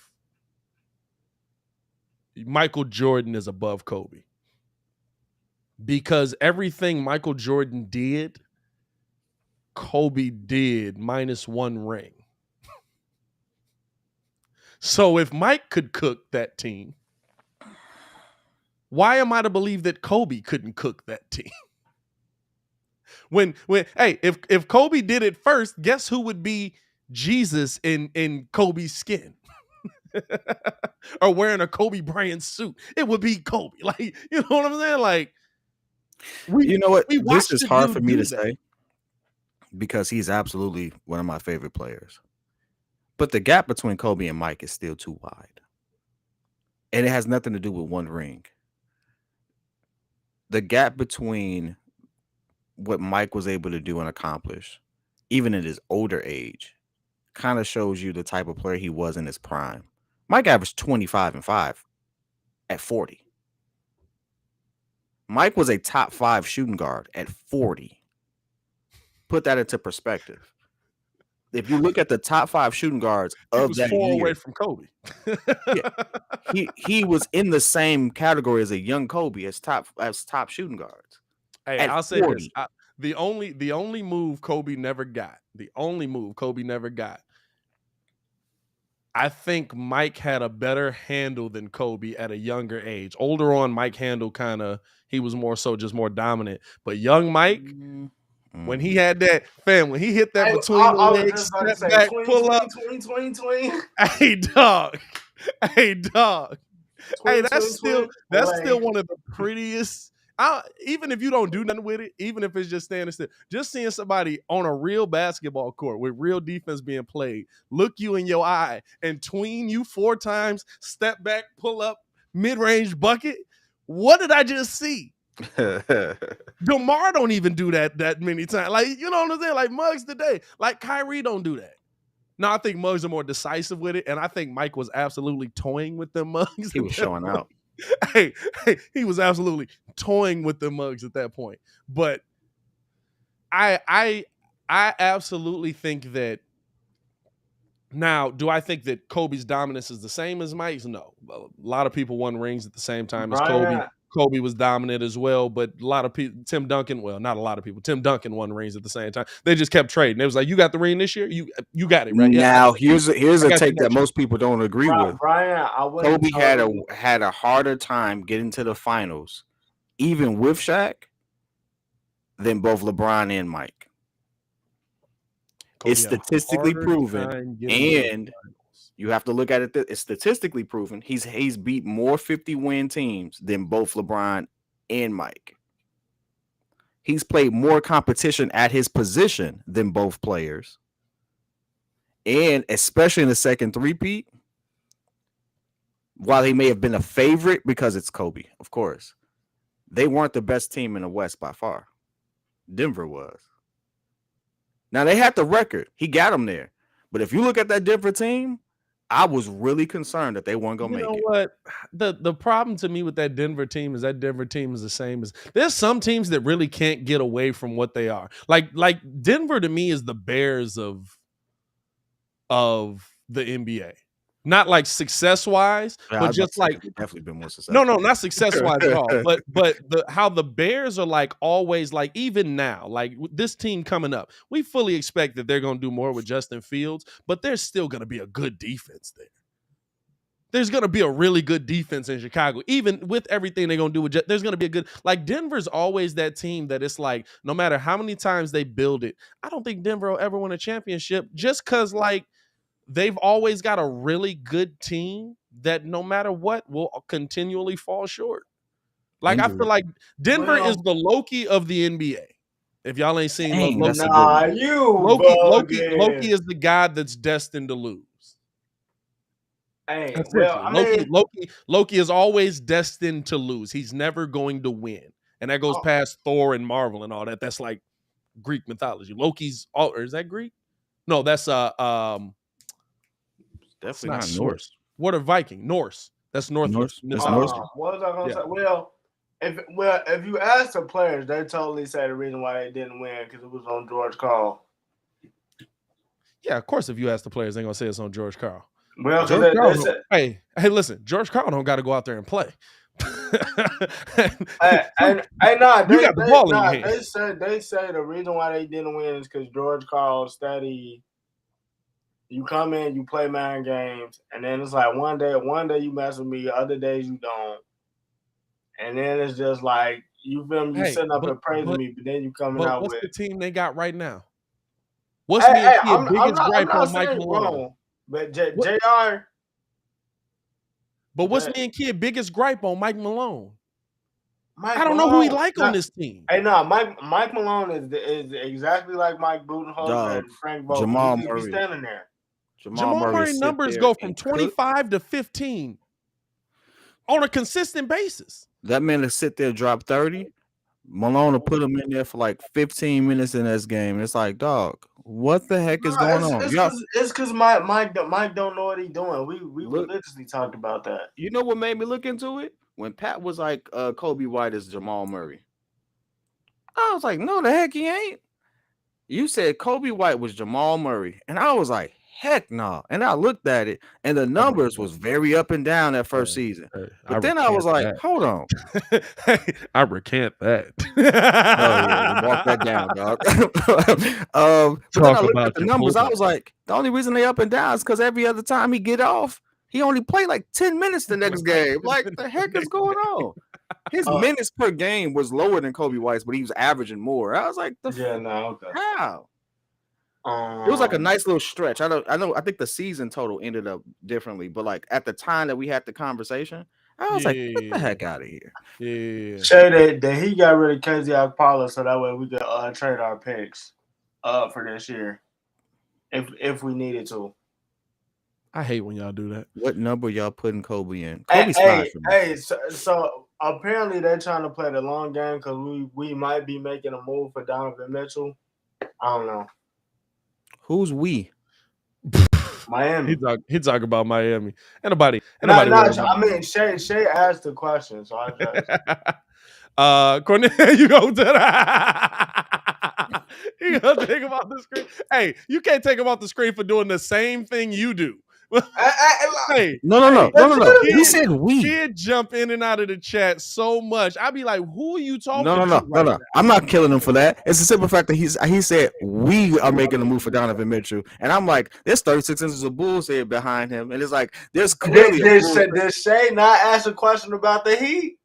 Michael Jordan is above Kobe, because everything Michael Jordan did, Kobe did -1 ring. So if Mike could cook that team, why am I to believe that Kobe couldn't cook that team? If Kobe did it first, guess who would be Jesus in Kobe's skin? Or wearing a Kobe Bryant suit? It would be Kobe. Like, you know what I'm saying? Like, you know what? This is hard for me to say because he's absolutely one of my favorite players. But the gap between Kobe and Mike is still too wide. And it has nothing to do with one ring. The gap between what Mike was able to do and accomplish, even in his older age, kind of shows you the type of player he was in his prime. Mike averaged 25 and 5 at 40. Mike was a top 5 shooting guard at 40. Put that into perspective. If you look at the top 5 shooting guards of that year, away from Kobe. he was in the same category as a young Kobe as top shooting guards. Hey, I'll say this: the only move Kobe never got. I think Mike had a better handle than Kobe at a younger age. Older on, Mike handle he was more so just more dominant. But young Mike, when he had that when he hit that between the legs, step back, pull up. 20. Hey, dog. Hey, that's still one of the prettiest. Even if you don't do nothing with it, even if it's just standing still, just seeing somebody on a real basketball court with real defense being played, look you in your eye and tween you 4 times, step back, pull up, mid-range bucket. What did I just see? DeMar don't even do that many times. Like, you know what I'm saying? Like Muggs today. Like Kyrie don't do that. No, I think Muggs are more decisive with it, and I think Mike was absolutely toying with them Muggs. He was showing out. Hey, he was absolutely toying with the Muggs at that point. But I absolutely think that. Now, do I think that Kobe's dominance is the same as Mike's? No. A lot of people won rings at the same time as Kobe. Kobe was dominant as well, but a lot of people, Tim Duncan, well, not a lot of people, Tim Duncan won rings at the same time. They just kept trading. It was like, you got the ring this year? You got it, right? Now, here's a got take you that next year. most people don't agree with. Brian, I wouldn't Kobe had a harder time getting to the finals, even with Shaq, than both LeBron and Mike. Kobe It's had a statistically harder proven, time getting to the and finals. you have to look at it. It's statistically proven. He's beat more 50-win teams than both LeBron and Mike. He's played more competition at his position than both players. And especially in the second three-peat, while he may have been a favorite because it's Kobe, of course, they weren't the best team in the West by far. Denver was. Now, they had the record. He got them there. But if you look at that Denver team, I was really concerned that they weren't going to make it. You know what? The problem to me with that Denver team is the same as there's some teams that really can't get away from what they are. Like Denver to me is the Bears of the NBA. Not like success-wise, but just like definitely been more successful. No, not success-wise at all. But how the Bears are like always like even now, like this team coming up, we fully expect that they're going to do more with Justin Fields, but there's still going to be a good defense there. There's going to be a really good defense in Chicago, even with everything they're going to do with there's going to be a good, like Denver's always that team that it's like, no matter how many times they build it, I don't think Denver will ever win a championship just because like they've always got a really good team that no matter what will continually fall short. Like I feel like Denver is the Loki of the NBA. If y'all ain't seen Loki, Loki is the guy that's destined to lose. Hey, Loki is always destined to lose. He's never going to win. And that goes past Thor and Marvel and all that. That's like Greek mythology. Loki's or is that Greek? No, that's definitely not Norse. What are Viking? Norse. That's Norse. That's Norse. What was I gonna say? Well, if you ask the players, they totally say the reason why they didn't win because it was on George Karl. Yeah, of course. If you ask the players, they're gonna say it's on George Karl. Well, hey, listen, George Karl don't got to go out there and play. You got the ball in your hand. They say the reason why they didn't win is because George Karl steady. You come in, you play 9 games, and then it's like one day you mess with me, other days you don't, and then it's just like you feel me, you sitting up and praising me, but then you coming out with what's the team they got right now? What's me and Kid's biggest gripe on Mike Malone? But JR. But what's me and Kid biggest gripe on Mike Malone? I don't know who he like on this team. Hey, no, Mike Malone is exactly like Mike Budenholzer and Frank Vogel. Jamal He Murray. be standing there. Jamal Murray numbers go from 25 to 15 on a consistent basis. That man to sit there, drop 30. Malone will put him in there for like 15 minutes in this game. And it's like, dog, what the heck is going on? It's because Mike don't know what he's doing. We religiously talked about that. You know what made me look into it? When Pat was like, Kobe White is Jamal Murray. I was like, no, the heck he ain't. You said Kobe White was Jamal Murray. And I was like, heck no. And I looked at it, and the numbers was very up and down that first season. But then I was like, hold on. I recant that. Walk that down, dog. But then I looked at the numbers. I was like, the only reason they up and down is because every other time he get off, he only played like 10 minutes the next game. Like, the heck is going on? His minutes per game was lower than Kobe White's, but he was averaging more. I was like, how? It was like a nice little stretch. I think the season total ended up differently, but like at the time that we had the conversation, I was like, get the heck out of here. Yeah. Shay, that he got rid of KZ Okpala so that way we could trade our picks for this year if we needed to. I hate when y'all do that. What number y'all putting Kobe in? Kobe's so apparently they're trying to play the long game because we might be making a move for Donovan Mitchell. I don't know. Who's we? Miami. He talk about Miami. Anybody. I mean, Shay asked the question, so I just. Cornell, you go to that. You gonna take him off the screen? Hey, you can't take him off the screen for doing the same thing you do. Hey, No. He Kid, said we. Kid jump in and out of the chat so much. I'd be like, who are you talking to No. right now? I'm not killing him for that. It's the simple fact that he said we are making a move for Donovan Mitchell, and I'm like, there's 36 inches of bullshit behind him, and it's like there's clearly Did Shay not ask a question about the Heat?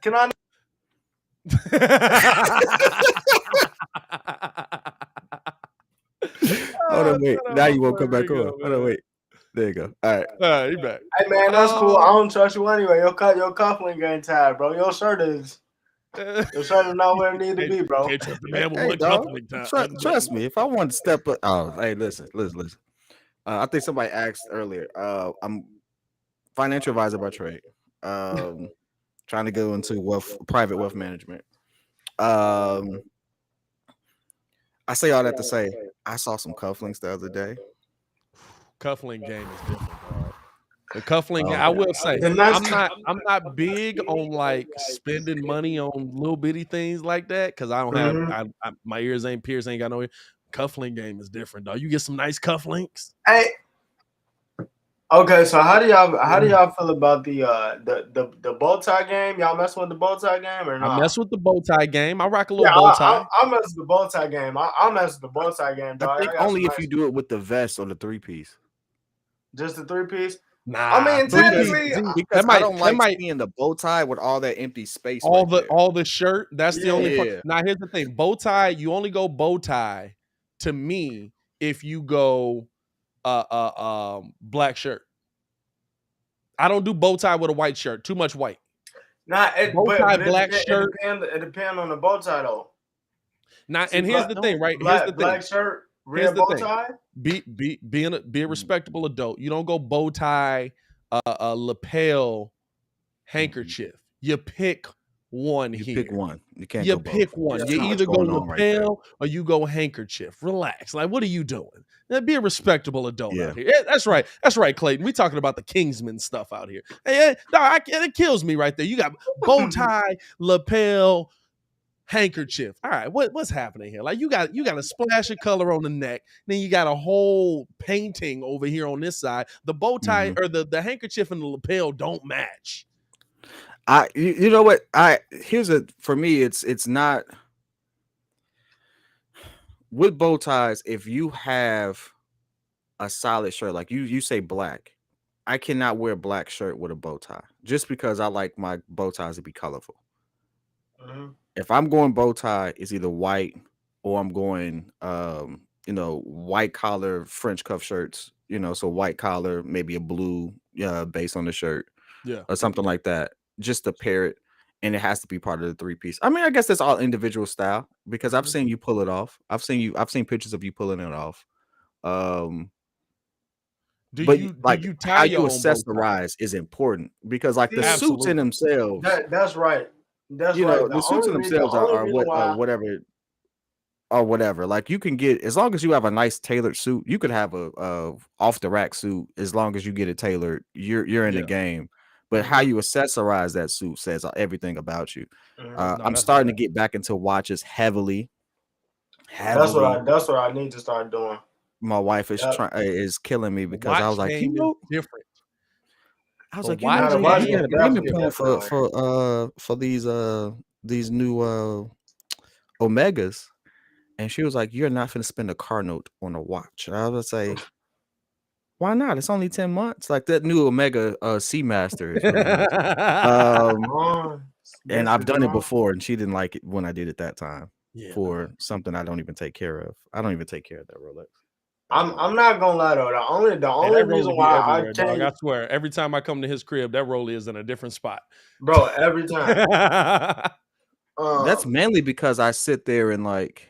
Can I? Hold on, wait. Now you won't come back on. Hold on, wait. There you go. All right. You back. Hey man, that's cool. I don't trust you anyway. Your cufflink ain't tied, bro. Your shirt is not where it need to be, bro. Can't trust the man with one dog, cufflink tie. trust me. If I want to step up, hey, listen. I think somebody asked earlier. I'm financial advisor by trade. Trying to go into private wealth management. I say all that to say I saw some cufflinks the other day. Cufflink game is different, dog. The cufflink, I will say, I'm not big on like spending money on little bitty things like that because I don't have my ears ain't pierced, ain't got no ear. Cufflink game is different, dog. You get some nice cufflinks. Hey, okay, so how do y'all feel about the bow tie game? Y'all mess with the bow tie game or not? I mess with the bow tie game. I rock a little bow tie. I mess with the bow tie game. I mess with the bow tie game, dog. I think only if you do it with the vest or the 3-piece. Just the 3-piece. Nah, I mean, technically, because I don't like seeing the bow tie with all that empty space. All the shirt. That's the only part. Now here's the thing: bow tie. You only go bow tie to me if you go black shirt. I don't do bow tie with a white shirt. Too much white. Nah, black shirt. It depends on the bow tie though. And here's the thing, right? Here's the thing. Black shirt. Red bow tie? Be a respectable adult. You don't go bow tie, a lapel, handkerchief. You pick one here. Pick one. You can't. You pick one. You either go lapel or you go handkerchief. Relax. Like, what are you doing? Now, be a respectable adult out here. Yeah, that's right. That's right, Clayton. We talking about the Kingsman stuff out here. Hey, it kills me right there. You got bow tie, lapel, handkerchief. All right, what's happening here? Like you got a splash of color on the neck, then you got a whole painting over here on this side. The bow tie or the handkerchief and the lapel don't match. You know what? For me, it's not with bow ties. If you have a solid shirt, like you say black, I cannot wear a black shirt with a bow tie just because I like my bow ties to be colorful. If I'm going bow tie, it's either white or I'm going, white collar French cuff shirts, so white collar, maybe a blue base on the shirt, or something like that, just to pair it. And it has to be part of the 3-piece. I mean, I guess that's all individual style because I've seen you pull it off. I've seen pictures of you pulling it off. Do you tie how your you own accessorize is important because like the suits in themselves. That's right. That's right. The suits in themselves are whatever. Like you can get, as long as you have a nice tailored suit, you could have a off the rack suit as long as you get it tailored. You're in the game. But how you accessorize that suit says everything about you. I'm starting to get back into watches heavily. That's what I need to start doing. My wife is killing me because I was like, different. I was like, you had a payment plan for these new Omegas, and she was like, "You're not going to spend a car note on a watch." And I was like, "Why not? It's only 10 months." Like that new Omega Seamaster is really nice. And I've done it before, and she didn't like it when I did it that time for something I don't even take care of. I don't even take care of that Rolex. I'm not gonna lie though. The only reason why I can't, dog, I swear, every time I come to his crib, that Rollie is in a different spot, bro. Every time. That's mainly because I sit there and like,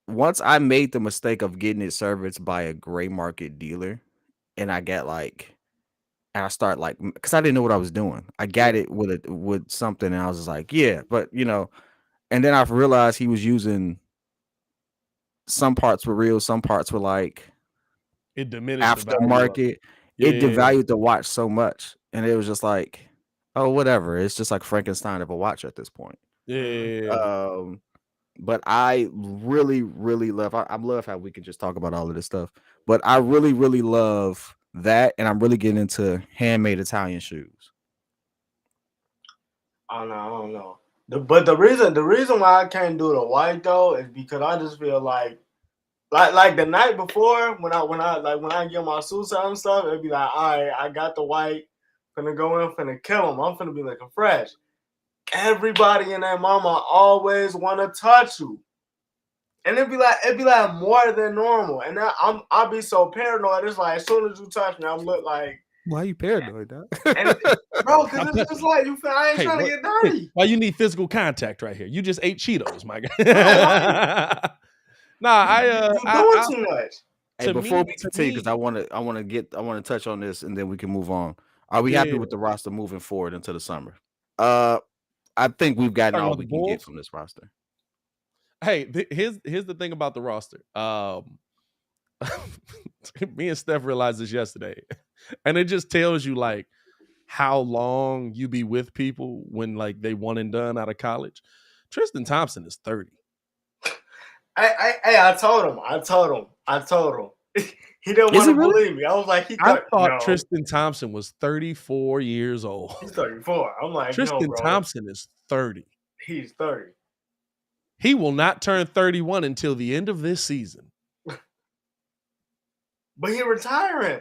once I made the mistake of getting it serviced by a gray market dealer, and I get like, and I start like, because I didn't know what I was doing. I got it with something, and I was just like, yeah, but and then I realized he was using. Some parts were real, some parts were like it diminished aftermarket. It devalued the watch so much, and it was just like, oh, whatever. It's just like Frankenstein of a watch at this point. But I really, really love. I love how we can just talk about all of this stuff. But I really, really love that, and I'm really getting into handmade Italian shoes. I don't know. But the reason why I can't do the white though is because I just feel like the night before when I get my suits out and stuff, it'd be like, all right, I got the white, finna go in, finna kill them. I'm finna be looking fresh. Everybody in that mama always want to touch you, and it'd be like more than normal. And I'll be so paranoid. It's like as soon as you touch me, I'm look like. Why are you paranoid, dog? Bro, because it's just like you feel I ain't trying to get dirty. Why you need physical contact right here? You just ate Cheetos, my guy. You're doing too much. Hey, before we continue, because I want to touch on this, and then we can move on. Are we happy with the roster moving forward into the summer? I think we've gotten all we can get from this roster. Hey, here's the thing about the roster. Me and Steph realized this yesterday, and it just tells you like how long you be with people when like they one and done out of college. Tristan Thompson is 30. I told him. He didn't want to believe me. I was like, I thought Tristan Thompson was 34 years old. He's 34. I'm like, Tristan Thompson is 30. He's 30. He will not turn 31 until the end of this season. But he retiring.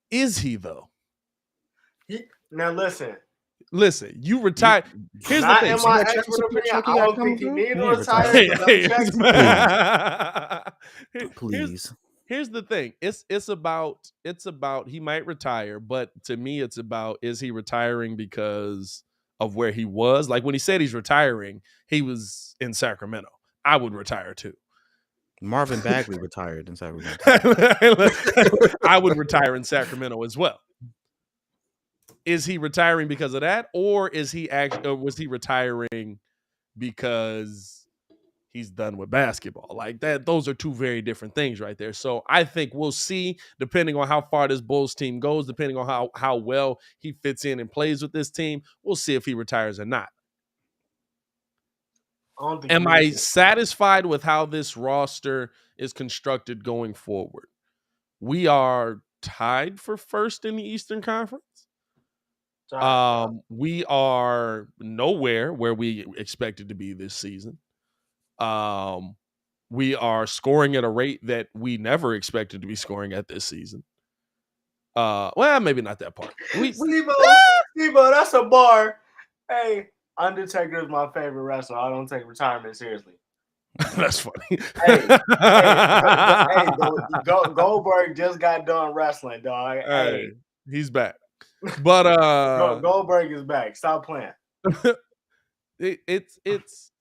Is he though? Now listen, you retired. Here's the thing. In my expert opinion, I don't think he needs to retire. Please. Here's the thing. It's about he might retire, but to me, it's about is he retiring because of where he was? Like when he said he's retiring, he was in Sacramento. I would retire too. Marvin Bagley retired in Sacramento. I would retire in Sacramento as well. Is he retiring because of that, or was he retiring because he's done with basketball? Like that, those are two very different things right there. So I think we'll see, depending on how far this Bulls team goes, depending on how well he fits in and plays with this team, we'll see if he retires or not. Am I satisfied with how this roster is constructed going forward? We are tied for first in the Eastern Conference. We are nowhere where we expected to be this season. We are scoring at a rate that we never expected to be scoring at this season. Well, maybe not that part. Steve-O, that's a bar. Hey, Undertaker is my favorite wrestler. I don't take retirement seriously. That's funny. Goldberg just got done wrestling, dog. Hey, he's back. But Goldberg is back. Stop playing. It's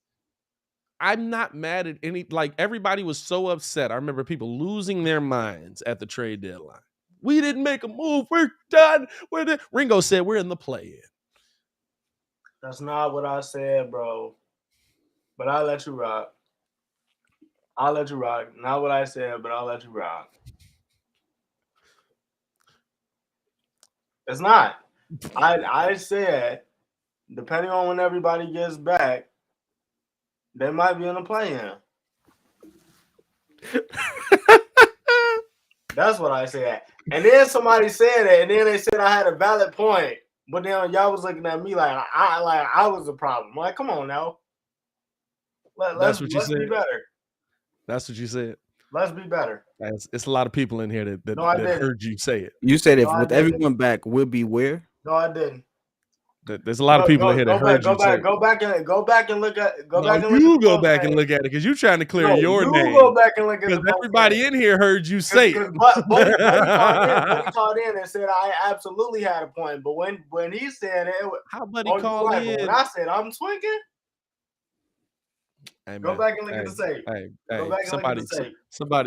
I'm not mad at any, like everybody was so upset. I remember people losing their minds at the trade deadline. We didn't make a move. We're done. Ringo said we're in the play-in. That's not what I said, bro. But I'll let you rock. Not what I said, but I'll let you rock. It's not. I said, depending on when everybody gets back, they might be in the play-in. That's what I said. And then somebody said it, and then they said I had a valid point. But then y'all was looking at me like I was the problem. I'm like, come on now. Let's be better. That's what you said. Let's be better. It's a lot of people in here that heard you say it. You said everyone back, we'll be where? No, I didn't. There's a lot of people in here that heard you say it. Go back and look at it. Go back and look at it because you're trying to clear your name. Go back and look at it. Because everybody in here heard you say it. But he called in and said I absolutely had a point. But when he said it, how Buddy called in? When I said I'm swinging. Hey, go back and look at the tape. Go back and look at the tape.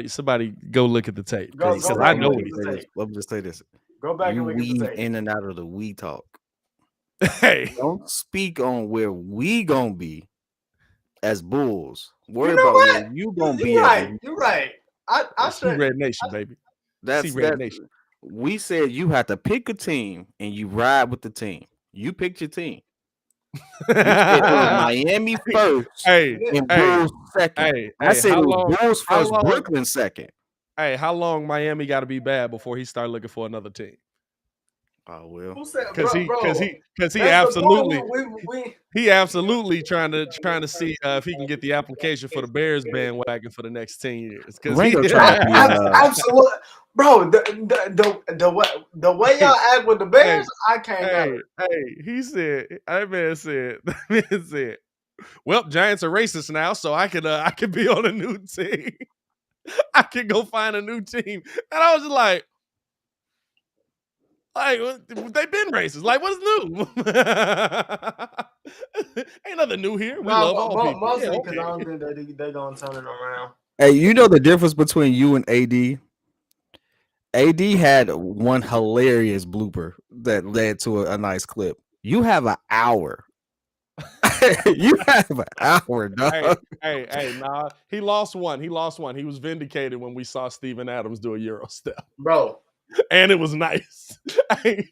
Somebody go look at the tape. Because I know what he said. Let me just say this. Go back and look at the tape. In and out of the we talk. Hey, don't speak on where we gonna be as Bulls. Worry about where you gonna be. You're right. I see Red Nation, baby. That's Red Nation. We said you have to pick a team and you ride with the team. You picked your team. You said it was Miami first Hey, and Bulls second. I said it was Bulls first, Brooklyn second. Hey, how long Miami got to be bad before he start looking for another team? Oh well, because he absolutely trying to see if he can get the application for the Bears bandwagon for the next 10 years. Because absolutely, bro. The way y'all act with the Bears, I can't. He said, that man said, well, Giants are racist now, so I could be on a new team. I could go find a new team, and I was just like, they've been racist. Like, what's new? Ain't nothing new here. We love all people. Mostly because I don't think they're going to turn it around. Hey, you know the difference between you and AD? AD had one hilarious blooper that led to a nice clip. You have an hour. You have an hour, dog. Hey, nah. He lost one. He was vindicated when we saw Steven Adams do a Euro step. Bro. And it was nice. Look, the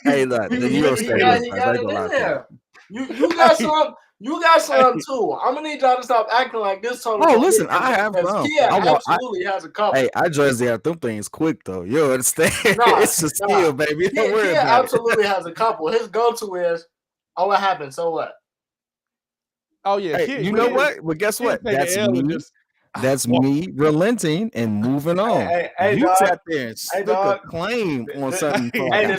Euro step was nice. You got some. You got some too. I'm gonna need y'all to stop acting like this. Listen, I have some. Absolutely has a couple. Hey, I just have them things quick though. You understand? It's a skill, baby. Don't worry about it. Absolutely has a couple. His go-to is, "Oh, what happened? So what?" Oh yeah. Hey, you know what? Well, guess what? That's me. That's me relenting and moving on. You sat there and stuck a claim on something for the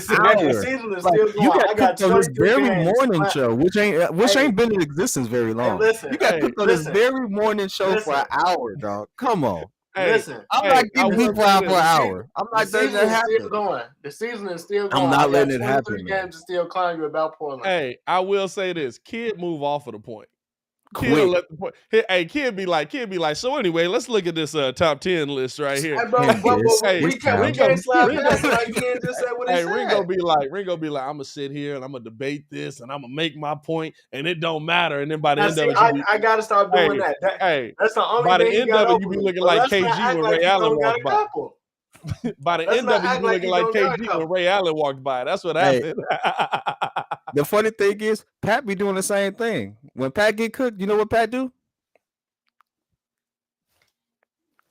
season is still going. You got cooked on this very morning show, which ain't been in existence very long. You got cooked on this very morning show for an hour, dog. Come on. Listen, I'm not giving people out for an hour. I'm not letting that happen. The season is still going. I'm not letting it happen. Games to still clown you about Portland. Hey, I will say this: Kid move off of the point. Quick. Kid be like, so anyway, let's look at this top 10 list right here. We can't slap past like Ken just said what he said. Ringo be like, I'm gonna sit here and I'm gonna debate this and I'm gonna make my point and it don't matter. And then by the end of it, I gotta stop doing that. That's the only by thing. the end of it, you be looking like KG when Ray Allen walked by. By the end of it, you be looking like KG when Ray Allen walked by. That's what happened. The funny thing is, Pat be doing the same thing. When Pat get cooked, you know what Pat do?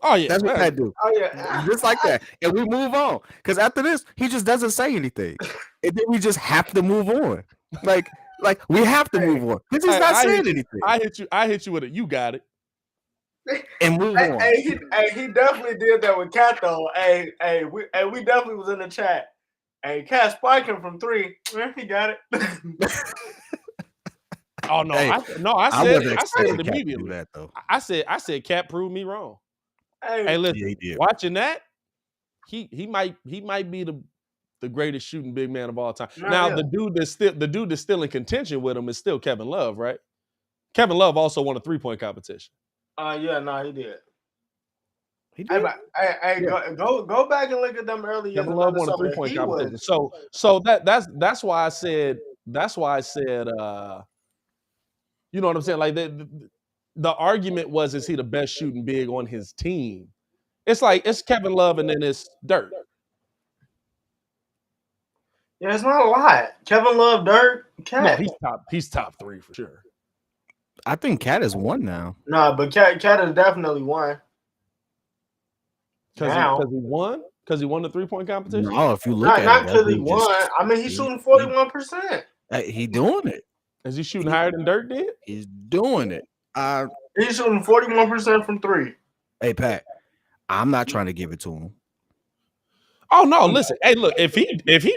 Oh yeah, that's what Pat do. Oh yeah, just like that, and we move on. Because after this, he just doesn't say anything, and then we just have to move on. Like we have to move on because he's not saying anything. I hit you with it. You got it. And move on. He definitely did that with Cat though. We definitely was in the chat. Hey, Cat spiking from 3. He got it. Oh no, I said it immediately. That, though. I said Cat proved me wrong. Hey, listen, watching that, he might be the greatest shooting big man of all time. The dude that's still in contention with him is still Kevin Love, right? Kevin Love also won a 3-point competition. He did. He did. Go back and look at them early years. Kevin Love won a 3-point competition. So that's why I said you know what I'm saying? Like the argument was, is he the best shooting big on his team? It's like it's Kevin Love and then it's Dirk. Yeah, it's not a lot. Kevin Love, Dirk, Cat. No, he's top 3 for sure. I think Cat is 1 now. Nah, but Cat is definitely 1. Because he won? Because he won the 3-point competition? No, if you look at it. Not because he won. I mean, he's shooting 41%. He doing it. Is he shooting higher than Dirk did? He's doing it. He's shooting 41% from 3. Hey, Pat, I'm not trying to give it to him. Oh no! Listen, hey, look. If he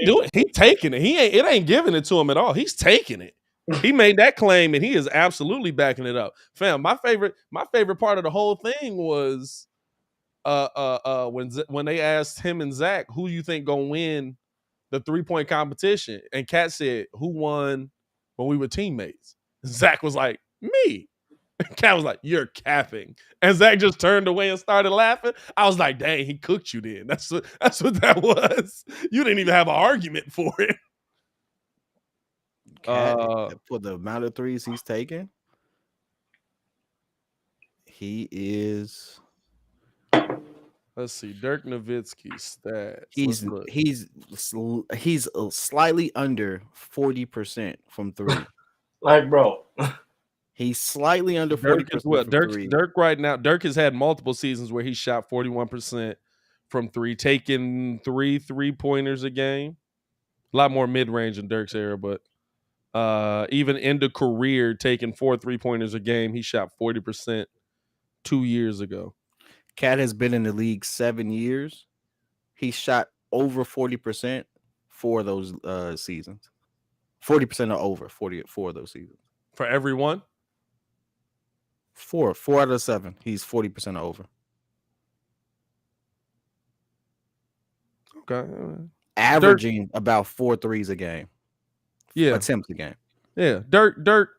do it, he taking it. It ain't giving it to him at all. He's taking it. He made that claim, and he is absolutely backing it up. Fam, my favorite part of the whole thing was when they asked him and Zach, who you think gonna win the 3-point competition, and Cat said, who won when we were teammates? Zach was like, me. Cat was like, you're capping. And Zach just turned away and started laughing. I was like, dang, he cooked you then. That's what that was. You didn't even have an argument for it. Cat, for the amount of threes he's taken, he is. Let's see, Dirk Nowitzki stats. He's slightly under 40% from 3. Like, bro. He's slightly under 40% from three. Dirk right now. Dirk has had multiple seasons where he shot 41% from three, taking 3-3-pointers a game. A lot more mid-range in Dirk's era, but even in the career, taking 4 3-pointers a game, he shot 40% 2 years ago. Cat has been in the league 7 years. He shot over 40% for those seasons. 40% or over 44 of those seasons. For everyone? 4 out of 7. He's 40% or over. Okay. Averaging about 4 threes a game. Yeah. Attempts a game. Yeah. Dirk,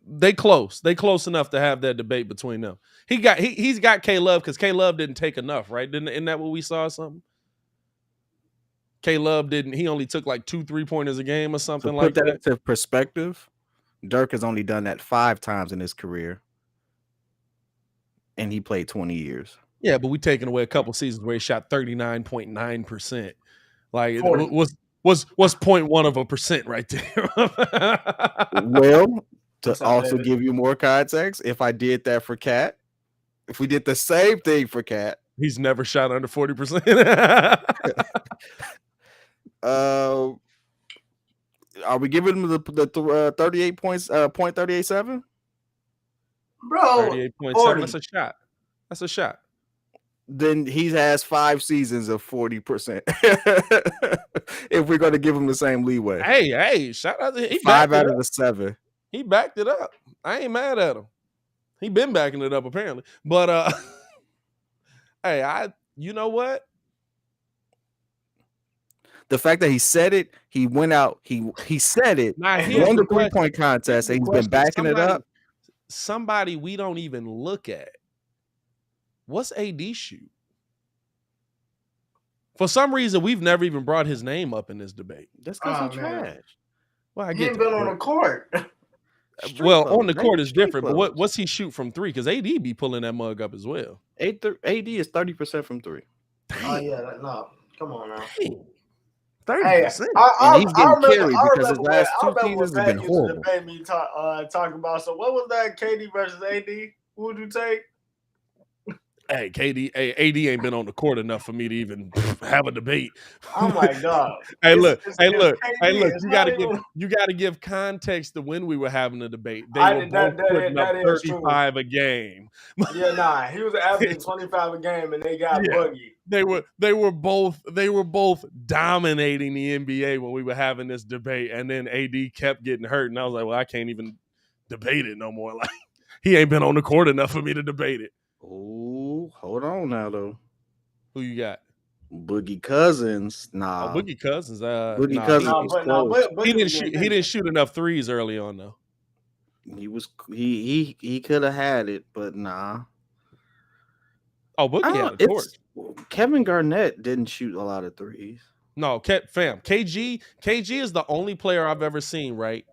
they close. They close enough to have that debate between them. He's got K-Love because K-Love didn't take enough, right? Isn't that what we saw or something? K-Love didn't. He only took like 2 3-pointers a game or something like that. Put that into perspective, Dirk has only done that 5 times in his career. And he played 20 years. Yeah, but we taking away a couple seasons where he shot 39.9%. Like, 40. what's 0.1% right there? Well, to also give you more context, if I did that for Cat, if we did the same thing for Cat, he's never shot under 40%. Are we giving him the 38 points, 0.387? Bro, 38.7. That's a shot. That's a shot. Then he has 5 seasons of 40%. If we're going to give him the same leeway. Hey, shout out to him. 5 out of the 7. He backed it up. I ain't mad at him. He been backing it up apparently. But hey, you know what? The fact that he said it, he went out, he said it, he won the 3-point contest, and he's been backing it up. Somebody we don't even look at. What's AD shoot? For some reason, we've never even brought his name up in this debate. That's because he's trash. Well, he ain't been on the court. On the court is different, but what's he shoot from 3? Because AD be pulling that mug up as well. AD is 30% from 3. Oh, yeah. No. Come on now. 30%. Hey, and he's getting carried because his last 2 seasons have been horrible. Me talk about. So what was that? KD versus AD? Who would you take? Hey, AD ain't been on the court enough for me to even have a debate. Oh my God! Look. You gotta give context to when we were having a debate. They were both putting up 35 a game. Yeah, nah, he was averaging 25 a game, and they got buggy. They were both dominating the NBA when we were having this debate, and then AD kept getting hurt, and I was like, well, I can't even debate it no more. Like, he ain't been on the court enough for me to debate it. Oh, hold on now, though. Who you got? Boogie Cousins. Nah. Oh, Boogie Cousins. Boogie Cousins was close. He didn't shoot enough threes early on, though. He could have had it, but nah. Oh, Boogie had a torch. Kevin Garnett didn't shoot a lot of threes. No, fam. KG is the only player I've ever seen, right?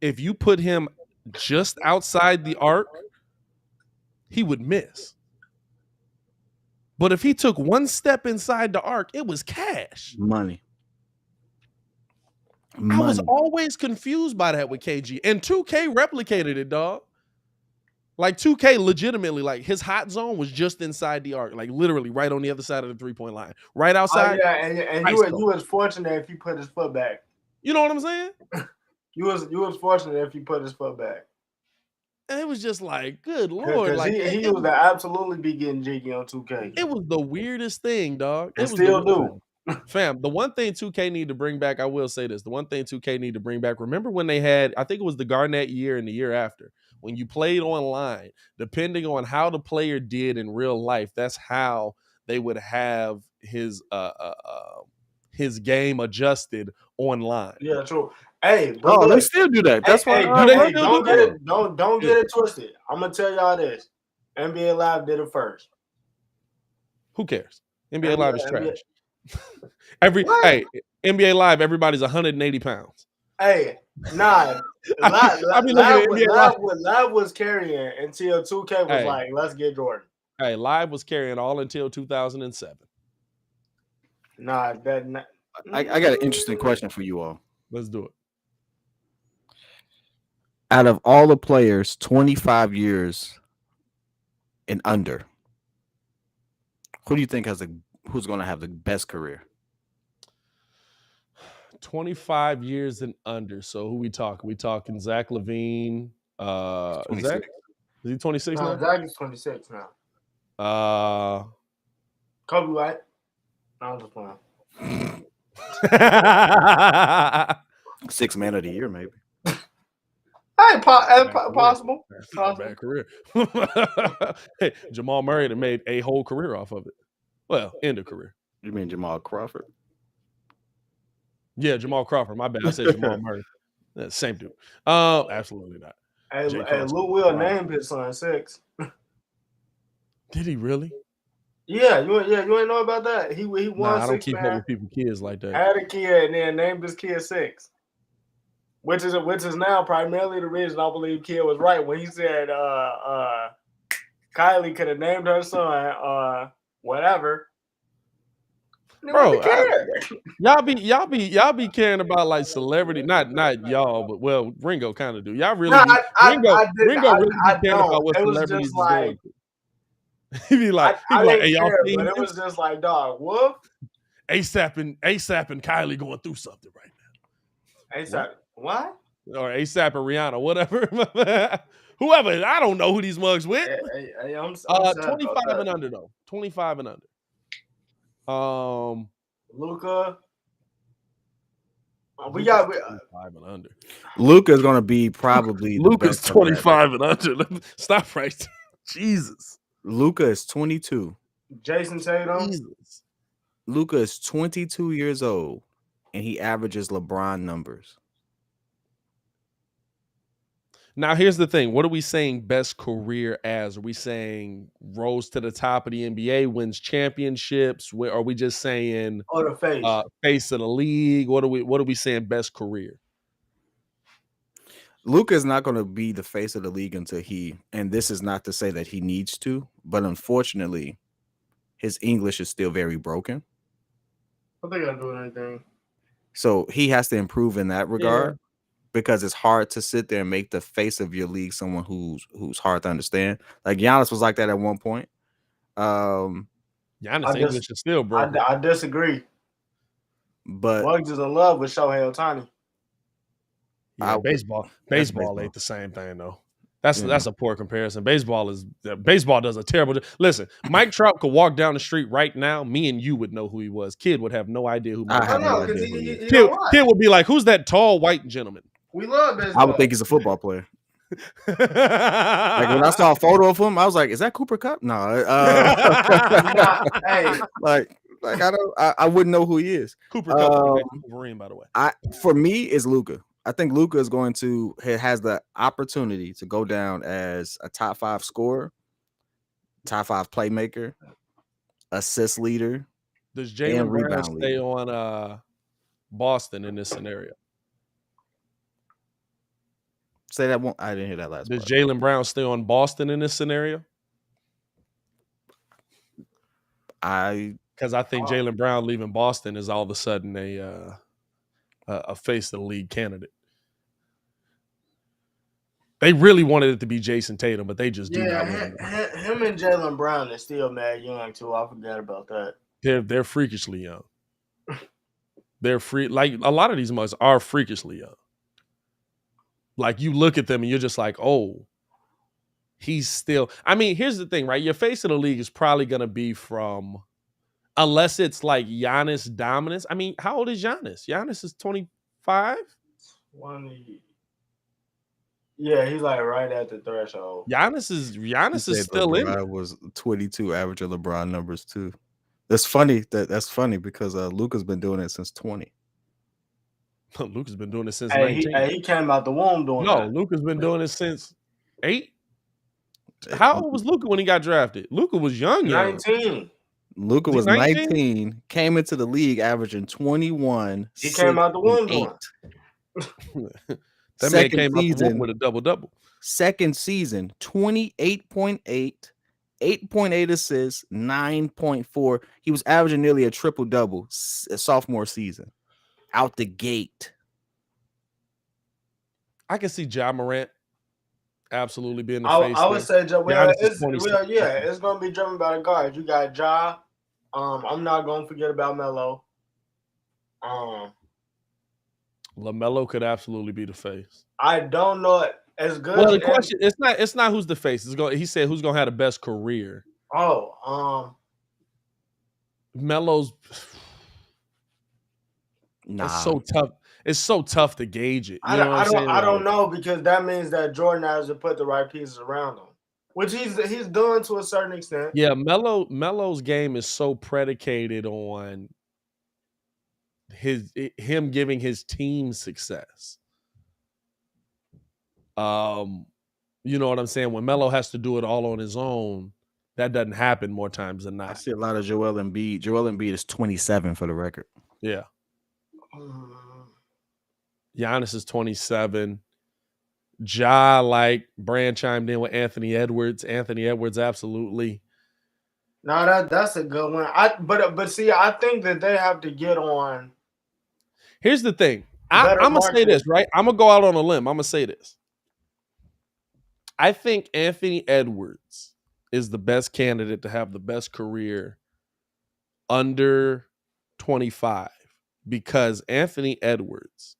If you put him just outside the arc, he would miss. But if he took one step inside the arc, it was cash. Money. I was always confused by that with KG. And 2K replicated it, dog. Like 2K legitimately, like his hot zone was just inside the arc, like literally right on the other side of the 3-point line. Right outside. Oh, yeah, and you was fortunate if he put his foot back. You know what I'm saying? You was fortunate if he put his foot back. And it was just like, good Lord. Like he was absolutely be getting jiggy on 2K. It was the weirdest thing, dog. It still do. Fam, the one thing 2K need to bring back, I will say this, the one thing 2K need to bring back, remember when they had, I think it was the Garnett year and the year after, when you played online, depending on how the player did in real life, that's how they would have his game adjusted online. Yeah, true. Hey, they still do that. That's why. Don't get it twisted. I'm gonna tell y'all this: NBA Live did it first. Who cares? NBA Live is trash. NBA Live, everybody's 180 pounds. Hey, nah. Live was carrying until 2K was like, let's get Jordan. Hey, Live was carrying all until 2007. Nah, I got an interesting question for you all. Let's do it. Out of all the players, 25 years and under, who do you think who's going to have the best career? 25 years and under. So who we talking? We talking Zach LaVine. Is he 26 No, now? Zach is 26 now. Kobe White. I'm just playing. 6 man of the year, maybe. Hey, possible. That's not a bad career. Hey, Jamal Murray had made a whole career off of it. Well, end of career. You mean Jamal Crawford? Yeah, Jamal Crawford. My bad. I said Jamal Murray. Same dude. Absolutely not. Hey, Lou Will named his son 6. Did he really? Yeah, you ain't know about that. He won 6. I don't keep up with people's kids like that. Had a kid and then named his kid 6. Which is now primarily the reason I believe Kid was right when he said Kylie could have named her son whatever. Bro, y'all be caring about like celebrity, not y'all, but well, Ringo kind of do. Y'all really Ringo really be caring about what celebrities is doing. He be like, hey, y'all see but it was just like, dog, whoop. ASAP and Kylie going through something right now. ASAP, what? Or ASAP and Rihanna, whatever. Whoever, I don't know who these mugs with. Hey, I'm 25 and under though. 25 and under. Luka. We got 25 and under. Luka's gonna be probably Luka's 25 and under. Stop right there. Jesus. Luka is 22. Jason Tatum. Jesus. Luka is 22 years old, and he averages LeBron numbers. Now, here's the thing. What are we saying best career as? Are we saying rose to the top of the NBA, wins championships? Are we just saying the face of the league? What are we saying best career? Luka is not going to be the face of the league until and this is not to say that he needs to, but unfortunately, his English is still very broken. I think I'm doing anything. So he has to improve in that regard. Yeah. Because it's hard to sit there and make the face of your league someone who's hard to understand. Like Giannis was like that at one point. Giannis English is still broken. I disagree. But Bugs is in love with Shohei Ohtani. Yeah, baseball ain't the same thing though. That's a poor comparison. Baseball does a terrible job. Listen, Mike Trout could walk down the street right now. Me and you would know who he was. Kid would have no idea who Mike Trout was. Kid would be like, "Who's that tall white gentleman?" We love baseball. I would think he's a football player. Like when I saw a photo of him, I was like, "Is that Cooper Kupp?" No. I wouldn't know who he is. Cooper Kupp, Wolverine, by the way. For me, is Luka. I think Luka is has the opportunity to go down as a top 5 scorer, top 5 playmaker, assist leader. Does Jaylen Brown stay on Boston in this scenario? Say that one. I didn't hear that last. Does Jaylen Brown stay on Boston in this scenario? Because I think Jaylen Brown leaving Boston is all of a sudden a face of the league candidate. They really wanted it to be Jason Tatum, but they just do not want it. Him and Jaylen Brown is still mad young too. I forgot about that. They're freakishly young. They're like a lot of these mugs are freakishly young. Like you look at them and you're just like, oh, he's still. I mean, here's the thing, right? Your face of the league is probably gonna be from, unless it's like Giannis dominance. I mean, how old is Giannis? Giannis is 25? 20. Yeah, he's like right at the threshold. Giannis is still in. LeBron was 22 average of LeBron numbers too. That's funny. That's funny because Luka's been doing it since 20. Luka's been doing it since 19. He came out the womb doing that. No, Luka's been doing it since 8. How old was Luka when he got drafted? Luka was young. 19. Luka was 19, came into the league averaging 21. He came out the womb doing it. That man came out the womb with a double-double. Second season, 28.8, 8.8 assists, 9.4. He was averaging nearly a triple-double sophomore season. Out the gate. I can see Ja Morant absolutely being the I face. would say, Giannis is 27. it's gonna be driven by the guards. You got Ja. I'm not gonna forget about Melo. LaMelo could absolutely be the face. I don't know as good. Well, the question it's not who's the face. He said who's gonna have the best career. Melo's it's so tough. It's so tough to gauge it. You know what I'm saying? I don't know, because that means that Jordan has to put the right pieces around him, which he's doing to a certain extent. Yeah, Melo's game is so predicated on him giving his team success. You know what I'm saying? When Melo has to do it all on his own, that doesn't happen more times than not. I see a lot of Joel Embiid. Joel Embiid is 27 for the record. Yeah. Giannis is 27. Ja, like Brand chimed in with Anthony Edwards. Anthony Edwards, absolutely. No, that's a good one. But see, I think that they have to get on. Here's the thing. I'm gonna say this, right? I'm gonna go out on a limb. I'm gonna say this. I think Anthony Edwards is the best candidate to have the best career under 25, because Anthony Edwards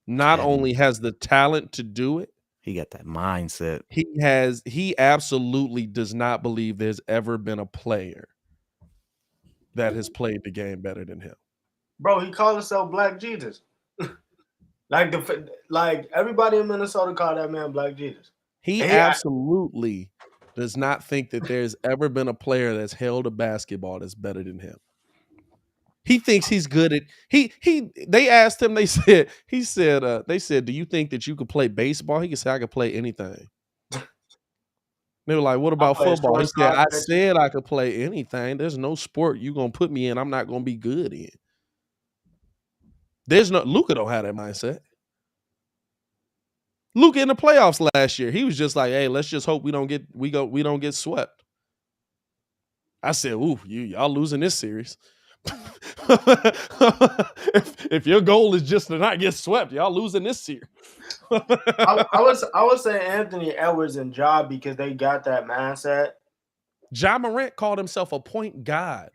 not only has the talent to do it, he got that mindset. He absolutely does not believe there's ever been a player that has played the game better than him. Bro, he called himself Black Jesus. like everybody in Minnesota called that man Black Jesus. He absolutely does not think that there's ever been a player that's held a basketball that's better than him. He thinks he's good at they asked him, they said, do you think that you could play baseball? He could say, I could play anything. They were like, what about football? He said, I said I could play anything. There's no sport you're gonna put me in I'm not gonna be good in. Luka don't have that mindset. Luka in the playoffs last year, he was just like, hey, let's just hope we don't get swept. I said, ooh, y'all losing this series. if your goal is just to not get swept, y'all losing this series. I would say Anthony Edwards and Ja, because they got that mindset. Ja Morant called himself a point guard.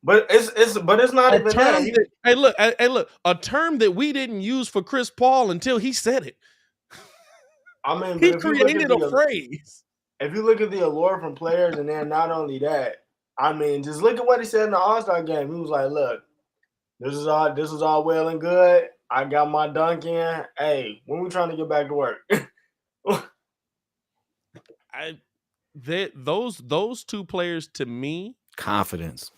But it's not even that. Hey, look, a term that we didn't use for Chris Paul until he said it. I mean, he created a phrase. If you look at the allure from players, and then not only that, I mean, just look at what he said in the All-Star game. He was like, look, this is all well and good. I got my Duncan. Hey, when we trying to get back to work? Those two players, to me, confidence.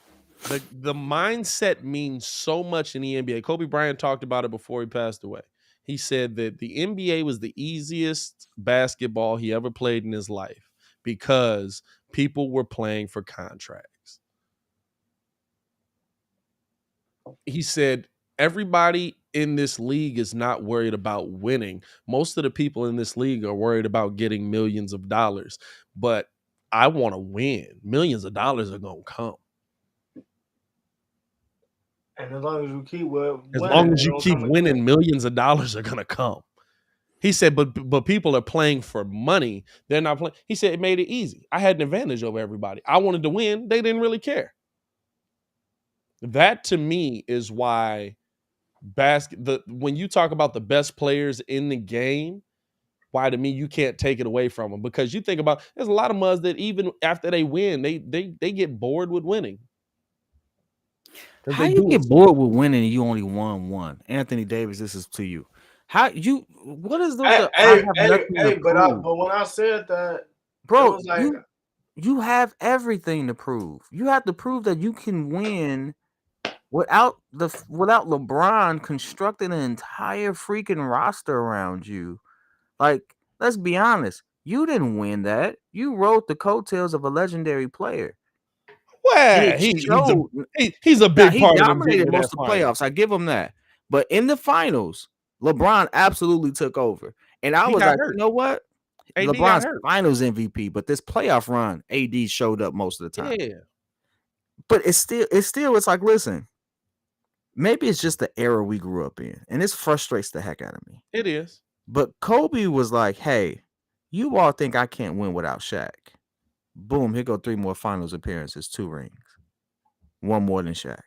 The mindset means so much in the NBA. Kobe Bryant talked about it before he passed away. He said that the NBA was the easiest basketball he ever played in his life because people were playing for contracts. He said everybody in this league is not worried about winning. Most of the people in this league are worried about getting millions of dollars. But I want to win. Millions of dollars are going to come. And as long as you keep winning, millions of dollars are gonna come. He said, but people are playing for money. They're not playing. He said it made it easy. I had an advantage over everybody. I wanted to win. They didn't really care. That to me is why when you talk about the best players in the game, why to me you can't take it away from them, because you think about there's a lot of muds that even after they win, they get bored with winning. How you get bored with winning and you only won one? Anthony Davis, this is to you. What is the but when I said that, bro, you have everything to prove. You have to prove that you can win without LeBron constructing an entire freaking roster around you. Like, let's be honest, you didn't win that. You rode the coattails of a legendary player. Well, he's a big part of dominated most of the playoffs. I give him that. But in the finals, LeBron absolutely took over. And I was like, you know what? LeBron's finals MVP, but this playoff run, AD showed up most of the time. Yeah. But it's like, listen, maybe it's just the era we grew up in, and this frustrates the heck out of me. It is. But Kobe was like, hey, You all think I can't win without Shaq. Boom, here go 3 more finals appearances, 2 rings. 1 more than Shaq.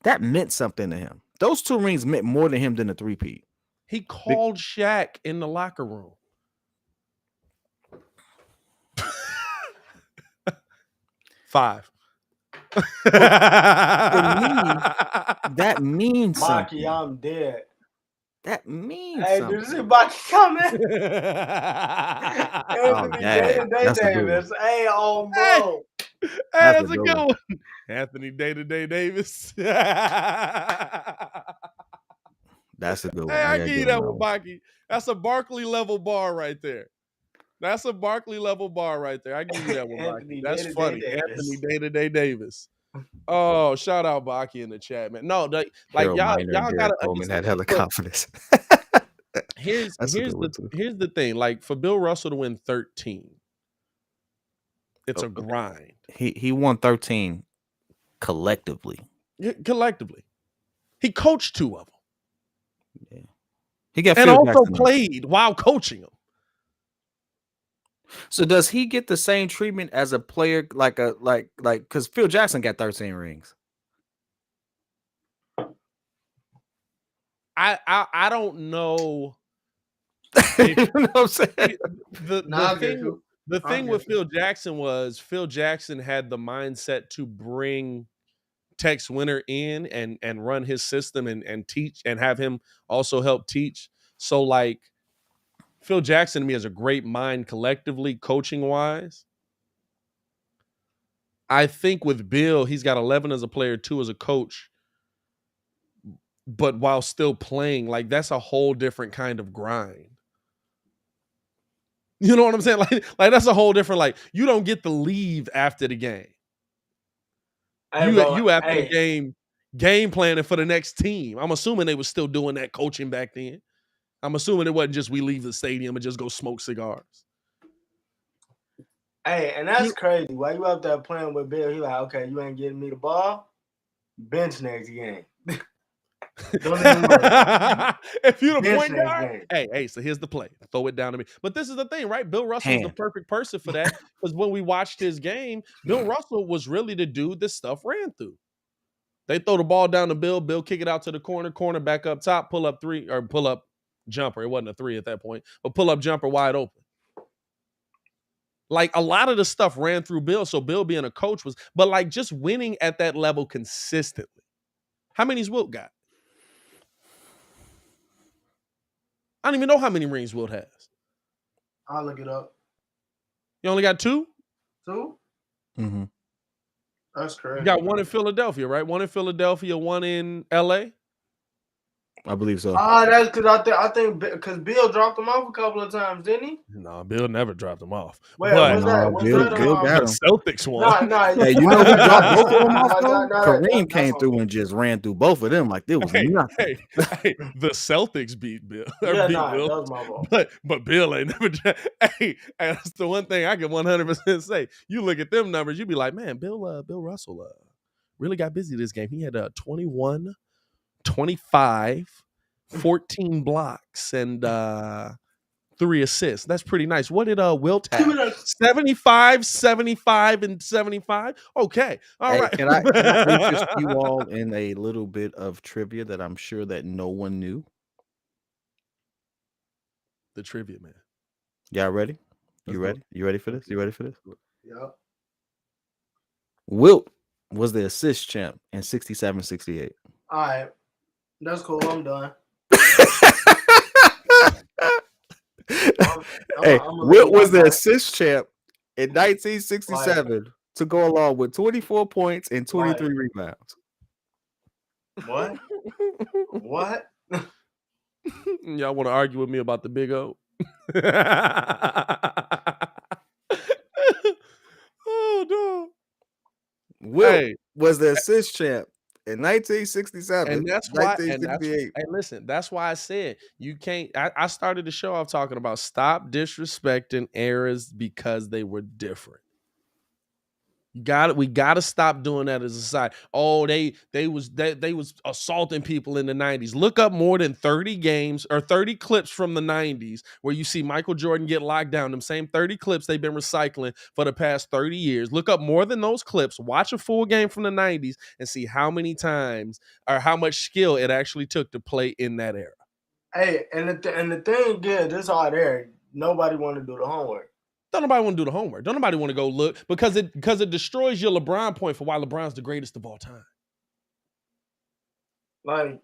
That meant something to him. Those 2 rings meant more to him than the 3-peat. He called Shaq in the locker room. Five. For me, that means something. Maki, I'm dead. That means Hey, something. did you see Maki coming? Anthony dang. That's a good Davis. Hey, bro. Hey, That's that's a a good good one. one. Anthony Day-to-Day Davis. Hey, That's a good one. I gotta give you give that him one, Baki. That's a Barkley level bar right there. That's a Barkley level bar right there. I give you that one, Baki. Anthony That's Day-to-Day funny. Davis. Anthony Day-to-Day Davis. Oh, shout out Baki in the chat, man. No, like Harold y'all Miner and gotta Derek Coleman understand. had hella Look, confidence. here's That's a good one, too. here's the thing. Like for Bill Russell to win 13, it's a grind. He won 13 collectively. Yeah, collectively. He coached 2 of them. Yeah. He got And Phil also Jackson. played while coaching them. So does he get the same treatment as a player like because Phil Jackson got 13 rings? I don't know. You know what I'm saying? The thing with Phil Jackson was Phil Jackson had the mindset to bring Tex Winter in and run his system and teach and have him also help teach. So like Phil Jackson to me has a great mind collectively, coaching wise. I think with Bill, he's got 11 as a player, 2 as a coach, but while still playing, like that's a whole different kind of grind. You know what I'm saying? Like that's a whole different, like you don't get to leave after the game. Hey, You after the game planning for the next team. I'm assuming they were still doing that coaching back then. I'm assuming it wasn't just we leave the stadium and just go smoke cigars. Hey, and that's crazy. While you up there playing with Bill, he like, okay, you ain't getting me the ball. Bench next game. Don't even worry. If you're the Bench point next guard, game. hey, so here's the play. Throw it down to me. But this is the thing, right? Bill Russell is the perfect person for that. Because when we watched his game, Bill Russell was really the dude this stuff ran through. They throw the ball down to Bill. Bill kick it out to the corner back up top, pull up jumper. It wasn't a 3 at that point, but pull up jumper wide open. Like a lot of the stuff ran through Bill. So Bill being a coach but like just winning at that level consistently. How many's Wilt got? I don't even know how many rings Wilt has. I'll look it up. You only got 2? 2? Mm-hmm. That's crazy. You got 1 in Philadelphia, right? 1 in Philadelphia, 1 in LA. I believe so. That's because I think because Bill dropped him off a couple of times, didn't he? No, Bill never dropped him off. Wait, but Bill got him. The Celtics won. Hey, you know who dropped both of them off though? Kareem came through and just ran through both of them like there was nothing. Hey, the Celtics beat Bill. Yeah, beat Bill. Bill. That was my fault. But Bill ain't never. Hey, that's the one thing I can 100% say. You look at them numbers, you be like, man, Bill Russell really got busy this game. He had 21, 25. 14 blocks and 3 assists. That's pretty nice. What did Wilt have? 75, 75, and 75. Okay. All right. Can I interest you all in a little bit of trivia that I'm sure that no one knew? The trivia, man. Y'all ready? You ready? You ready for this? You ready for this? Yeah. Wilt was the assist champ in 67-68. All right. That's cool. I'm done. Wilt was the assist champ in 1967 to go along with 24 points and 23 rebounds. What? What? Y'all want to argue with me about the Big O? Oh no. Wilt was the assist champ in 1967, and that's why. 1968. And listen, that's why I said you can't. I started the show off talking about stop disrespecting eras because they were different. We gotta stop doing that as a side. Oh, they was assaulting people in the 90s. Look up more than 30 games or 30 clips from the 90s where you see Michael Jordan get locked down. Them same 30 clips they've been recycling for the past 30 years. Look up more than those clips, watch a full game from the 90s, and see how many times or how much skill it actually took to play in that era. Hey, and the thing is, this all there. Nobody want to do the homework. Don't nobody want to do the homework. Don't nobody want to go look because it destroys your LeBron point for why LeBron's the greatest of all time. Like,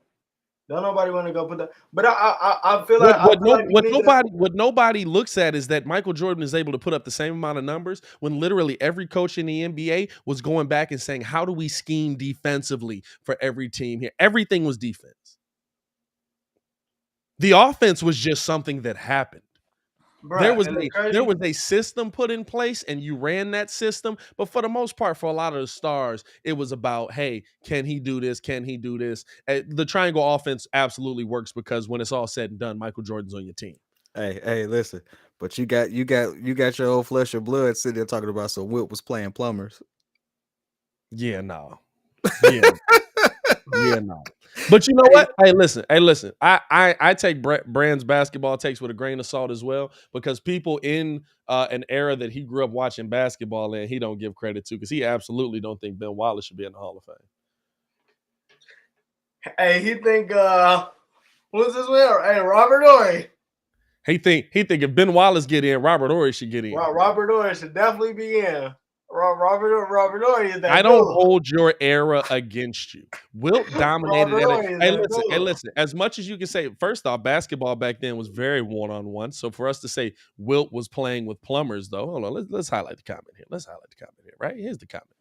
don't nobody want to go put that. But I feel like what nobody looks at is that Michael Jordan is able to put up the same amount of numbers when literally every coach in the NBA was going back and saying, how do we scheme defensively for every team here? Everything was defense. The offense was just something that happened. Bruh, there was a system put in place and you ran that system, but for the most part, for a lot of the stars, it was about, hey, can he do this? Can he do this? The triangle offense absolutely works because when it's all said and done, Michael Jordan's on your team. Hey, listen, but you got your old flesh and blood sitting there talking about so Wilt was playing plumbers. Yeah, no. Yeah. Yeah, no. But you know what? Hey, listen. I take Brand's basketball takes with a grain of salt as well because people in an era that he grew up watching basketball in, he don't give credit to because he absolutely don't think Ben Wallace should be in the Hall of Fame. Hey, he think who's this with? Hey, Robert Horry. He think if Ben Wallace get in, Robert Horry should get in. Robert Horry should definitely be in. Robert Horry is that. I don't hold your era against you. Wilt dominated it. Hey, listen. As much as you can say, first off, basketball back then was very one-on-one. So for us to say Wilt was playing with plumbers, though, hold on. Let's highlight the comment here. Right? Here's the comment.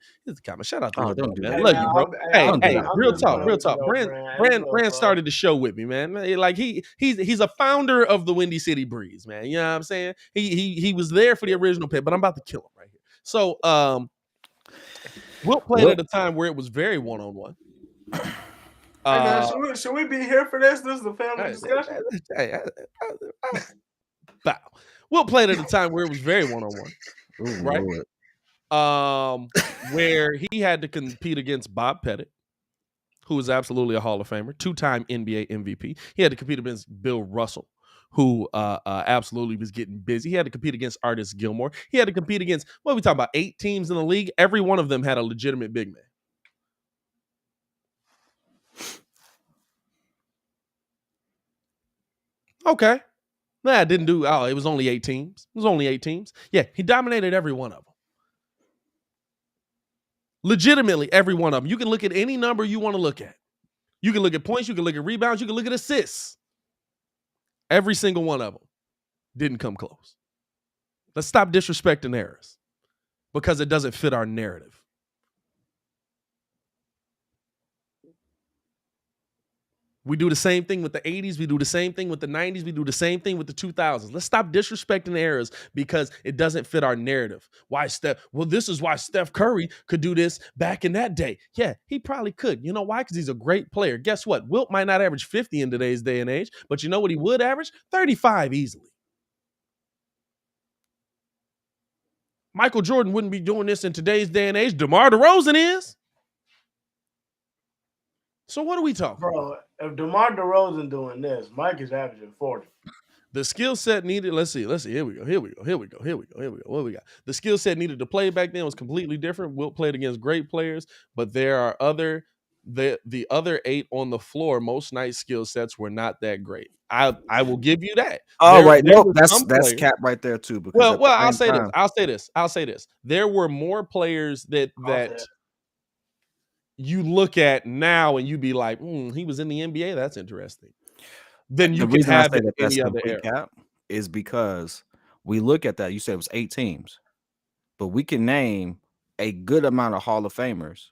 Shout out to Wilt, man. Love you, bro. Hey, real talk. Brand started the show with me, man. Like he's a founder of the Windy City Breeze, man. You know what I'm saying? He was there for the original pit, but I'm about to kill him right here. So, Wilt played at a time where it was very one-on-one. Should we be here for this? This is a family discussion. Wilt played at a time where it was very one-on-one, right? Where he had to compete against Bob Pettit, who was absolutely a Hall of Famer, 2-time NBA MVP. He had to compete against Bill Russell, who absolutely was getting busy. He had to compete against Artis Gilmore. He had to compete against, what are we talking about, 8 teams in the league? Every one of them had a legitimate big man. Okay. Nah, it it was only 8 teams. It was only 8 teams. Yeah, he dominated every one of them. Legitimately, every one of them. You can look at any number you want to look at. You can look at points, you can look at rebounds, you can look at assists. Every single one of them didn't come close. Let's stop disrespecting eras because it doesn't fit our narrative. We do the same thing with the 80s. We do the same thing with the 90s. We do the same thing with the 2000s. Let's stop disrespecting eras because it doesn't fit our narrative. This is why Steph Curry could do this back in that day. Yeah, he probably could. You know why? Because he's a great player. Guess what? Wilt might not average 50 in today's day and age, but you know what he would average? 35 easily. Michael Jordan wouldn't be doing this in today's day and age. DeMar DeRozan is. So what are we talking about? Bro, if DeMar DeRozan doing this, Mike is averaging 40. The skill set needed, let's see. Here we go. What we got? The skill set needed to play back then was completely different. Wilt played against great players, but there are the other 8 on the floor, most nights skill sets were not that great. I will give you that. All right. Nope, that's cap right there too. Because I'll say this. There were more players that you look at now and you be like, he was in the NBA. That's interesting. Then you can have it in any other era. Cap is because we look at that. You said it was 8 teams, but we can name a good amount of Hall of Famers.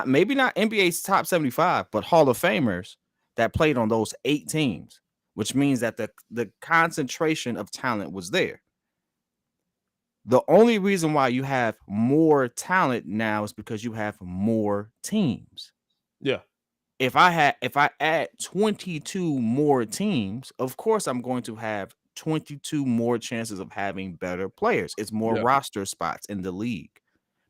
Maybe not NBA's top 75, but Hall of Famers that played on those 8 teams, which means that the concentration of talent was there. The only reason why you have more talent now is because you have more teams. Yeah. If I add 22 more teams, of course I'm going to have 22 more chances of having better players. It's more roster spots in the league.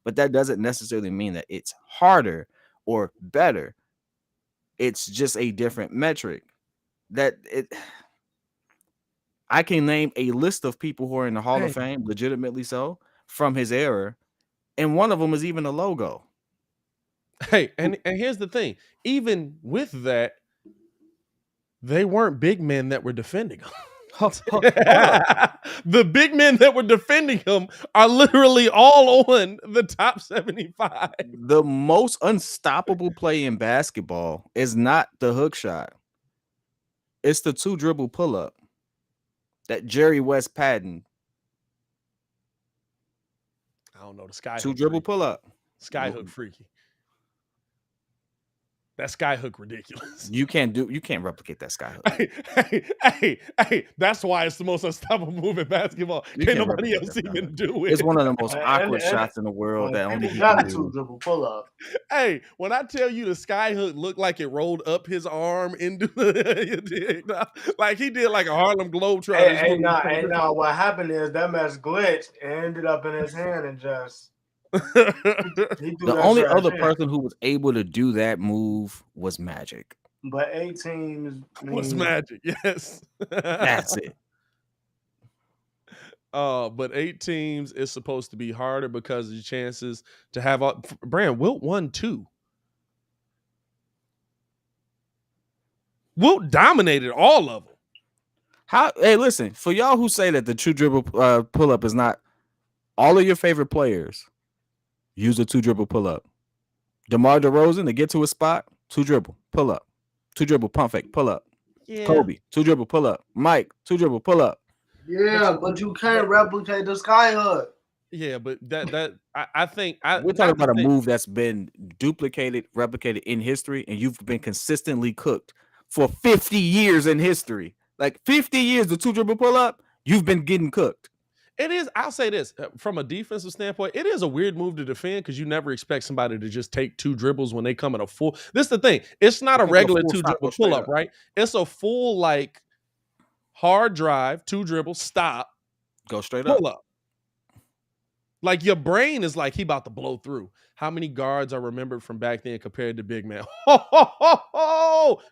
but that doesn't necessarily mean that it's harder or better. It's just a different metric. I can name a list of people who are in the Hall of Fame, legitimately so, from his era, and one of them is even a logo. Hey, and here's the thing. Even with that, they weren't big men that were defending him. The big men that were defending him are literally all on the top 75. The most unstoppable play in basketball is not the hook shot. It's the 2-dribble pull-up that Jerry West patented. I don't know. The sky 2-dribble pull-up. Skyhook freaky. That skyhook ridiculous. You can't replicate that skyhook. Hey, that's why it's the most unstoppable move in basketball. Can't nobody else even do it. It's one of the most awkward shots in the world that only got a 2-dribble pull-up. Hey, when I tell you the skyhook looked like it rolled up his arm into the like he did like a Harlem Globetrotter. Hey, what happened is that mess glitched and ended up in his hand and just the only other person who was able to do that move was Magic. But 8 teams was Magic, yes. That's it. But 8 teams is supposed to be harder because of the chances to have Brand Wilt won 2. Wilt dominated all of them. Hey, listen, for y'all who say that the 2-dribble pull-up is not all of your favorite players. Use a 2-dribble pull-up. DeMar DeRozan to get to a spot, 2-dribble pull-up. 2-dribble pump fake pull-up. Yeah. Kobe, 2-dribble pull-up. Mike, 2-dribble pull-up. Yeah, but you can't replicate the skyhook. Yeah, but I think we're talking about a move that's been replicated in history, and you've been consistently cooked for 50 years in history. Like 50 years, the 2-dribble pull-up, you've been getting cooked. It is, I'll say this, from a defensive standpoint, it is a weird move to defend because you never expect somebody to just take 2 dribbles when they come at a full. This is the thing. It's not a regular 2-dribble pull-up, right? It's a full, like, hard drive, 2 dribbles, stop. Go straight pull up. Like, your brain is like, he about to blow through. How many guards are remembered from back then compared to big man? Go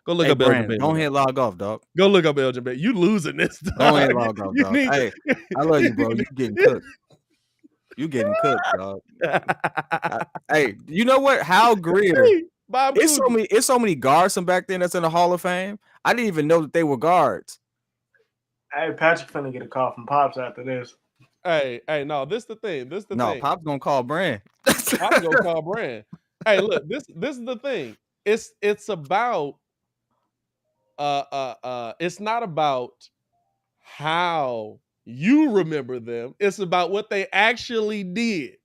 look up Elgin Baylor. Don't hit log off, dog. Go look up Elgin Baylor. You losing this, dog. Don't hit log off, dog. Hey, I love you, bro. You getting cooked. You getting cooked, dog. Hey, you know what? Hal Greer. It's so many guards from back then that's in the Hall of Fame. I didn't even know that they were guards. Hey, Patrick finna get a call from Pops after this. Hey, no, this the thing. No, Pop's gonna call Brand. Pop's gonna call Brand. Hey, look, this is the thing. It's about it's not about how you remember them. It's about what they actually did.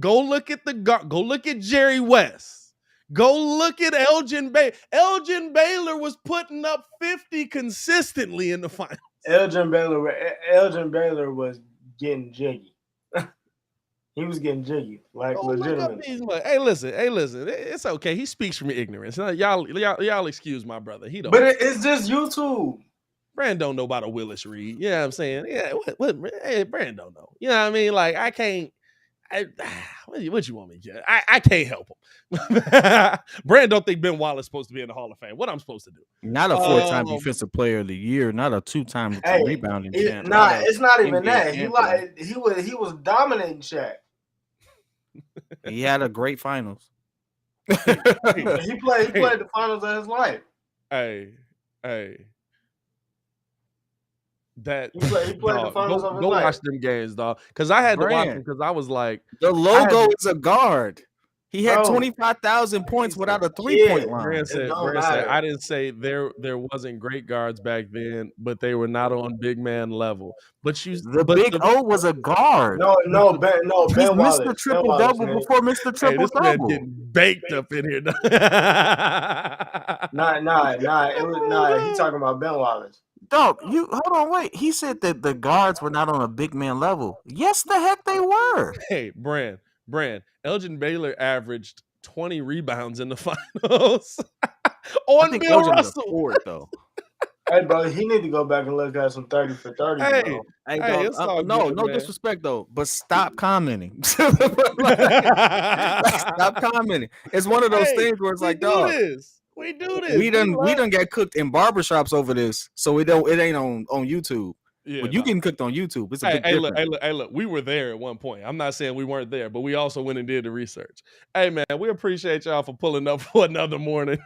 Go look at go look at Jerry West. Go look at Elgin Baylor. Elgin Baylor was putting up 50 consistently in the finals. Elgin Baylor was getting jiggy. He was getting jiggy, like legitimately. Hey, listen. It's okay. He speaks from ignorance. Y'all excuse my brother. He don't. But it's just YouTube. Brand don't know about a Willis Reed. You know what I'm saying? Yeah. Hey, Brand don't know. You know what I mean? Like I can't. What you want me to get? I can't help him. Brand don't think Ben Wallace supposed to be in the Hall of Fame. What I'm supposed to do? Not a 4-time defensive player of the year. Not a 2-time rebounding champ. It's not even that. He was dominating Shaq. He had a great finals. he played the finals of his life. Hey. That he played the finals of his life. Go life. Watch them games, dog. Because I had to watch them because I was like, the logo is a guard. He had 25,000 points without a 3-point line. Brand said, I didn't say there wasn't great guards back then, but they were not on big man level. But Big O was a guard. No, Ben Wallace. Mr. Triple Double before Mr. Triple Double. Man getting baked up in here. He talking about Ben Wallace. Dog, hold on, wait. He said that the guards were not on a big man level. Yes, the heck they were. Hey, Brand. Elgin Baylor averaged 20 rebounds in the finals on Bill Russell. Though. Hey, bro, he need to go back and look at some 30 for 30, Hey, bro. Hey, hey, dog. it's all No good, man. disrespect though, but stop commenting. Stop commenting. It's one of those things where it's we like, do dog. this. We do this. We done get cooked in barbershops over this, so it ain't on YouTube. Yeah, But you nah. getting cooked on YouTube. It's a big Hey, difference. look. We were there at one point. I'm not saying we weren't there, but we also went and did the research. Hey, man, we appreciate y'all for pulling up for another morning.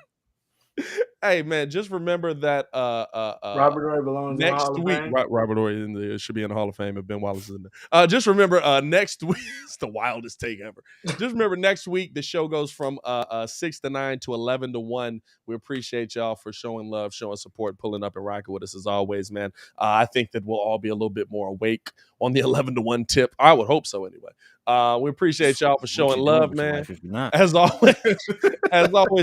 Hey, man, just remember that Robert Ray belongs in the next Hall of week, Fame. Robert Ory should be in the Hall of Fame if Ben Wallace is in there. Just remember next week, it's the wildest take ever. Just remember next week, the show goes from 6 to 9 to 11 to 1. We appreciate y'all for showing love, showing support, pulling up and rocking with us as always, man. I think that we'll all be a little bit more awake on the 11 to 1 tip. I would hope so anyway. We appreciate y'all for showing love, man. As always,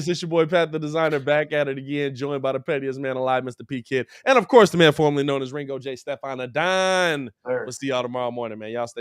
it's your boy Pat the Designer back at it again, joined by the pettiest man alive, Mr. P Kid, and of course the man formerly known as Ringo J. Stefan Adon. We'll see y'all tomorrow morning, man. Y'all stay